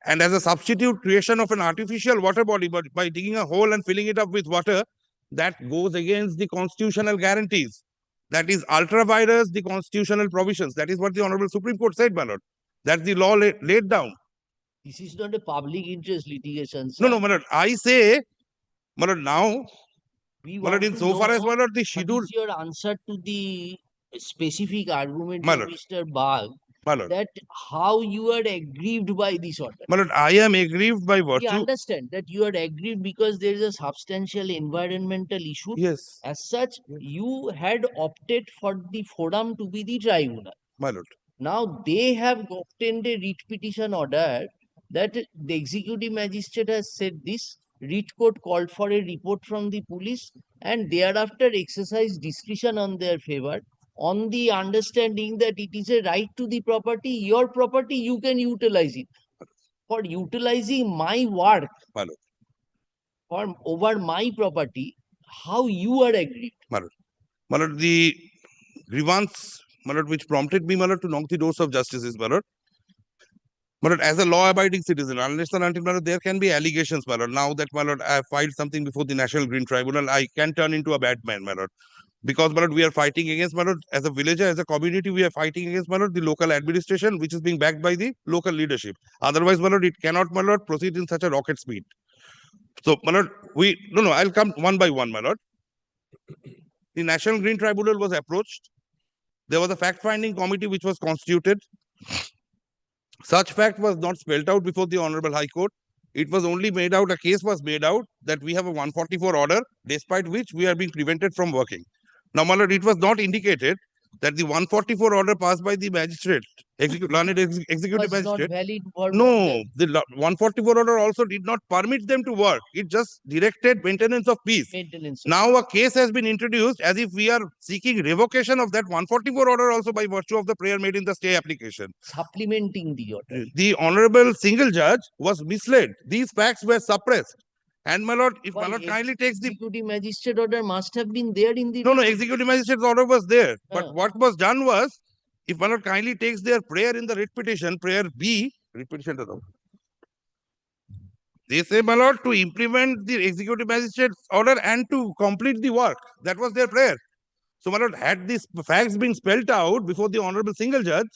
And as a substitute creation of an artificial water body, but by digging a hole and filling it up with water, that goes against the constitutional guarantees. That is ultra vires the constitutional provisions. That is what the Honorable Supreme Court said, my lord. That's the law laid down. This is not a public interest litigation, sir. No, no, my lord. I say, my lord, now, We my lord, want in to so far know as, my lord, the what schedule, is your answer to the specific argument my of lord, Mr. Bagh my lord, that how you are aggrieved by this order. my lord, I am aggrieved by We virtue. understand that you are aggrieved because there is a substantial environmental issue. Yes, As such, you had opted for the forum to be the tribunal. my lord. Now they have obtained a writ petition order that the executive magistrate has said this. Writ court called for a report from the police and thereafter exercised discretion on their favor on the understanding that it is a right to the property, your property, you can utilize it. For utilizing my work My lord, for over my property, how you are aggrieved? my lord. My lord, the grievance, my lord, which prompted me, my lord, to knock the doors of justice is, my lord. My lord, as a law-abiding citizen, unless and until, my lord, there can be allegations, my lord. Now that, my lord, I have filed something before the National Green Tribunal, I can turn into a bad man, my lord. Because, my lord, we are fighting against, my lord, as a villager, as a community, we are fighting against, my lord, the local administration, which is being backed by the local leadership. Otherwise, my lord, it cannot, my lord, proceed in such a rocket speed. So, my lord, I'll come one by one, my lord. The National Green Tribunal was approached. There was a fact-finding committee which was constituted. Such fact was not spelled out before the Honorable High Court. It was only made out, a case was made out that we have a 144 order, despite which we are being prevented from working. Now, my lord, it was not indicated that the 144 order passed by the magistrate, learned executive Was not magistrate. valid for No, the 144 order also did not permit them to work. It just directed maintenance of peace. maintenance. Now a case has been introduced as if we are seeking revocation of that 144 order also by virtue of the prayer made in the stay application. Supplementing the order. The Honorable Single Judge was misled. These facts were suppressed. And, my lord, if my lord kindly takes the executive magistrate order must have been there in the no, executive magistrate's order was there. But Ah. what was done was, if my lord kindly takes their prayer in the writ petition, prayer B, writ petition, they say, my lord, to implement the executive magistrate's order and to complete the work. That was their prayer. So, my lord, had these facts been spelled out before the Honorable Single Judge,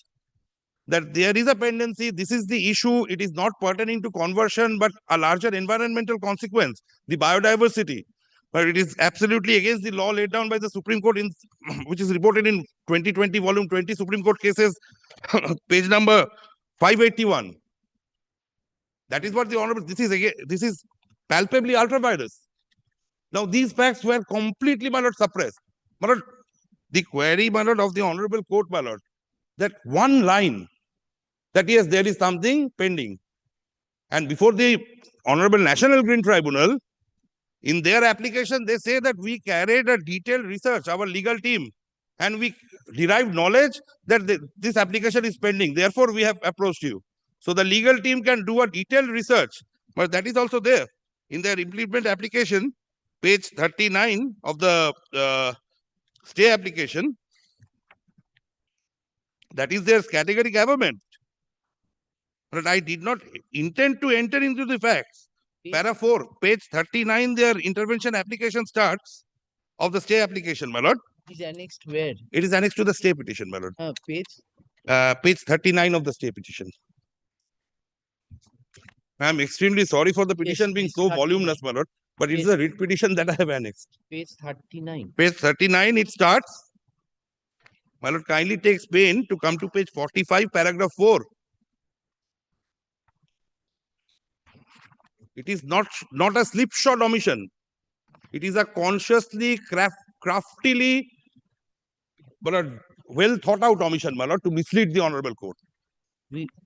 that there is a pendency, this is the issue, it is not pertaining to conversion, but a larger environmental consequence, the biodiversity. But it is absolutely against the law laid down by the Supreme Court, which is reported in 2020, volume 20, Supreme Court cases, page number 581. That is what the Honorable, this is palpably ultra vires. Now, these facts were completely, my lord, suppressed. My lord, the query, my lord, of the Honorable Court, my lord, that one line, that yes, there is something pending. And before the Honorable National Green Tribunal, in their application, they say that we carried a detailed research, our legal team, and we derived knowledge that this application is pending. Therefore, we have approached you. So the legal team can do a detailed research, but that is also there in their implement application, page 39 of the stay application. That is their category government. But I did not intend to enter into the facts. Para 4, page 39, their intervention application starts of the stay application, my lord. It is annexed where? It is annexed to the stay petition, my lord. Page? Page 39 of the stay petition. I am extremely sorry for the petition being so voluminous, my lord, but it is a writ petition that I have annexed. Page 39. Page 39, it starts. My lord kindly takes pain to come to page 45, paragraph 4. It is not a slipshod omission. It is a consciously, craftily, but a well thought out omission, my lord, to mislead the Honorable Court.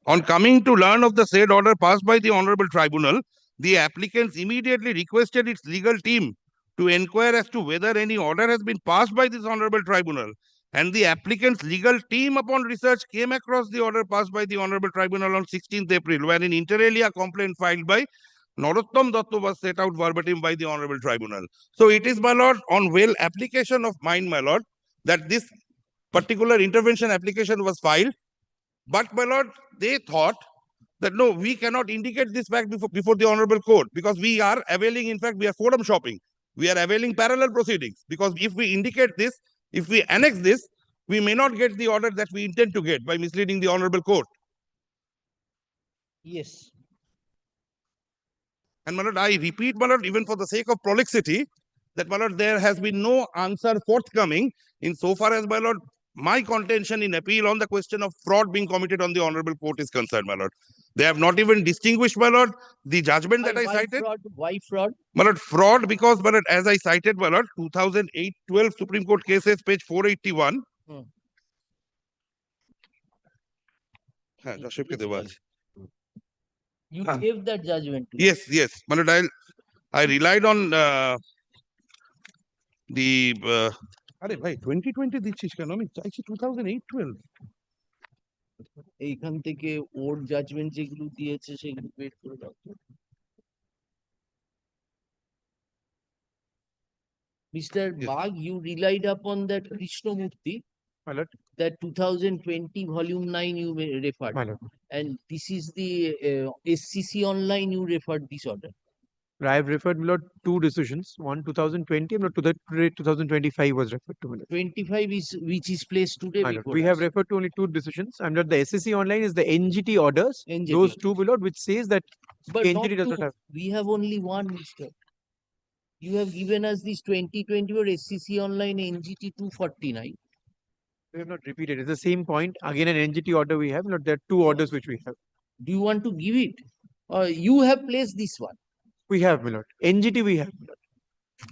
On coming to learn of the said order passed by the Honorable Tribunal, the applicants immediately requested its legal team to inquire as to whether any order has been passed by this Honorable Tribunal. And the applicant's legal team, upon research, came across the order passed by the Honorable Tribunal on 16th April, wherein inter alia complaint filed by Narottam Datta was set out verbatim by the Honorable Tribunal. So it is, my lord, on well application of mine, my lord, that this particular intervention application was filed. But, my lord, they thought that no, we cannot indicate this fact before the honorable court because we are availing, in fact, we are forum shopping. We are availing parallel proceedings because if we indicate this, if we annex this, we may not get the order that we intend to get by misleading the honorable court. Yes. And my lord, I repeat, my lord, even for the sake of prolixity, that my lord, there has been no answer forthcoming in so far as, my lord, my contention in appeal on the question of fraud being committed on the honorable court is concerned, my lord. They have not even distinguished, my lord, the judgment that I cited. Fraud? Why fraud? My lord, fraud because, my lord, as I cited, my lord, 2008-12 Supreme Court cases, page 481. You gave that judgment to Yes, yes. My lord, I relied on the अरे भाई 2020 দিচ্ছিস কেন আমি চাইছি 2008-12 এইখান থেকে ওর judgement যেগুলো দিয়েছে সেগুলো বের করে দাও Mr. Bagh, you relied upon that Krishnamurti, that 2020 volume 9 you referred, and this is the SCC online you referred this order. I have referred, my lord, two decisions. One 2020, and to that 2025 was referred to. 25 is which is placed today before we us. have referred to only two decisions. And the SSC online is the NGT orders. NGT those two, my lord, which says that but NGT does not have. We have only one, Mr. You have given us this 2020 or SCC online NGT 249. We have not repeated. It's the same point. Again, an NGT order we have. Not there are two orders which we have. Do you want to give it? Or you have placed this one? We have, my lord. NGT we have, my lord.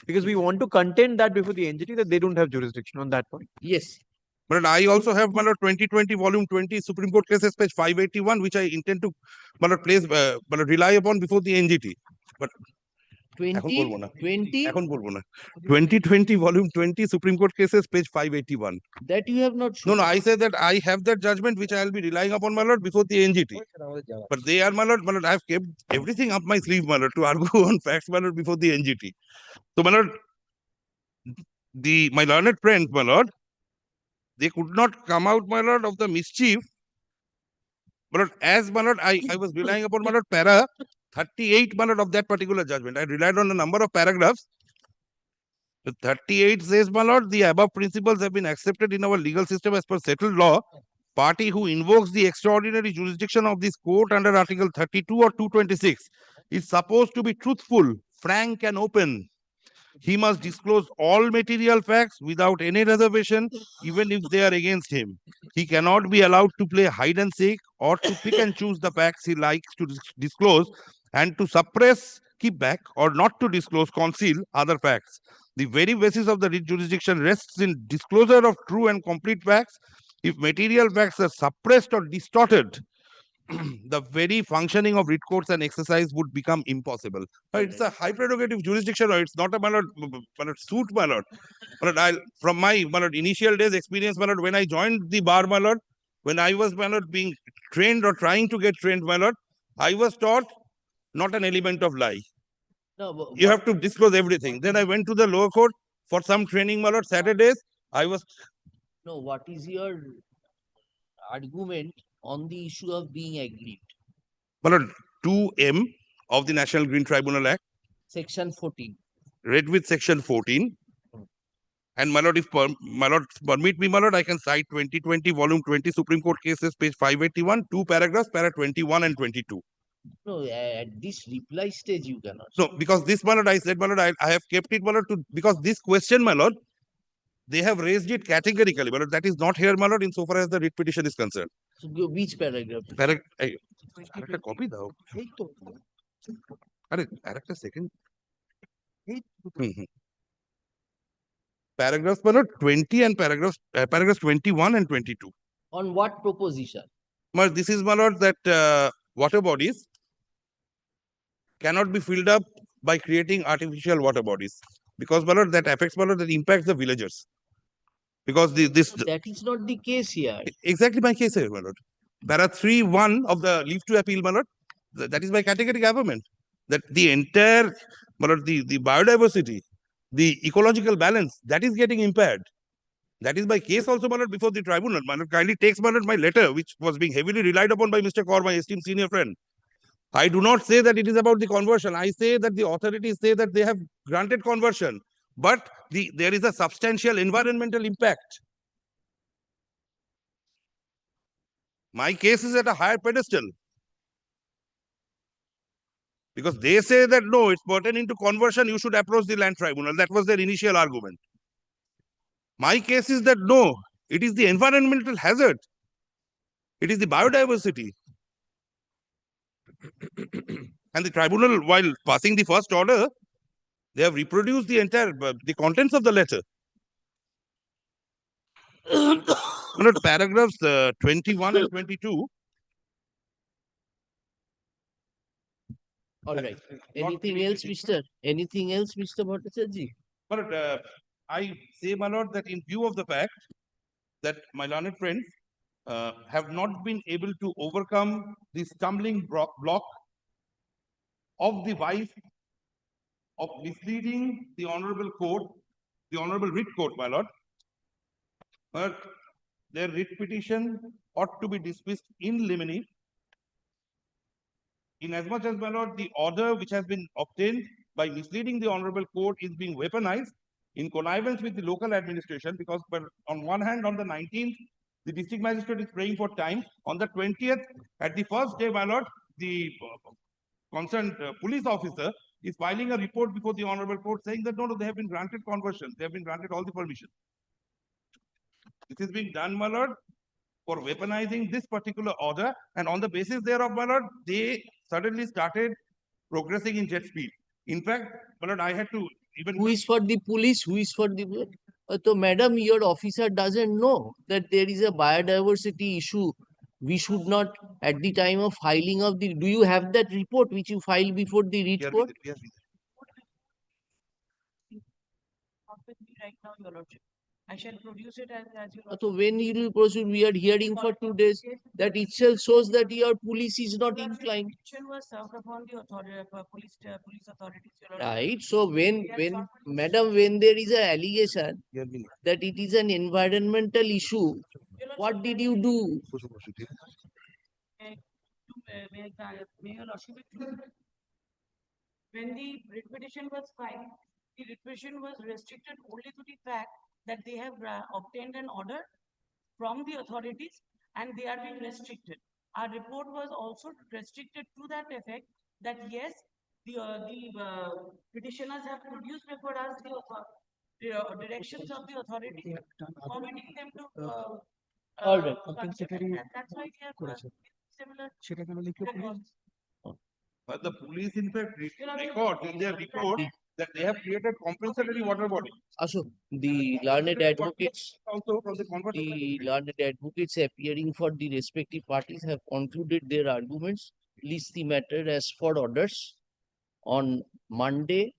Because we want to contend that before the NGT that they don't have jurisdiction on that point. Yes. But I also have, my lord, 2020 volume 20 Supreme Court cases, page 581, which I intend to, my lord, place, my lord, rely upon before the NGT. But 2020 volume 20 Supreme Court cases, page 581. That you have not shown. No, I say that I have that judgment which I will be relying upon, my lord, before the NGT. But they are, my lord, I have kept everything up my sleeve, my lord, to argue on facts, my lord, before the NGT. So, my lord, my learned friends, my lord, they could not come out, my lord, of the mischief. But as, my lord, I was relying upon, my lord, para 38, my lord, of that particular judgment. I relied on a number of paragraphs. The 38 says, my lord, the above principles have been accepted in our legal system as per settled law. Party who invokes the extraordinary jurisdiction of this court under Article 32 or 226 is supposed to be truthful, frank, and open. He must disclose all material facts without any reservation, even if they are against him. He cannot be allowed to play hide and seek or to pick and choose the facts he likes to disclose and to suppress, keep back, or not to disclose, conceal other facts. The very basis of the writ jurisdiction rests in disclosure of true and complete facts. If material facts are suppressed or distorted, the very functioning of writ courts and exercise would become impossible. It's a high prerogative jurisdiction, or it's not a suit, my lord. From my initial days experience, my lord, when I joined the bar, my lord, when I was, my lord, being trained or trying to get trained, my lord, I was taught not an element of lie. No, you have to disclose everything. Then I went to the lower court for some training, my lord. Saturdays, I was. No, what is your argument on the issue of being aggrieved? My lord, 2M of the National Green Tribunal Act. Section 14. Read with section 14. And my lord, if my lord permit me, my lord, I can cite 2020 volume 20 Supreme Court cases, page 581, two paragraphs, para 21 and 22. No, at this reply stage you cannot. No, because this, my lord, I said, my lord, I have kept it, my lord, because this question, my lord, they have raised it categorically, my lord. That is not here, my lord, insofar as the writ petition is concerned. So, which paragraph? Copy though. Second. Paragraphs, my lord, 20 and paragraphs 21 and 22. On what proposition? My lord, this is, my lord, that water bodies cannot be filled up by creating artificial water bodies, because, my lord, that affects, my lord, that impacts the villagers. Because that is not the case here. Exactly my case here, my lord. Para 3(1) of the leave to appeal, my lord, that is my category government. That the entire, my lord, the biodiversity, the ecological balance, that is getting impaired. That is my case also, my lord, before the tribunal. My lord, kindly takes, my lord, my letter, which was being heavily relied upon by Mr. Kaur, my esteemed senior friend. I do not say that it is about the conversion. I say that the authorities say that they have granted conversion, but there is a substantial environmental impact. My case is at a higher pedestal. Because they say that no, it's pertaining to conversion, you should approach the land tribunal. That was their initial argument. My case is that no, it is the environmental hazard. It is the biodiversity. And the tribunal, while passing the first order, they have reproduced the entire, the contents of the letter. Paragraphs 21 and 22. All right. Anything else, Mr.? Anything else, Mr. Bhattacharjee? But I say, my lord, that in view of the fact that my learned friends have not been able to overcome the stumbling block of the wife of misleading the honorable court, the honorable writ court, my lord, but their writ petition ought to be dismissed in limine, inasmuch as, my lord, the order which has been obtained by misleading the honorable court is being weaponized in connivance with the local administration, because on one hand, on the 19th, the district magistrate is praying for time. On the 20th, at the first day, my lord, the concerned police officer is filing a report before the honorable court saying that no, they have been granted conversion. They have been granted all the permission. This is being done, my lord, for weaponizing this particular order, and on the basis thereof, my lord, they suddenly started progressing in jet speed. In fact, my lord, I had to even... Who is for the police? Who is for the... So, madam, your officer doesn't know that there is a biodiversity issue. We should not, at the time of filing of the... Do you have that report which you filed before the writ court? Right now, Your Lordship. I shall produce it as you. So when you will proceed, we are hearing for 2 days. That itself shows that your police is not inclined. Was served upon the authority, police authorities. Right. So when madam, when there is an allegation that it is an environmental issue, what did you do? May Your Lordship, when the writ petition was filed, the writ petition was restricted only to the fact that they have obtained an order from the authorities and they are being restricted. Our report was also restricted to that effect that yes, the petitioners have produced before us the directions of the authority, permitting them to All right. that's why we have similar records. But the police, in fact, record in their report that they have created compensatory water body. Also, the learned advocates, also from the learned advocates appearing for the respective parties have concluded their arguments. List the matter as for orders on Monday,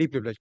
Deeply obliged.